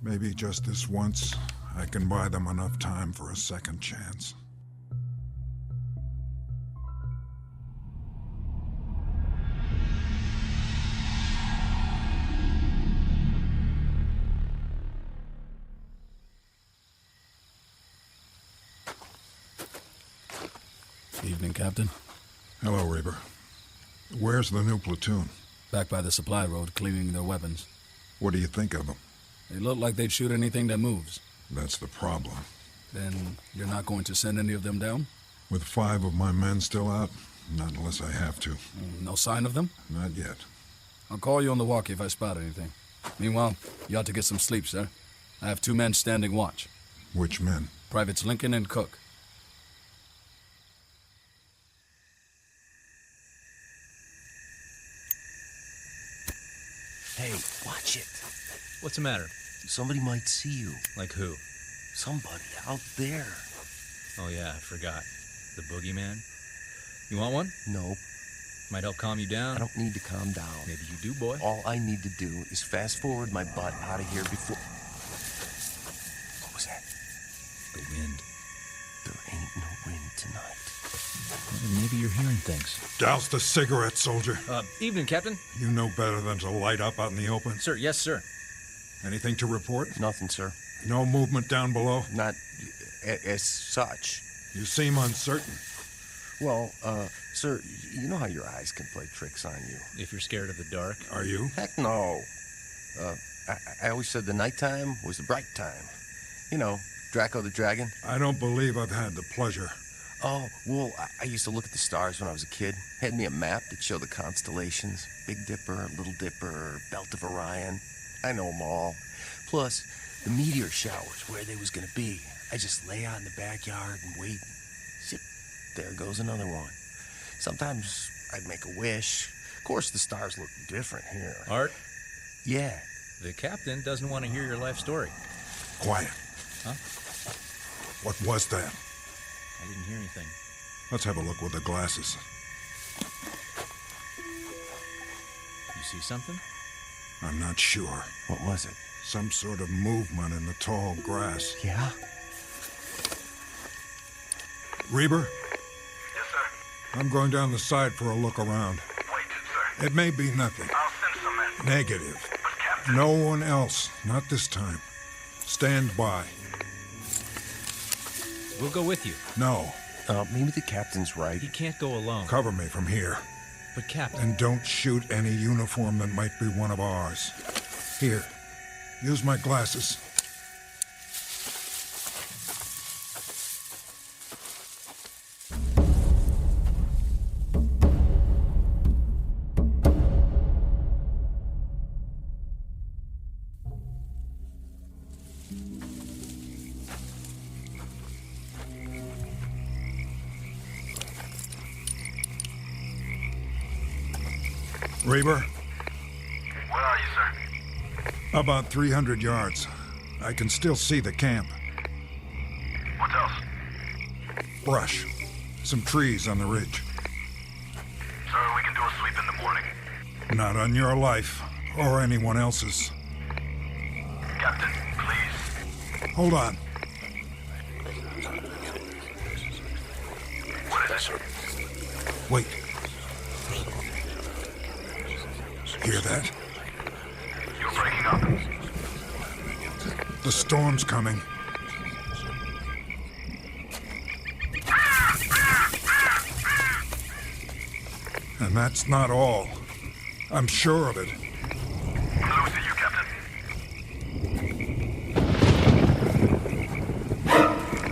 maybe just this once, I can buy them enough time for a second chance. Evening, Captain. Hello, Reaper. Where's the new platoon? Back by the supply road, cleaning their weapons. What do you think of them? They look like they'd shoot anything that moves. That's the problem. Then you're not going to send any of them down? With 5 of my men still out? Not unless I have to. No sign of them? Not yet. I'll call you on the walkie if I spot anything. Meanwhile, you ought to get some sleep, sir. I have 2 men standing watch. Which men? Privates Lincoln and Cook. Hey, watch it. What's the matter? Somebody might see you. Like who? Somebody out there. Oh yeah, I forgot. The boogeyman? You want one? Nope. Might help calm you down. I don't need to calm down. Maybe you do, boy. All I need to do is fast forward my butt out of here before... What was that? The wind. There ain't no wind tonight. Maybe you're hearing things. Douse the cigarette, soldier. Evening, Captain. You know better than to light up out in the open. Sir, yes, sir. Anything to report? Nothing, sir. No movement down below? Not as such. You seem uncertain. Well, sir, you know how your eyes can play tricks on you. If you're scared of the dark. Are you? Heck no. I always said the nighttime was the bright time. You know, Draco the Dragon. I don't believe I've had the pleasure. Oh, well, I used to look at the stars when I was a kid. Had me a map that showed the constellations. Big Dipper, Little Dipper, Belt of Orion. I know them all. Plus, the meteor showers, where they was gonna be. I just lay out in the backyard and wait. Zip, there goes another one. Sometimes I'd make a wish. Of course, the stars look different here. Art? Yeah. The captain doesn't want to hear your life story. Quiet. Huh? What was that? I didn't hear anything. Let's have a look with the glasses. You see something? I'm not sure. What was it? Some sort of movement in the tall grass. Yeah? Reber? Yes, sir. I'm going down the side for a look around. Wait, sir. It may be nothing. I'll send some men. Negative. But, Captain... No one else. Not this time. Stand by. We'll go with you. No. Maybe the captain's right. He can't go alone. Cover me from here. But, Captain... And don't shoot any uniform that might be one of ours. Here. Use my glasses. Reber? Where are you, sir? About 300 yards. I can still see the camp. What else? Brush. Some trees on the ridge. Sir, we can do a sweep in the morning. Not on your life, or anyone else's. Captain, please. Hold on. What is it? Wait. Hear that? You're breaking up. The storm's coming. And that's not all. I'm sure of it. I'm losing you, Captain.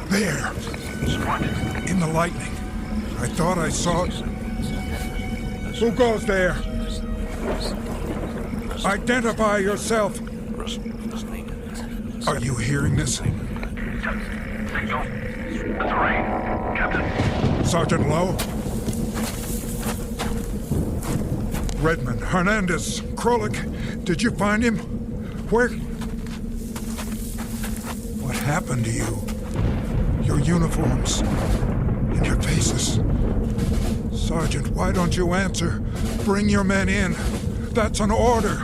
There! What? In the lightning. I thought I saw it. Who goes there? Identify yourself. Are you hearing this? Signal. The terrain. Captain. Sergeant Lowe? Redmond, Hernandez, Krolik, did you find him? Where? What happened to you? Your uniforms and your faces. Sergeant, why don't you answer? Bring your men in. That's an order.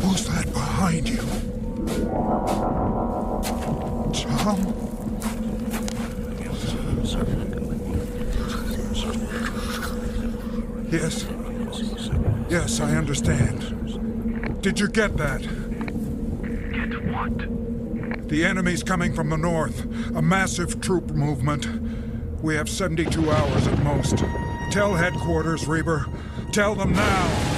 Who's that behind you? Tom? Yes. Yes, I understand. Did you get that? Get what? The enemy's coming from the north. A massive troop movement. We have 72 hours at most. Tell headquarters, Reber. Tell them now.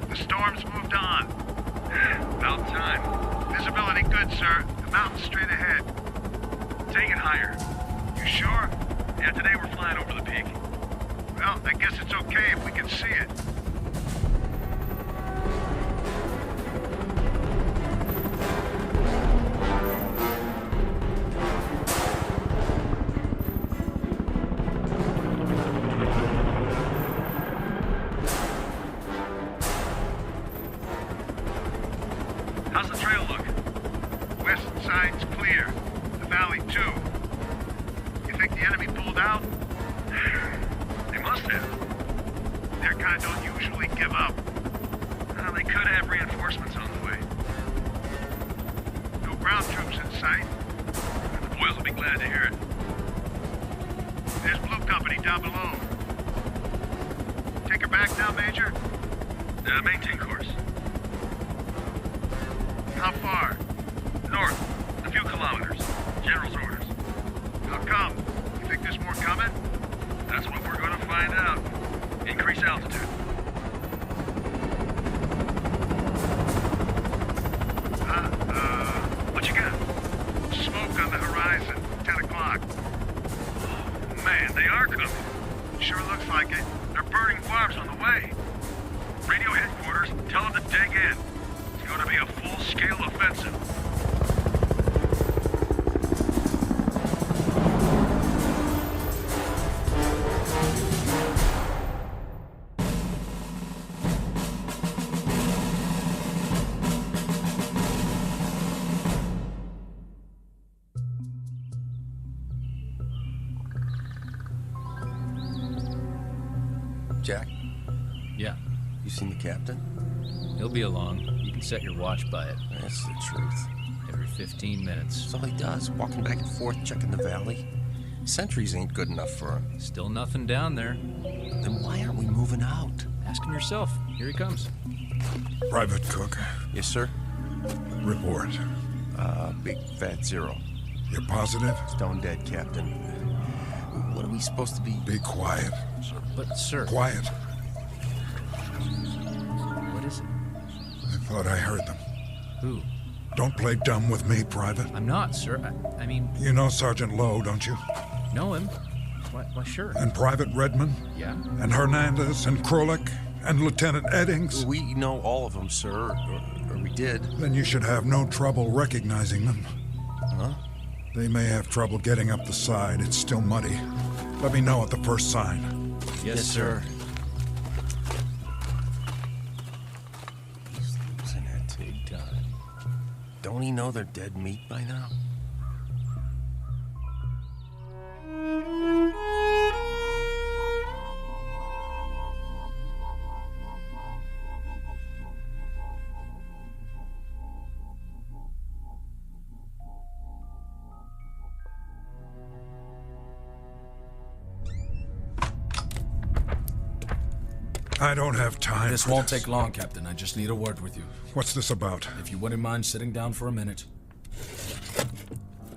The storm's moved on. About time. Visibility good, sir. The mountain's straight ahead. Take it higher. You sure? Yeah, today we're flying over the peak. Well, I guess it's okay if we can see it. How's the trail look? West side's clear. The valley, too. You think the enemy pulled out? They must have. Their kind don't usually give up. Well, they could have reinforcements on the way. No ground troops in sight. The boys will be glad to hear it. There's Blue Company down below. Take her back now, Major? Maintain course. How far? North. A few kilometers. General's orders. How come? You think there's more coming? That's what we're going to find out. Increase altitude. What you got? Smoke on the horizon. 10 o'clock. Oh, man, they are coming. Sure looks like it. They're burning farms on the way. Radio headquarters, tell them to dig in. It's going to be a full-scale offensive. Jack? Yeah. You seen the captain? He'll be along. You can set your watch by it. That's the truth. Every 15 minutes. That's all he does, walking back and forth, checking the valley. Sentries ain't good enough for him. Still nothing down there. Then why aren't we moving out? Ask him yourself. Here he comes. Private Cook. Yes, sir? Report. Big fat zero. You're positive? Stone dead, Captain. What are we supposed to be? Be quiet. But, sir... Quiet. What is it? I thought I heard them. Who? Don't play dumb with me, Private. I'm not, sir. I mean... You know Sergeant Lowe, don't you? Know him? Why, sure. And Private Redmond? Yeah. And Hernandez and Krolik and Lieutenant Eddings? We know all of them, sir. Or we did. Then you should have no trouble recognizing them. Huh? They may have trouble getting up the side. It's still muddy. Let me know at the first sign. Yes, sir. He's losing it. Big time. Don't he know they're dead meat by now? I don't have time. This won't take long, Captain. I just need a word with you. What's this about? If you wouldn't mind sitting down for a minute.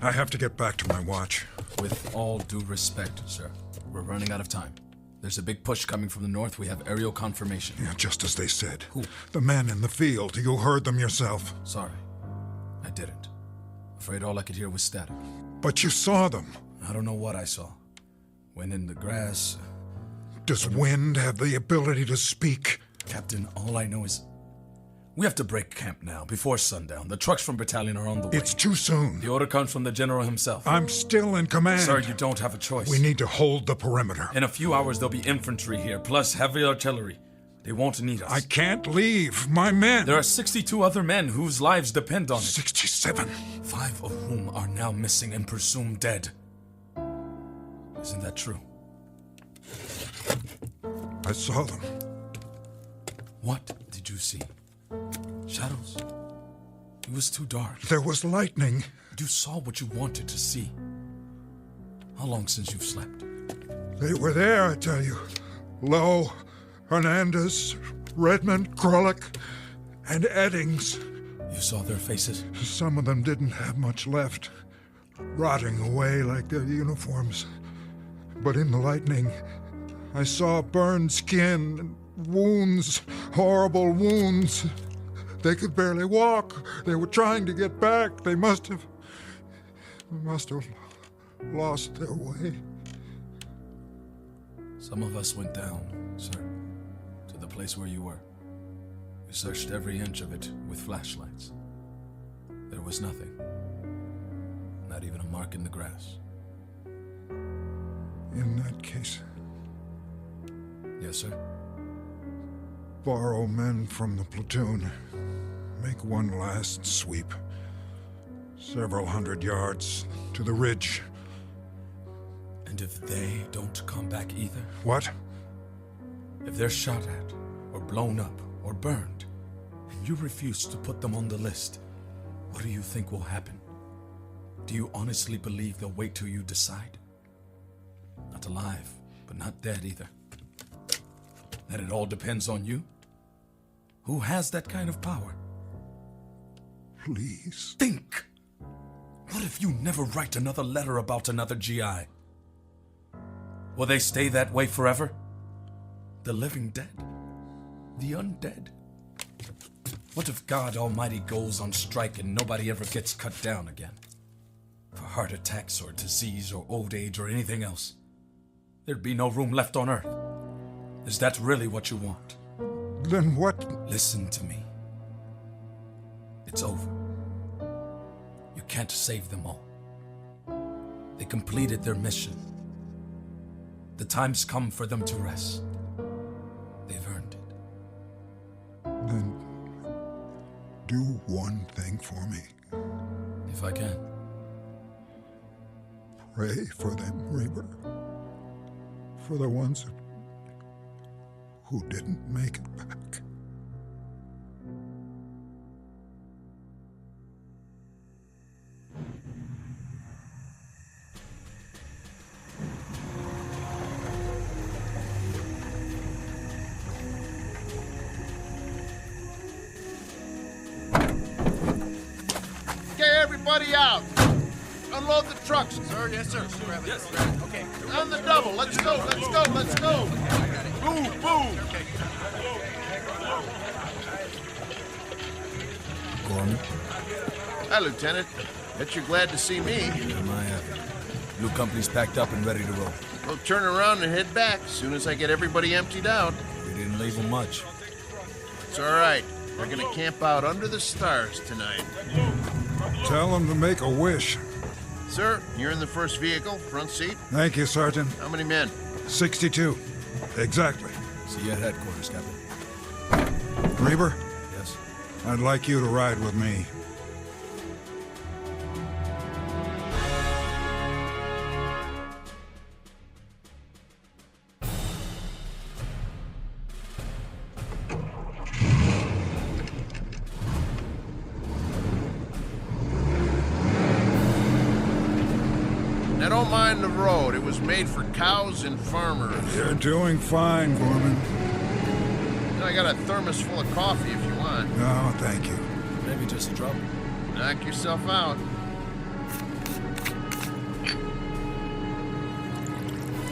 I have to get back to my watch. With all due respect, sir, we're running out of time. There's a big push coming from the north. We have aerial confirmation. Yeah, just as they said. Who? The men in the field. You heard them yourself. Sorry. I didn't. Afraid all I could hear was static. But you saw them. I don't know what I saw. Went in the grass. Does wind have the ability to speak? Captain, all I know is we have to break camp now, before sundown. The trucks from battalion are on the way. It's too soon. The order comes from the general himself. I'm still in command. Sir, you don't have a choice. We need to hold the perimeter. In a few hours, there'll be infantry here, plus heavy artillery. They won't need us. I can't leave. My men. There are 62 other men whose lives depend on it. 67. 5 of whom are now missing and presumed dead. Isn't that true? I saw them. What did you see? Shadows? It was too dark. There was lightning. You saw what you wanted to see. How long since you've slept? They were there, I tell you. Lowe, Hernandez, Redmond, Krolick, and Eddings. You saw their faces? Some of them didn't have much left, rotting away like their uniforms. But in the lightning, I saw burned skin and wounds, horrible wounds. They could barely walk. They were trying to get back. They must have lost their way. Some of us went down, sir, to the place where you were. We searched every inch of it with flashlights. There was nothing. Not even a mark in the grass. In that case, yes, sir? Borrow men from the platoon. Make one last sweep. Several hundred yards to the ridge. And if they don't come back either? What? If they're shot at, or blown up, or burned, and you refuse to put them on the list, what do you think will happen? Do you honestly believe they'll wait till you decide? Not alive, but not dead either. That it all depends on you? Who has that kind of power? Please. Think! What if you never write another letter about another GI? Will they stay that way forever? The living dead? The undead? What if God Almighty goes on strike and nobody ever gets cut down again? For heart attacks or disease or old age or anything else? There'd be no room left on Earth. Is that really what you want? Then what? Listen to me. It's over. You can't save them all. They completed their mission. The time's come for them to rest. They've earned it. Then do one thing for me. If I can. Pray for them, Reaper. For the ones who didn't make it back. Okay, everybody out. Unload the trucks. Sir, yes, sir. Yes. Okay. On the double. Let's go, let's go, let's go. Move, move. Gorman? Hi, Lieutenant. Bet you're glad to see me. Am I happy? New company's packed up and ready to roll. We'll turn around and head back as soon as I get everybody emptied out. We didn't leave them much. It's all right. We're gonna camp out under the stars tonight. Tell them to make a wish. Sir, you're in the first vehicle, front seat. Thank you, Sergeant. How many men? 62. Exactly. See you at headquarters, Captain. Reaper? Yes? I'd like you to ride with me. Now don't mind the road. It was made for cows and farmers. You're doing fine, Gorman. I got a thermos full of coffee if you want. No, thank you. Maybe just a drop. Knock yourself out.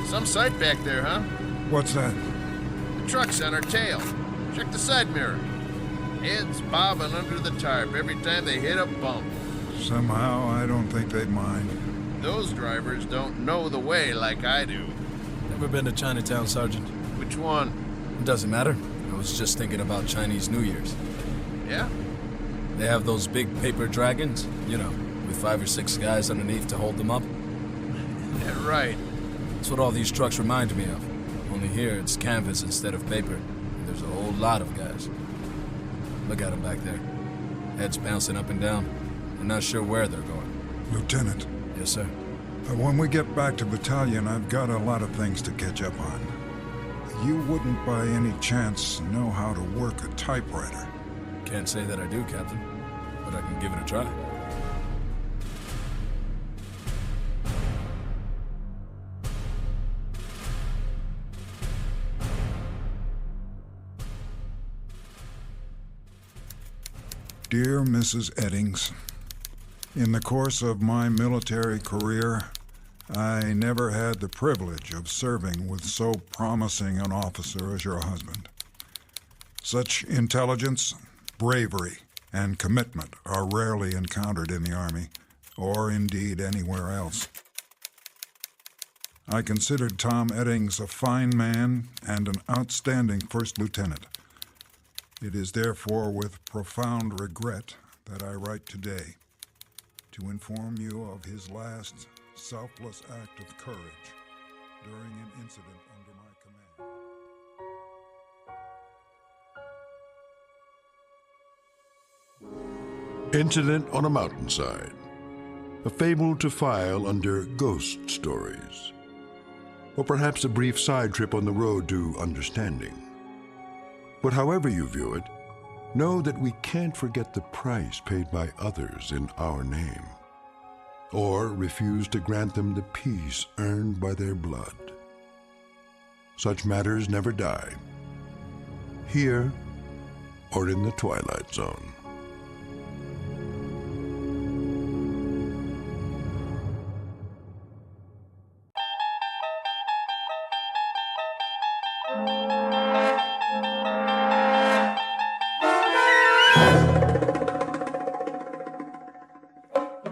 Some sight back there, huh? What's that? The truck's on our tail. Check the side mirror. Heads bobbing under the tarp every time they hit a bump. Somehow, I don't think they'd mind. Those drivers don't know the way like I do. Ever been to Chinatown, Sergeant? Which one? It doesn't matter. I was just thinking about Chinese New Year's. Yeah? They have those big paper dragons, you know, with 5 or 6 guys underneath to hold them up. Yeah, right. That's what all these trucks remind me of. Only here it's canvas instead of paper. And there's a whole lot of guys. Look at them back there. Heads bouncing up and down. I'm not sure where they're going. Lieutenant. Yes, sir. When we get back to battalion, I've got a lot of things to catch up on. You wouldn't by any chance know how to work a typewriter. Can't say that I do, Captain, but I can give it a try. Dear Mrs. Eddings, in the course of my military career, I never had the privilege of serving with so promising an officer as your husband. Such intelligence, bravery, and commitment are rarely encountered in the Army, or indeed anywhere else. I considered Tom Eddings a fine man and an outstanding first lieutenant. It is therefore with profound regret that I write today to inform you of his last selfless act of courage during an incident under my command. Incident on a Mountainside, a fable to file under ghost stories, or perhaps a brief side trip on the road to understanding. But however you view it, know that we can't forget the price paid by others in our name, or refuse to grant them the peace earned by their blood. Such matters never die, here or in the Twilight Zone.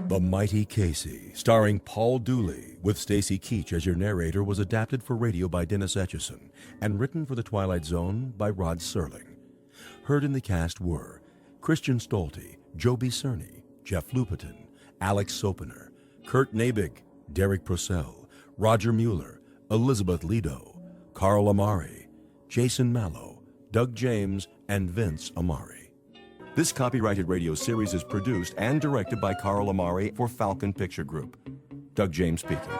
The Mighty Casey, starring Paul Dooley, with Stacy Keach as your narrator, was adapted for radio by Dennis Etchison and written for The Twilight Zone by Rod Serling. Heard in the cast were Christian Stolte, Joby Cerny, Jeff Lupetin, Alex Sopener, Kurt Nabig, Derek Purcell, Roger Mueller, Elizabeth Lido, Carl Amari, Jason Mallow, Doug James, and Vince Amari. This copyrighted radio series is produced and directed by Carl Amari for Falcon Picture Group. Doug James speaking.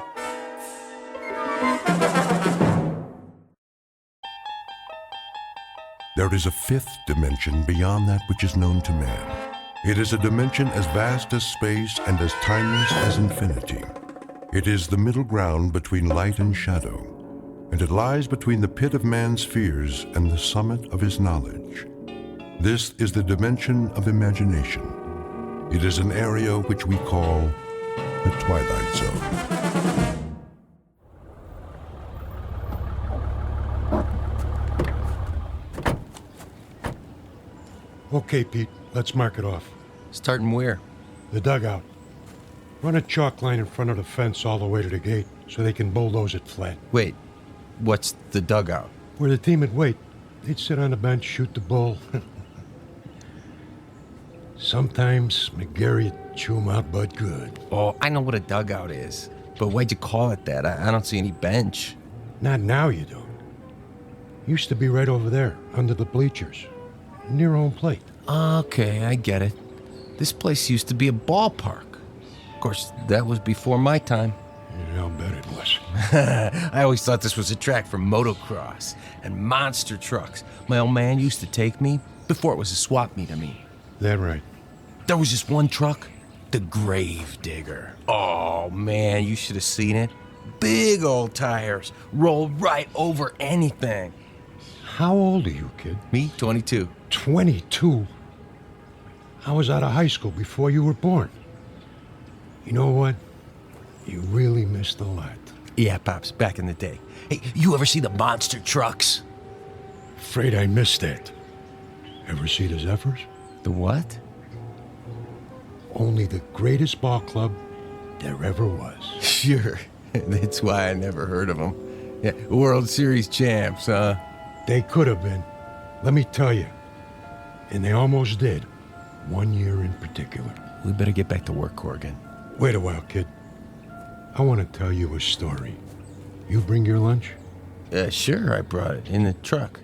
There is a fifth dimension beyond that which is known to man. It is a dimension as vast as space and as timeless as infinity. It is the middle ground between light and shadow, and it lies between the pit of man's fears and the summit of his knowledge. This is the dimension of imagination. It is an area which we call the Twilight Zone. Okay, Pete, let's mark it off. Starting where? The dugout. Run a chalk line in front of the fence all the way to the gate so they can bulldoze it flat. Wait, what's the dugout? Where the team would wait. They'd sit on the bench, shoot the bull. Sometimes McGarry'd chew 'em out but good. Oh, I know what a dugout is. But why'd you call it that? I don't see any bench. Not now you don't. Used to be right over there, under the bleachers. Near home plate. Okay, I get it. This place used to be a ballpark. Of course, that was before my time. Yeah, I'll bet it was. I always thought this was a track for motocross and monster trucks. My old man used to take me before it was a swap meet, I mean. That right. There was just one truck, the Grave Digger. Oh, man, you should have seen it. Big old tires, roll right over anything. How old are you, kid? Me, 22. 22? I was out of high school before you were born. You know what? You really missed a lot. Yeah, Pops, back in the day. Hey, you ever see the monster trucks? Afraid I missed that. Ever see the Zephyrs? The what? Only the greatest ball club there ever was. Sure. That's why I never heard of them. Yeah, World Series champs, huh? They could have been. Let me tell you. And they almost did. 1 year in particular. We better get back to work, Corrigan. Wait a while, kid. I want to tell you a story. You bring your lunch? Sure, I brought it in the truck.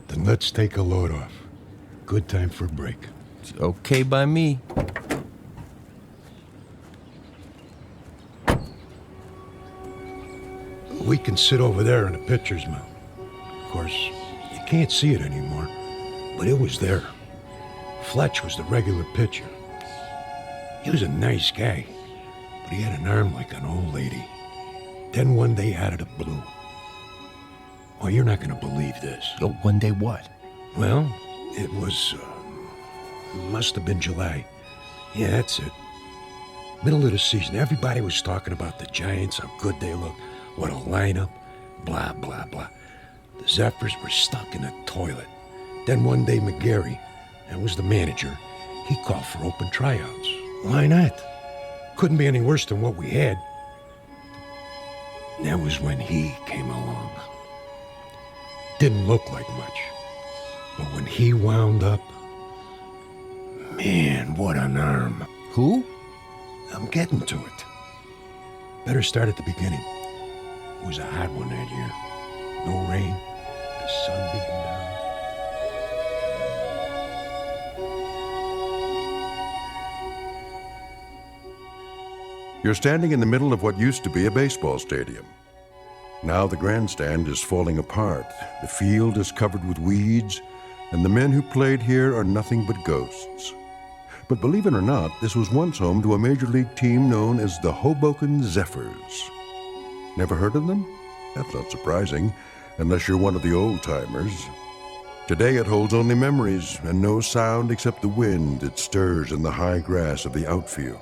Then let's take a load off. Good time for a break. It's okay by me. We can sit over there in the pitcher's mound. Of course, you can't see it anymore, but it was there. Fletch was the regular pitcher. He was a nice guy, but he had an arm like an old lady. Then one day out of the blue. Oh, you're not going to believe this. Oh, one day what? Well, it was, must have been July. Yeah, that's it. Middle of the season, everybody was talking about the Giants, how good they look, what a lineup, blah, blah, blah. The Zephyrs were stuck in a toilet. Then one day, McGarry, that was the manager, he called for open tryouts. Why not? Couldn't be any worse than what we had. And that was when he came along. Didn't look like much. But when he wound up, man, what an arm. Who? I'm getting to it. Better start at the beginning. It was a hot one that year. No rain, the sun beating down. You're standing in the middle of what used to be a baseball stadium. Now the grandstand is falling apart, the field is covered with weeds, and the men who played here are nothing but ghosts. But believe it or not, this was once home to a major league team known as the Hoboken Zephyrs. Never heard of them? That's not surprising, unless you're one of the old-timers. Today it holds only memories and no sound except the wind that stirs in the high grass of the outfield.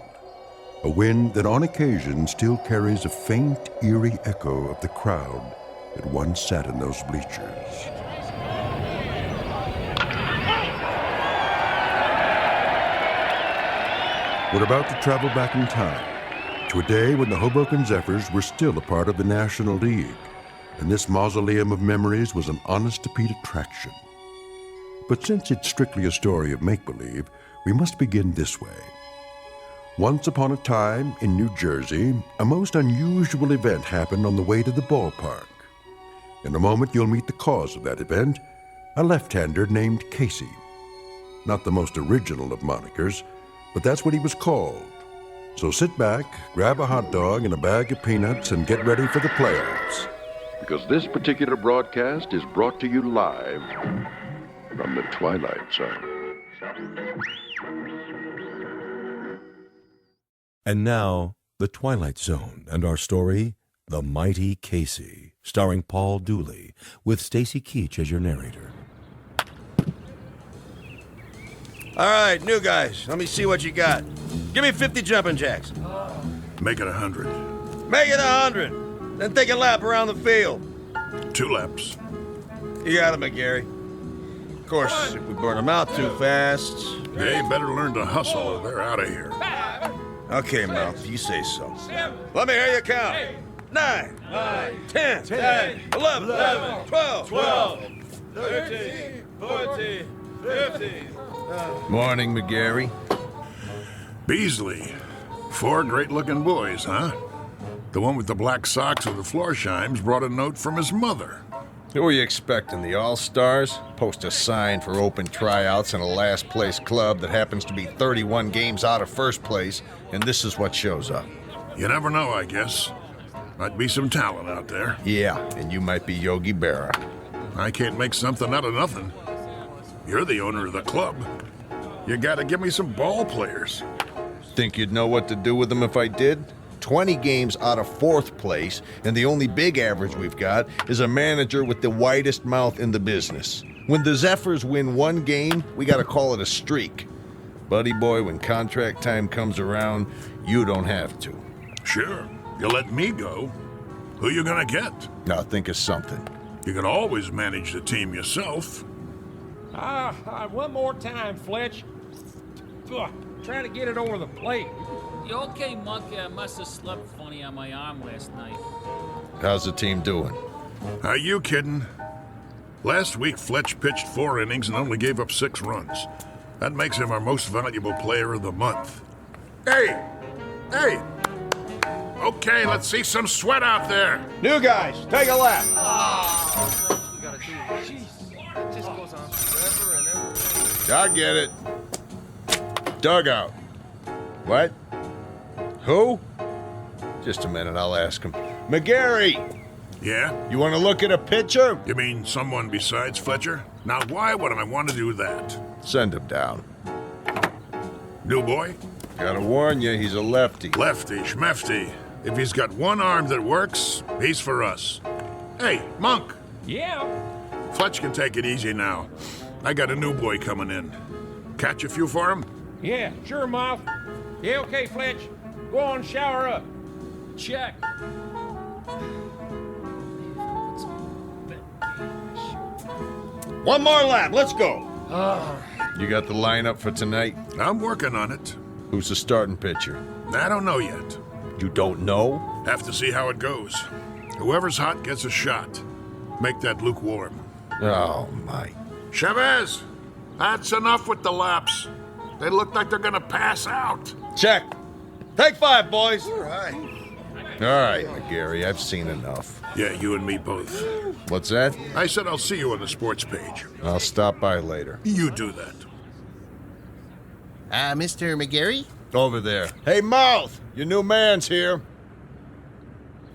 A wind that on occasion still carries a faint, eerie echo of the crowd that once sat in those bleachers. We're about to travel back in time to a day when the Hoboken Zephyrs were still a part of the National League, and this mausoleum of memories was an honest-to-Pete attraction. But since it's strictly a story of make-believe, we must begin this way. Once upon a time, in New Jersey, a most unusual event happened on the way to the ballpark. In a moment, you'll meet the cause of that event, a left-hander named Casey. Not the most original of monikers, but that's what he was called. So sit back, grab a hot dog and a bag of peanuts, and get ready for the playoffs. Because this particular broadcast is brought to you live from the Twilight Zone. And now, The Twilight Zone and our story, The Mighty Casey, starring Paul Dooley, with Stacy Keach as your narrator. All right, new guys, let me see what you got. Give me 50 jumping jacks. Make it 100. Make it 100. Then take a lap around the field. 2 laps. You got it, McGarry. Of course, if we burn them out too fast... They better learn to hustle or they're out of here. Okay, Mouth, you say so. Let me hear you count. 9, 10, 11, 12, 13, 14, 15. Morning, McGarry. Beasley. 4 great-looking boys, huh? The one with the black socks and the Florsheim's brought a note from his mother. Who are you expecting, the All-Stars? Post a sign for open tryouts in a last-place club that happens to be 31 games out of first place, and this is what shows up. You never know, I guess. Might be some talent out there. Yeah, and you might be Yogi Berra. I can't make something out of nothing. You're the owner of the club. You gotta give me some ball players. Think you'd know what to do with them if I did? 20 games out of 4th place, and the only big average we've got is a manager with the widest mouth in the business. When the Zephyrs win 1 game, we gotta call it a streak. Buddy boy, when contract time comes around, you don't have to. Sure, you let me go, Who you gonna get? Now think of something. You can always manage the team yourself. One more time, Fletch. Ugh, trying to get it over the plate. You okay, Monkey? I must have slept funny on my arm last night. How's the team doing? Are you kidding? Last week, Fletch pitched 4 innings and only gave up 6 runs. That makes him our most valuable player of the month. Hey! Hey! Okay, let's see some sweat out there. New guys, take a lap. We gotta do it. Jeez, it just goes on forever and ever. I get it. Dugout. What? Who? Just a minute, I'll ask him. McGarry! Yeah? You want to look at a pitcher? You mean someone besides Fletcher? Now, why would I want to do that? Send him down. New boy? Gotta warn you, he's a lefty. Lefty, schmefty. If he's got one arm that works, he's for us. Hey, Monk! Yeah? Fletch can take it easy now. I got a new boy coming in. Catch a few for him? Yeah, sure, Miles. Yeah, okay, Fletch. Go on, shower up. Check. One more lap, let's go. You got the lineup for tonight? I'm working on it. Who's the starting pitcher? I don't know yet. You don't know? Have to see how it goes. Whoever's hot gets a shot. Make that lukewarm. Oh, my. Chavez! That's enough with the laps. They look like they're gonna pass out. Check. Take 5, boys. All right. All right, McGarry, I've seen enough. Yeah, you and me both. What's that? I said I'll see you on the sports page. I'll stop by later. You do that. Mr. McGarry? Over there. Hey, Mouth! Your new man's here.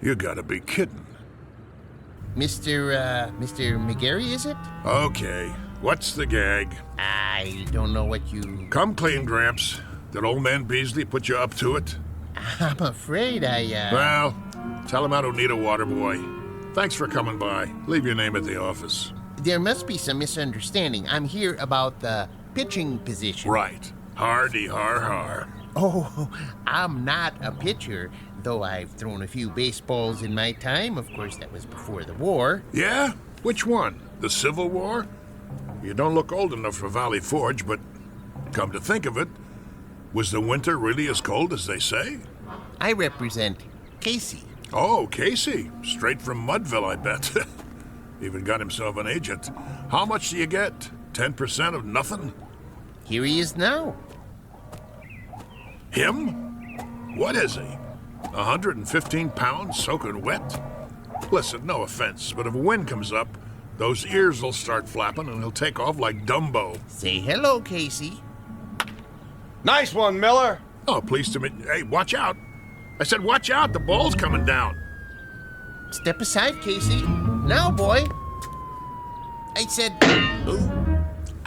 You gotta be kidding. Mr. McGarry, is it? Okay, what's the gag? I don't know what you... Come clean, Gramps. Did old man Beasley put you up to it? I'm afraid Well, tell him I don't need a water boy. Thanks for coming by. Leave your name at the office. There must be some misunderstanding. I'm here about the pitching position. Right. Hardy har har. Oh, I'm not a pitcher, though I've thrown a few baseballs in my time. Of course, that was before the war. Yeah? Which one? The Civil War? You don't look old enough for Valley Forge, but come to think of it, was the winter really as cold as they say? I represent Casey. Oh, Casey. Straight from Mudville, I bet. Even got himself an agent. How much do you get? 10% of nothing? Here he is now. Him? What is he? 115 pounds soaking wet? Listen, no offense, but if a wind comes up, those ears will start flapping and he'll take off like Dumbo. Say hello, Casey. Nice one, Miller. Oh, pleased to meet you. Hey, watch out. I said watch out, the ball's coming down. Step aside, Casey. Now, boy. I said... Ooh.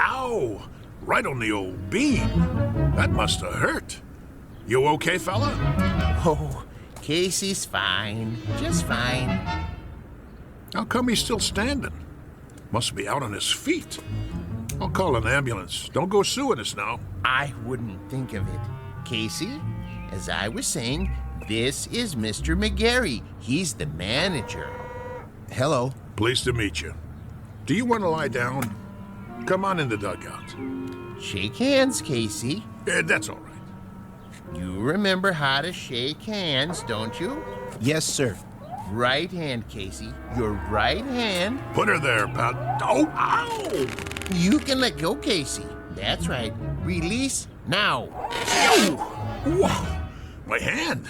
Ow! Right on the old beam. That must have hurt. You okay, fella? Oh, Casey's fine. Just fine. How come he's still standing? Must be out on his feet. I'll call an ambulance. Don't go suing us now. I wouldn't think of it. Casey, as I was saying, this is Mr. McGarry. He's the manager. Hello. Pleased to meet you. Do you want to lie down? Come on in the dugout. Shake hands, Casey. That's all right. You remember how to shake hands, don't you? Yes, sir. Right hand, Casey. Your right hand. Put her there, pal. Oh, ow! You can let go, Casey. That's right. Release now. Whoa! My hand.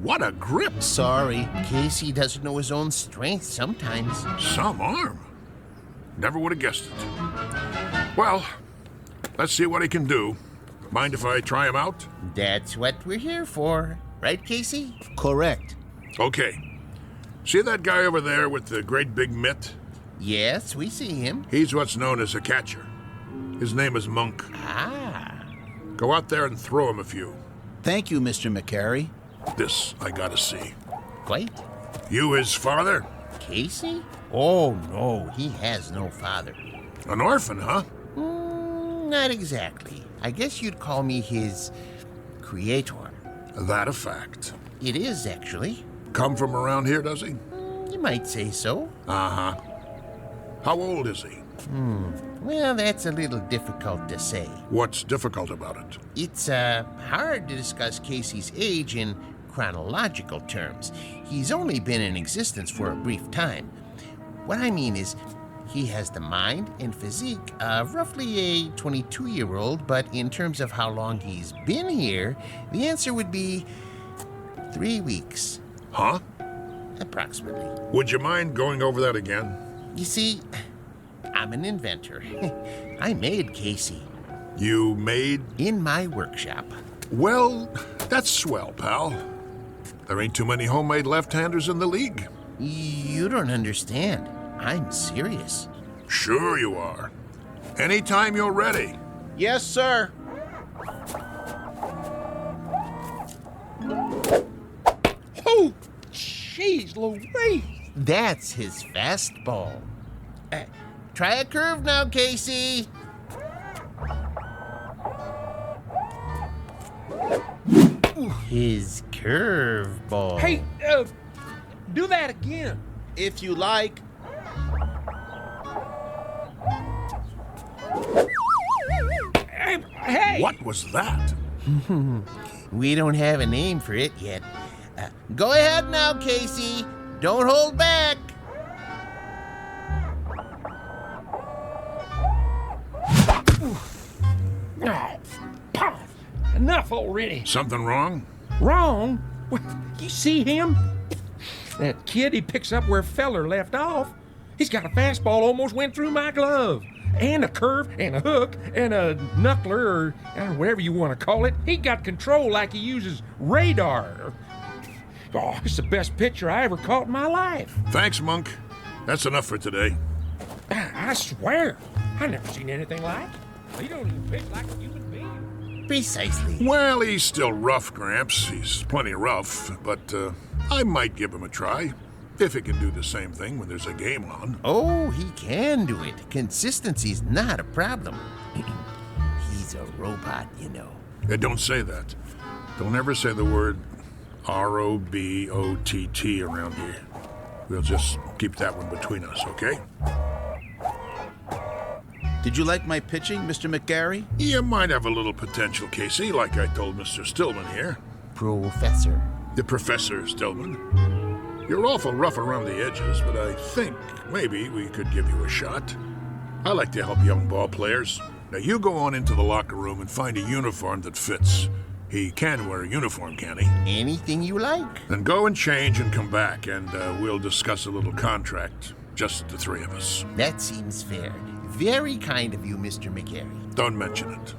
What a grip. Sorry. Casey doesn't know his own strength sometimes. Some arm. Never would have guessed it. Well, let's see what he can do. Mind if I try him out? That's what we're here for. Right, Casey? Correct. Okay. See that guy over there with the great big mitt? Yes, we see him. He's what's known as a catcher. His name is Monk. Ah. Go out there and throw him a few. Thank you, Mr. McGarry. This I gotta see. Quite. You his father? Casey? Oh, no, he has no father. An orphan, huh? Not exactly. I guess you'd call me his creator. That a fact. It is, actually. Come from around here, does he? You might say so. Uh-huh. How old is he? Well, that's a little difficult to say. What's difficult about it? It's hard to discuss Casey's age in chronological terms. He's only been in existence for a brief time. What I mean is, he has the mind and physique of roughly a 22-year-old, but in terms of how long he's been here, the answer would be 3 weeks. Huh? Approximately. Would you mind going over that again? You see, I'm an inventor. I made Casey. You made? In my workshop. Well, that's swell, pal. There ain't too many homemade left-handers in the league. You don't understand. I'm serious. Sure you are. Anytime you're ready. Yes, sir. Oh, jeez Louise. That's his fastball. Try a curve now, Casey. His curveball. Hey, do that again. If you like. Hey! What was that? We don't have a name for it yet. Go ahead now, Casey. Don't hold back. Enough already. Something wrong? Wrong? What, you see him? That kid, he picks up where Feller left off. He's got a fastball almost went through my glove. And a curve, and a hook, and a knuckler, or whatever you want to call it. He got control like he uses radar. Oh, it's the best pitcher I ever caught in my life. Thanks, Monk. That's enough for today. I swear, I never seen anything like it. He don't even pitch like a human being. Precisely. Well, he's still rough, Gramps. He's plenty rough, but I might give him a try. If he can do the same thing when there's a game on. Oh, he can do it. Consistency's not a problem. He's a robot, you know. Don't say that. Don't ever say the word R-O-B-O-T-T around here. We'll just keep that one between us, okay? Did you like my pitching, Mr. McGarry? You might have a little potential, Casey, like I told Mr. Stillman here. Professor. The Professor Stillman. You're awful rough around the edges, but I think maybe we could give you a shot. I like to help young ball players. Now you go on into the locker room and find a uniform that fits. He can wear a uniform, can he? Anything you like. Then go and change and come back, and we'll discuss a little contract. Just the three of us. That seems fair. Very kind of you, Mr. McGarry. Don't mention it.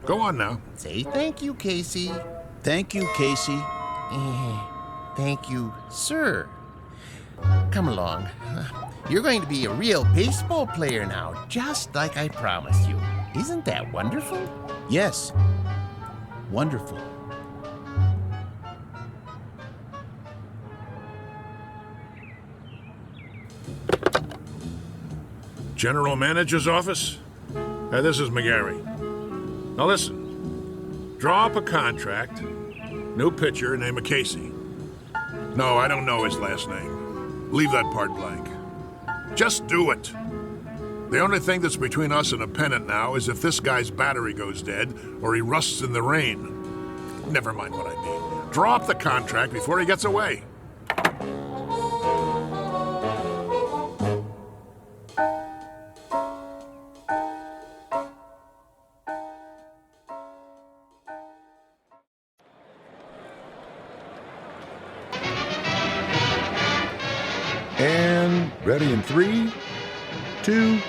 Go on now. Say thank you, Casey. Thank you, Casey. Thank you, sir. Come along. You're going to be a real baseball player now, just like I promised you. Isn't that wonderful? Yes. Wonderful. General Manager's office? This is McGarry. Now listen. Draw up a contract. New pitcher, name of Casey. No, I don't know his last name. Leave that part blank. Just do it. The only thing that's between us and a pennant now is if this guy's battery goes dead or he rusts in the rain. Never mind what I mean. Draw up the contract before he gets away. And ready in 3, 2.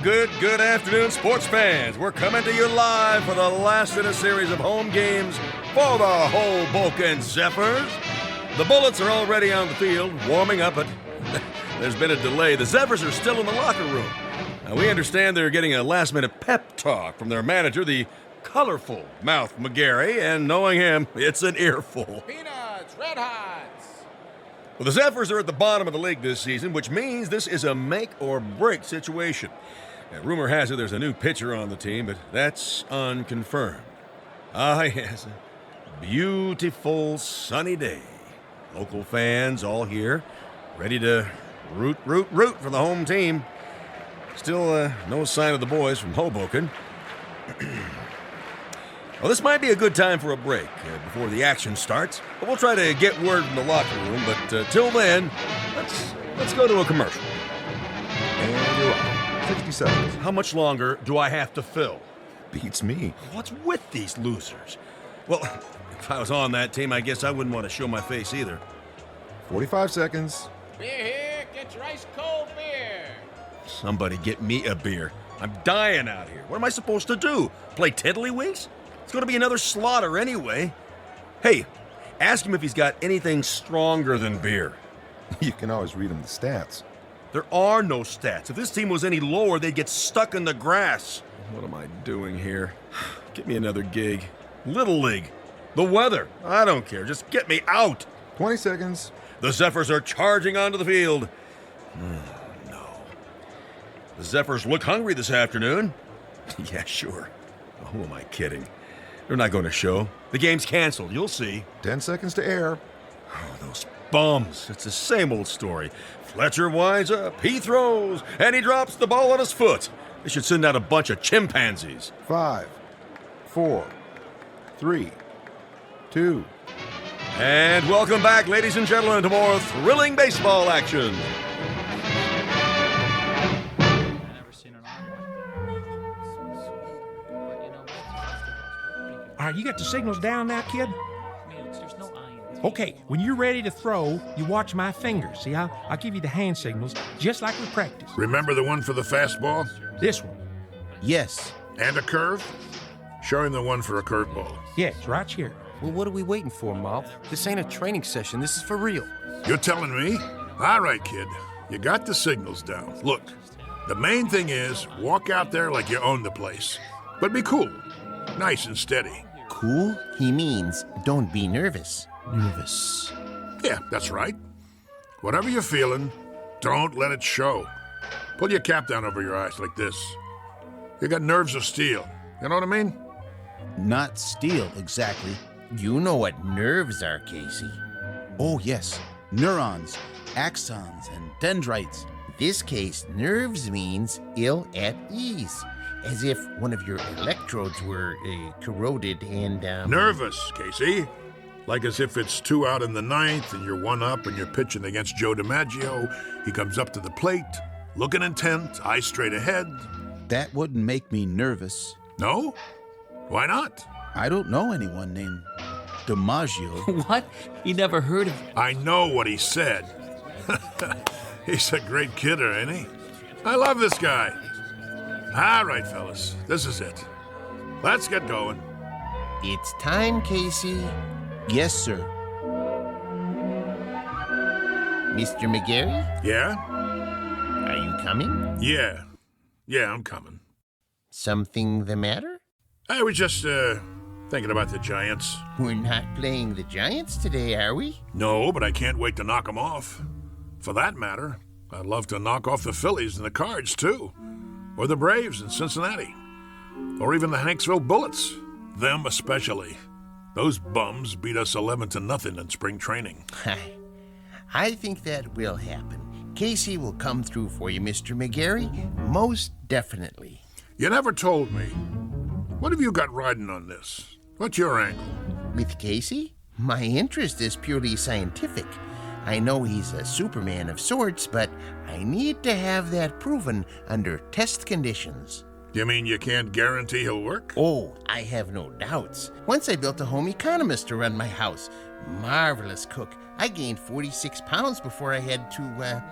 Good afternoon, sports fans. We're coming to you live for the last in a series of home games for the Hoboken Zephyrs. The Bullets are already on the field, warming up, but there's been a delay. The Zephyrs are still in the locker room. Now, we understand they're getting a last-minute pep talk from their manager, the colorful Mouth McGarry, and knowing him, it's an earful. Peanuts, Red Hots. Well, the Zephyrs are at the bottom of the league this season, which means this is a make-or-break situation. Now, rumor has it there's a new pitcher on the team, but that's unconfirmed. Ah, yes, a beautiful sunny day. Local fans all here. Ready to root for the home team. Still, no sign of the boys from Hoboken. Well, this might be a good time for a break before the action starts. But we'll try to get word from the locker room. But till then, let's go to a commercial. And you're on. 60 seconds. How much longer do I have to fill? Beats me. What's with these losers? Well, if I was on that team, I guess I wouldn't want to show my face either. 45 seconds. Beer here, get your ice cold beer. Somebody get me a beer. I'm dying out here. What am I supposed to do? Play tiddlywinks? It's going to be another slaughter anyway. Hey, ask him if he's got anything stronger than beer. You can always read him the stats. There are no stats. If this team was any lower, they'd get stuck in the grass. What am I doing here? Get me another gig. Little League. The weather. I don't care. Just get me out. 20 seconds. The Zephyrs are charging onto the field. No. The Zephyrs look hungry this afternoon. Yeah, sure. Oh, who am I kidding? They're not going to show. The game's canceled. You'll see. 10 seconds to air. Oh, those bums. It's the same old story. Fletcher winds up, he throws, and he drops the ball on his foot. They should send out a bunch of chimpanzees. 5, 4, 3, 2. And welcome back, ladies and gentlemen, to more thrilling baseball action. All right, you got the signals down now, kid? Okay, when you're ready to throw, you watch my fingers. See, I'll give you the hand signals, just like we practice. Remember the one for the fastball? This one. Yes. And a curve? Show him the one for a curveball. Yes, right here. Well, what are we waiting for, Mouth? This ain't a training session. This is for real. You're telling me? All right, kid. You got the signals down. Look, the main thing is walk out there like you own the place. But be cool. Nice and steady. Cool? He means don't be nervous. Nervous. Yeah, that's right. Whatever you're feeling, don't let it show. Pull your cap down over your eyes like this. You got nerves of steel. You know what I mean? Not steel, exactly. You know what nerves are, Casey. Oh, yes. Neurons, axons, and dendrites. This case, nerves means ill at ease. As if one of your electrodes were corroded and, Nervous, Casey. Like as if it's 2 out in the 9th and you're 1 up and you're pitching against Joe DiMaggio. He comes up to the plate, looking intent, eyes straight ahead. That wouldn't make me nervous. No? Why not? I don't know anyone named DiMaggio. What? You never heard of... I know what he said. He's a great kidder, ain't he? I love this guy. All right, fellas, this is it. Let's get going. It's time, Casey. Yes, sir. Mr. McGarry? Yeah? Are you coming? Yeah. Yeah, I'm coming. Something the matter? I was just, thinking about the Giants. We're not playing the Giants today, are we? No, but I can't wait to knock them off. For that matter, I'd love to knock off the Phillies and the Cards, too. Or the Braves in Cincinnati. Or even the Hanksville Bullets. Them especially. Those bums beat us 11-0 in spring training. I think that will happen. Casey will come through for you, Mr. McGarry. Most definitely. You never told me. What have you got riding on this? What's your angle? With Casey? My interest is purely scientific. I know he's a Superman of sorts, but I need to have that proven under test conditions. You mean you can't guarantee he'll work? Oh, I have no doubts. Once I built a home economist to run my house. Marvelous cook. I gained 46 pounds before I had to,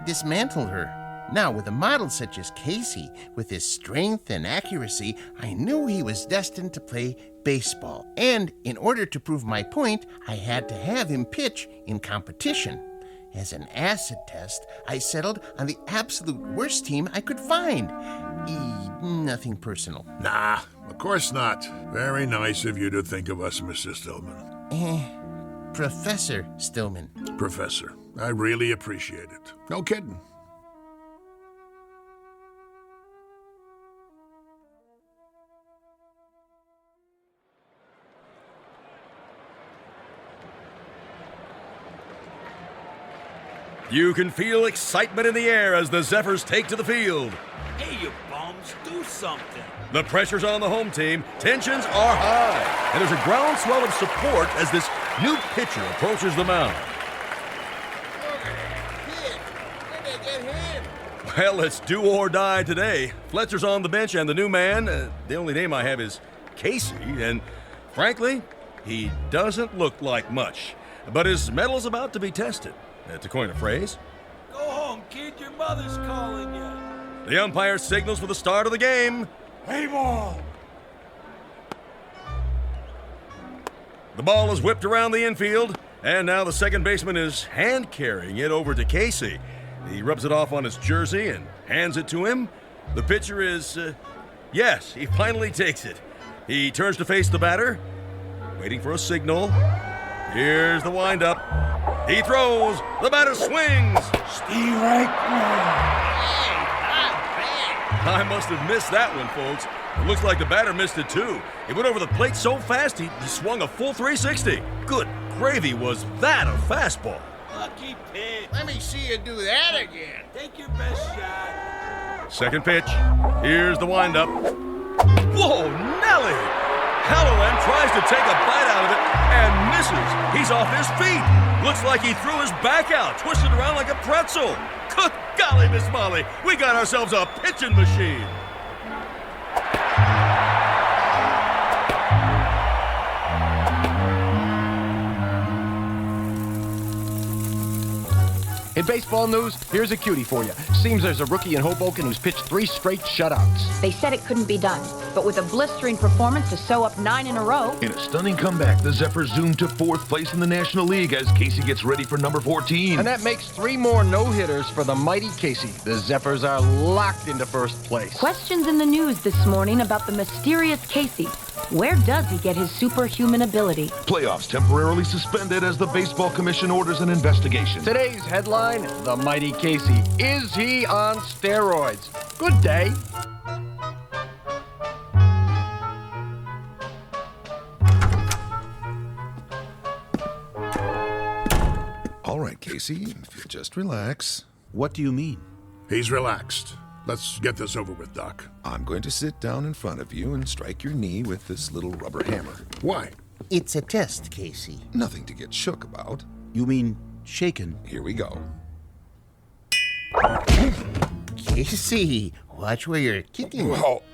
dismantle her. Now, with a model such as Casey, with his strength and accuracy, I knew he was destined to play baseball. And in order to prove my point, I had to have him pitch in competition. As an acid test, I settled on the absolute worst team I could find. Nothing personal. Nah, of course not. Very nice of you to think of us, Mr. Stillman. Professor Stillman. Professor, I really appreciate it. No kidding. You can feel excitement in the air as the Zephyrs take to the field. Hey, you bums, do something. The pressure's on the home team, tensions are high, and there's a groundswell of support as this new pitcher approaches the mound. Well, it's do or die today. Fletcher's on the bench, and the new man, the only name I have is Casey, and frankly, he doesn't look like much. But his metal's about to be tested, to coin a phrase. Go home, kid. Your mother's calling you. The umpire signals for the start of the game. Play ball. The ball is whipped around the infield, and now the second baseman is hand-carrying it over to Casey. He rubs it off on his jersey and hands it to him. The pitcher is, yes, he finally takes it. He turns to face the batter, waiting for a signal. Here's the windup. He throws. The batter swings. Steve Reichman. I must have missed that one, folks. It looks like the batter missed it, too. It went over the plate so fast, he swung a full 360. Good gravy, was that a fastball? Lucky pitch. Let me see you do that again. Take your best shot. Second pitch. Here's the windup. Whoa, Nelly! Halloran tries to take a bite out of it and misses. He's off his feet. Looks like he threw his back out, twisted around like a pretzel. Good golly, Miss Molly, we got ourselves a pitching machine. In baseball news, here's a cutie for you. Seems there's a rookie in Hoboken who's pitched 3 straight shutouts. They said it couldn't be done, but with a blistering performance to sew up 9 in a row. In a stunning comeback, the Zephyrs zoom to 4th place in the National League as Casey gets ready for number 14. And that makes 3 more no-hitters for the mighty Casey. The Zephyrs are locked into 1st place. Questions in the news this morning about the mysterious Casey. Where does he get his superhuman ability? Playoffs temporarily suspended as the Baseball Commission orders an investigation. Today's headline, the mighty Casey. Is he on steroids? Good day. All right, Casey, if you just relax. What do you mean? He's relaxed. Let's get this over with, Doc. I'm going to sit down in front of you and strike your knee with this little rubber hammer. Why? It's a test, Casey. Nothing to get shook about. You mean shaken? Here we go. Casey, watch where you're kicking. Well,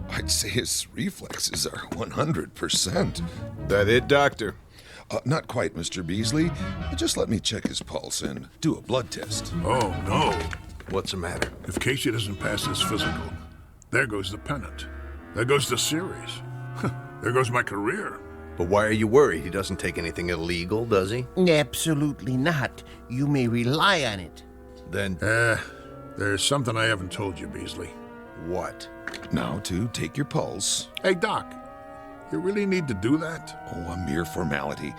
I'd say his reflexes are 100%. That it, Doctor? Not quite, Mr. Beasley. Just let me check his pulse and do a blood test. Oh, no. What's the matter? If Casey doesn't pass his physical, there goes the pennant. There goes the series. There goes my career. But why are you worried? He doesn't take anything illegal, does he? Absolutely not. You may rely on it. Then... there's something I haven't told you, Beasley. What? Now to take your pulse. Hey, Doc, you really need to do that? Oh, a mere formality.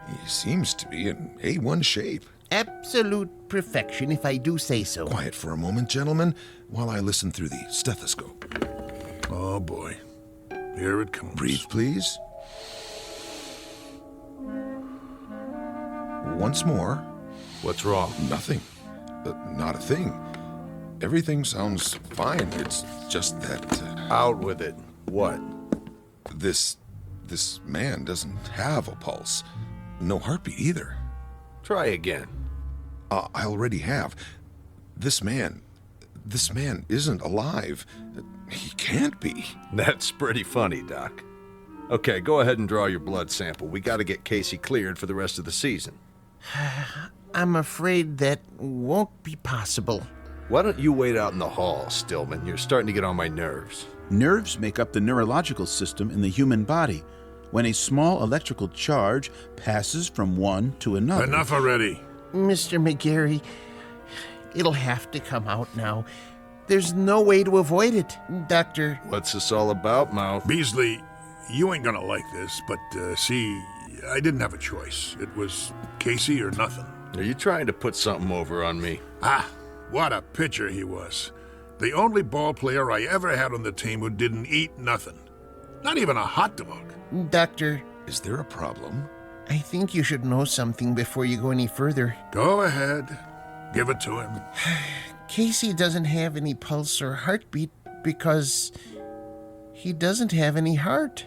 He seems to be in A1 shape. Absolute perfection, if I do say so. Quiet for a moment, gentlemen, while I listen through the stethoscope. Oh, boy. Here it comes. Breathe, please. Once more. What's wrong? Nothing. Not a thing. Everything sounds fine. It's just that... Out with it. What? This man doesn't have a pulse. No heartbeat either. Try again. I already have. This man isn't alive. He can't be. That's pretty funny, Doc. Okay, go ahead and draw your blood sample. We gotta get Casey cleared for the rest of the season. I'm afraid that won't be possible. Why don't you wait out in the hall, Stillman? You're starting to get on my nerves. Nerves make up the neurological system in the human body. When a small electrical charge passes from one to another... Enough already. Mr. McGarry, it'll have to come out now. There's no way to avoid it, Doctor. What's this all about, Mouth? Beasley, you ain't gonna like this, but see, I didn't have a choice. It was Casey or nothing. Are you trying to put something over on me? Ah, what a pitcher he was. The only ball player I ever had on the team who didn't eat nothing. Not even a hot dog. Doctor. Is there a problem? I think you should know something before you go any further. Go ahead. Give it to him. Casey doesn't have any pulse or heartbeat because he doesn't have any heart.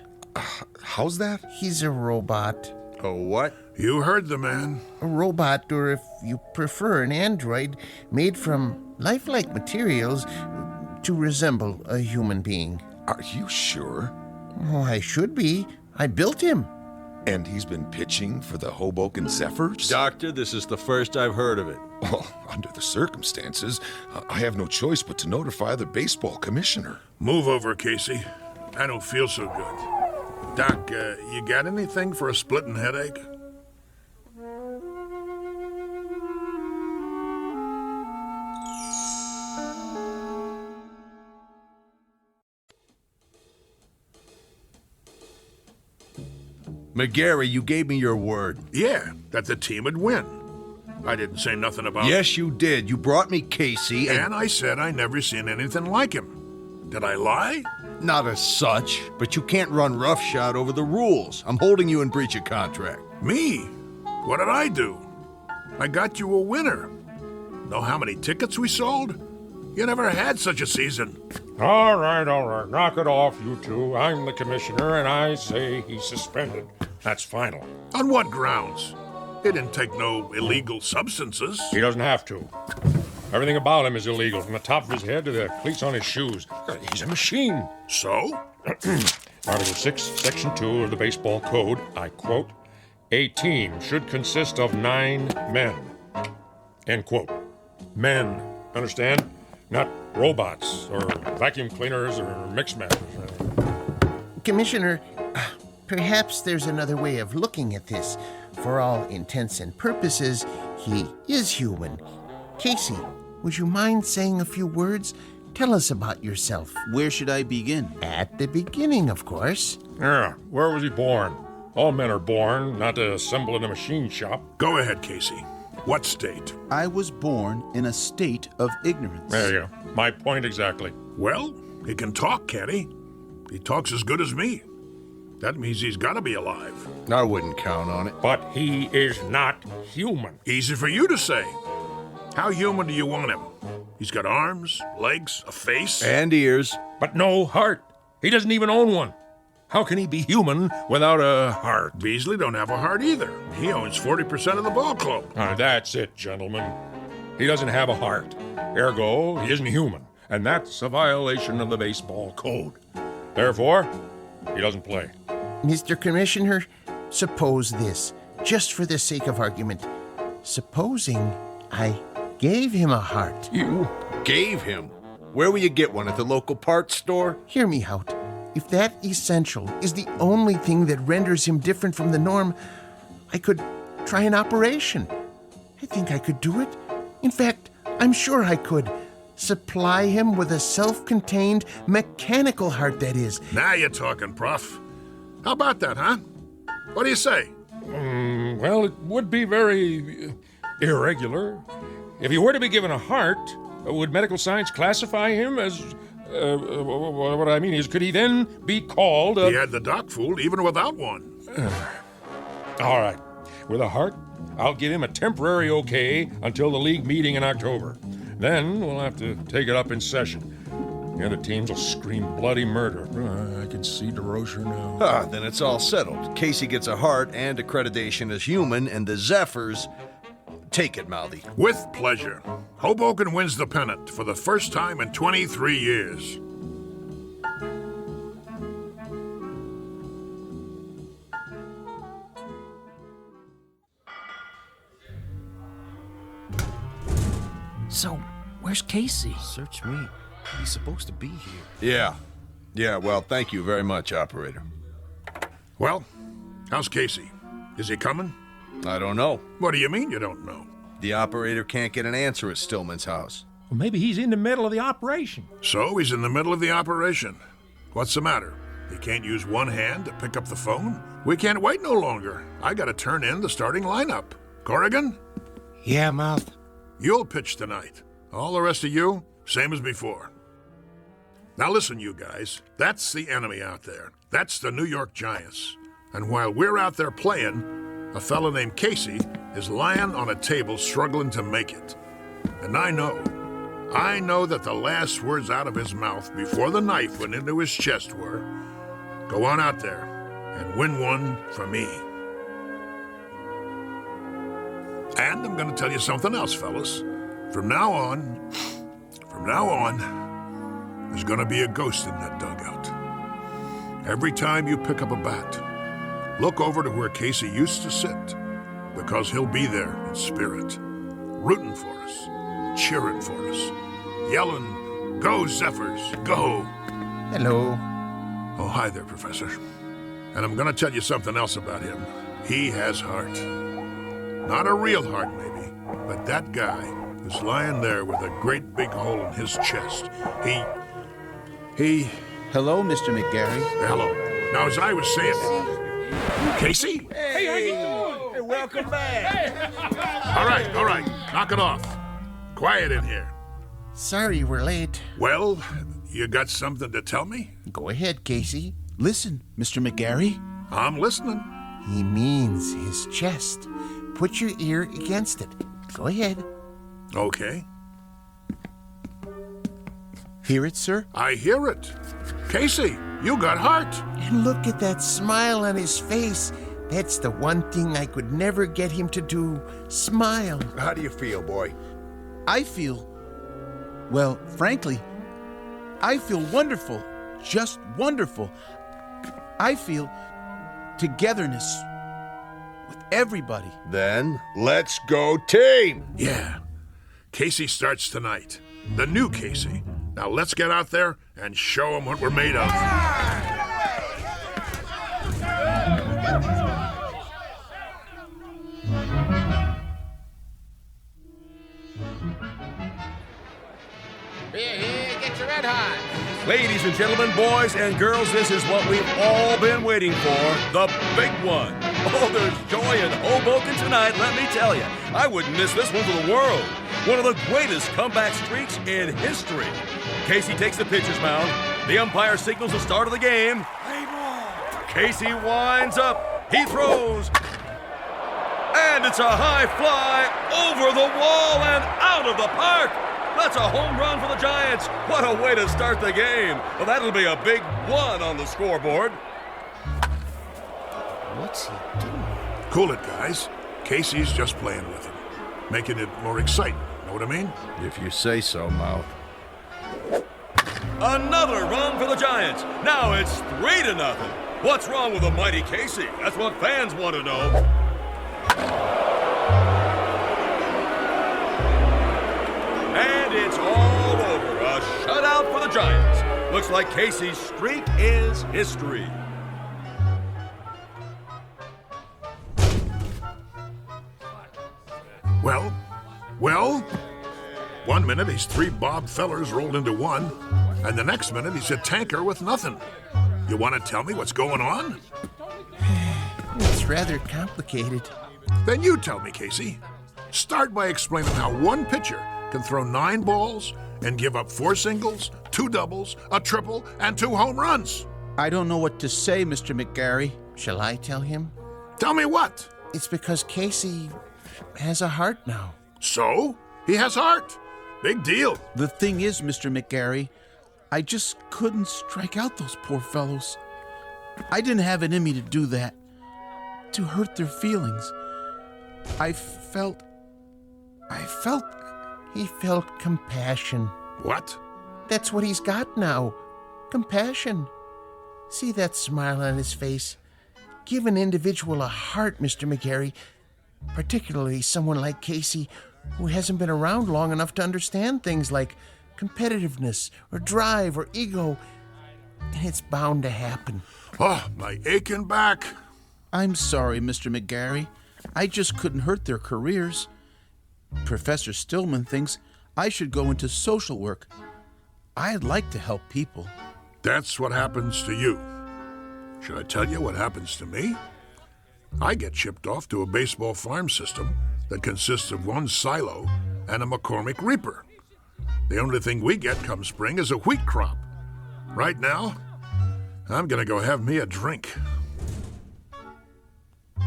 How's that? He's a robot. A what? You heard the man. A robot, or if you prefer, an android made from lifelike materials to resemble a human being. Are you sure? Oh, I should be. I built him. And he's been pitching for the Hoboken Zephyrs? Doctor, this is the first I've heard of it. Well, under the circumstances, I have no choice but to notify the baseball commissioner. Move over, Casey. I don't feel so good. Doc, you got anything for a splitting headache? McGarry, you gave me your word. Yeah, that the team would win. I didn't say nothing about Yes, you did. You brought me Casey, and I said I never seen anything like him. Did I lie? Not as such, but you can't run roughshod over the rules. I'm holding you in breach of contract. Me? What did I do? I got you a winner. Know how many tickets we sold? You never had such a season. All right. Knock it off, you two. I'm the commissioner, and I say he's suspended. That's final. On what grounds? He didn't take no illegal substances. He doesn't have to. Everything about him is illegal, from the top of his head to the cleats on his shoes. He's a machine. So? Article 6, Section 2 of the Baseball Code, I quote, "A team should consist of 9 men." End quote. Men, understand? Not robots, or vacuum cleaners, or mix-masters. Commissioner, perhaps there's another way of looking at this. For all intents and purposes, he is human. Casey, would you mind saying a few words? Tell us about yourself. Where should I begin? At the beginning, of course. Yeah, where was he born? All men are born, not to assemble in a machine shop. Go ahead, Casey. What state? I was born in a state of ignorance. There you go. My point exactly. Well, he can talk, can't he? He talks as good as me. That means he's got to be alive. I wouldn't count on it. But he is not human. Easy for you to say. How human do you want him? He's got arms, legs, a face. And ears. But no heart. He doesn't even own one. How can he be human without a heart? Beasley don't have a heart either. He owns 40% of the ball club. That's it, gentlemen. He doesn't have a heart. Ergo, he isn't human. And that's a violation of the baseball code. Therefore, he doesn't play. Mr. Commissioner, suppose this, just for the sake of argument. Supposing I gave him a heart. You gave him? Where will you get one? At the local parts store? Hear me out. If that essential is the only thing that renders him different from the norm, I could try an operation. I think I could do it. In fact, I'm sure I could. Supply him with a self-contained mechanical heart, that is. Now you're talking, Prof. How about that, huh? What do you say? Well, it would be very irregular. If he were to be given a heart, would medical science classify him as... what I mean is, could he then be called a... He had the doc fooled even without one. All right. With a heart, I'll give him a temporary okay until the league meeting in October. Then we'll have to take it up in session. The other teams will scream bloody murder. I can see DeRocher now. Then it's all settled. Casey gets a heart and accreditation as human, and the Zephyrs... Take it, Mouthy. With pleasure. Hoboken wins the pennant for the first time in 23 years. So, where's Casey? Search me. He's supposed to be here. Yeah, well, thank you very much, operator. Well, how's Casey? Is he coming? I don't know. What do you mean you don't know? The operator can't get an answer at Stillman's house. Well, maybe he's in the middle of the operation. So he's in the middle of the operation. What's the matter? He can't use one hand to pick up the phone? We can't wait no longer. I gotta turn in the starting lineup. Corrigan? Yeah, Mouth? You'll pitch tonight. All the rest of you, same as before. Now listen, you guys. That's the enemy out there. That's the New York Giants. And while we're out there playing, a fella named Casey is lying on a table struggling to make it. And I know that the last words out of his mouth before the knife went into his chest were, "Go on out there and win one for me." And I'm going to tell you something else, fellas. From now on, there's going to be a ghost in that dugout. Every time you pick up a bat, look over to where Casey used to sit, because he'll be there in spirit, rooting for us, cheering for us, yelling, "Go, Zephyrs, go!" Hello. Oh, hi there, Professor. And I'm going to tell you something else about him. He has heart. Not a real heart, maybe, but that guy who's lying there with a great big hole in his chest, he... Hello, Mr. McGarry. Hello. Now, as I was saying... Casey? Hey, how you doing? Hey, welcome back. All right. Knock it off. Quiet in here. Sorry we're late. Well, you got something to tell me? Go ahead, Casey. Listen, Mr. McGarry. I'm listening. He means his chest. Put your ear against it. Go ahead. Okay. Hear it, sir? I hear it. Casey, you got heart. And look at that smile on his face. That's the one thing I could never get him to do. Smile. How do you feel, boy? I feel... Well, frankly, I feel wonderful. Just wonderful. I feel togetherness with everybody. Then, let's go team! Yeah. Casey starts tonight. The new Casey. Now let's get out there and show him what we're made of. Here, get your red hot. Ladies and gentlemen, boys and girls, this is what we've all been waiting for, the big one. Oh, there's joy in Hoboken tonight, let me tell you. I wouldn't miss this one for the world. One of the greatest comeback streaks in history. Casey takes the pitcher's mound. The umpire signals the start of the game. Casey winds up. He throws. And it's a high fly over the wall and out of the park. That's a home run for the Giants. What a way to start the game. Well, that'll be a big one on the scoreboard. What's he doing? Cool it, guys. Casey's just playing with him. Making it more exciting. Know what I mean? If you say so, Mouth. Another run for the Giants. Now it's 3-0. What's wrong with the mighty Casey? That's what fans want to know. And it's all over. A shutout for the Giants. Looks like Casey's streak is history. Well, 1 minute he's 3 Bob Fellers rolled into one, and the next minute he's a tanker with nothing. You want to tell me what's going on? It's rather complicated. Then you tell me, Casey. Start by explaining how one pitcher can throw 9 balls and give up 4 singles, 2 doubles, a triple, and 2 home runs. I don't know what to say, Mr. McGarry. Shall I tell him? Tell me what? It's because Casey has a heart now. So? He has heart. Big deal. The thing is, Mr. McGarry, I just couldn't strike out those poor fellows. I didn't have it in me to do that, to hurt their feelings. He felt compassion. What? That's what he's got now. Compassion. See that smile on his face? Give an individual a heart, Mr. McGarry, particularly someone like Casey, who hasn't been around long enough to understand things like competitiveness or drive or ego. And it's bound to happen. Oh, my aching back. I'm sorry, Mr. McGarry. I just couldn't hurt their careers. Professor Stillman thinks I should go into social work. I'd like to help people. That's what happens to you. Should I tell you what happens to me? I get shipped off to a baseball farm system that consists of 1 silo and a McCormick Reaper. The only thing we get come spring is a wheat crop. Right now, I'm gonna go have me a drink.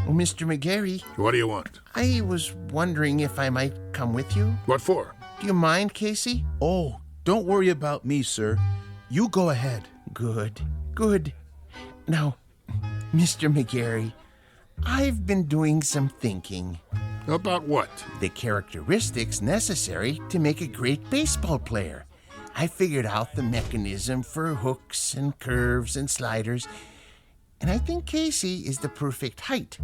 Oh, Mr. McGarry. What do you want? I was wondering if I might come with you. What for? Do you mind, Casey? Oh, don't worry about me, sir. You go ahead. Good, good. Now, Mr. McGarry, I've been doing some thinking. About what? The characteristics necessary to make a great baseball player. I figured out the mechanism for hooks and curves and sliders, and I think Casey is the perfect height.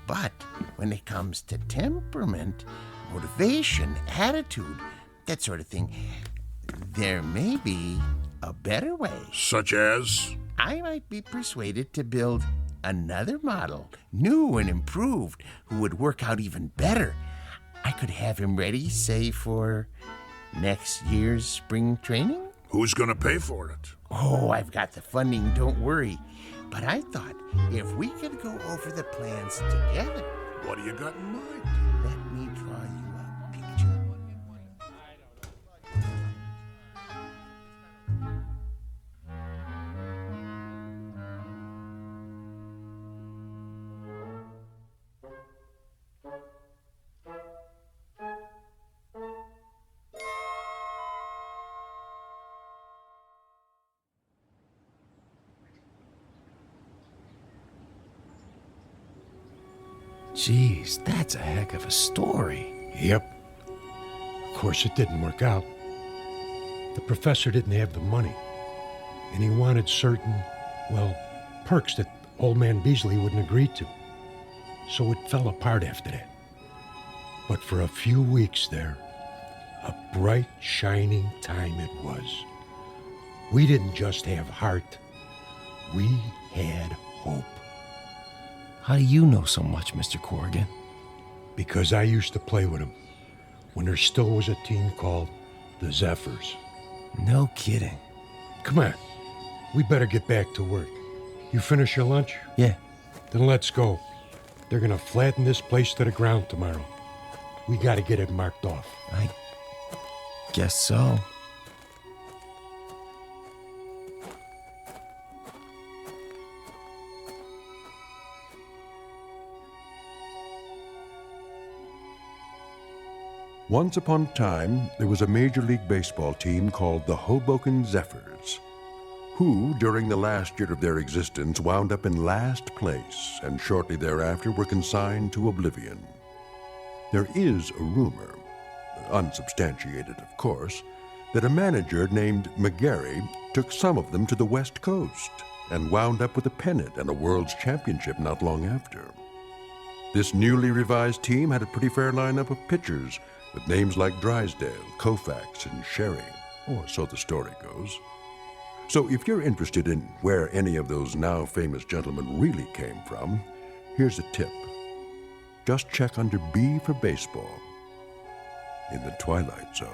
But when it comes to temperament, motivation, attitude, that sort of thing, there may be a better way. Such as? I might be persuaded to build another model, new and improved, who would work out even better. I could have him ready, say, for next year's spring training? Who's gonna pay for it? Oh, I've got the funding, don't worry. But I thought if we could go over the plans together. What do you got in mind? Let me draw you a picture. Geez, that's a heck of a story. Yep. Of course, it didn't work out. The professor didn't have the money, and he wanted certain, well, perks that old man Beasley wouldn't agree to. So it fell apart after that. But for a few weeks there, a bright, shining time it was. We didn't just have heart, we had hope. How do you know so much, Mr. Corrigan? Because I used to play with him when there still was a team called the Zephyrs. No kidding. Come on, we better get back to work. You finish your lunch? Yeah. Then let's go. They're gonna flatten this place to the ground tomorrow. We gotta get it marked off. I guess so. Once upon a time, there was a Major League Baseball team called the Hoboken Zephyrs, who, during the last year of their existence, wound up in last place and shortly thereafter were consigned to oblivion. There is a rumor, unsubstantiated of course, that a manager named McGarry took some of them to the West Coast and wound up with a pennant and a World's Championship not long after. This newly revised team had a pretty fair lineup of pitchers with names like Drysdale, Koufax, and Sherry, or so the story goes. So if you're interested in where any of those now famous gentlemen really came from, here's a tip. Just check under B for baseball in the Twilight Zone.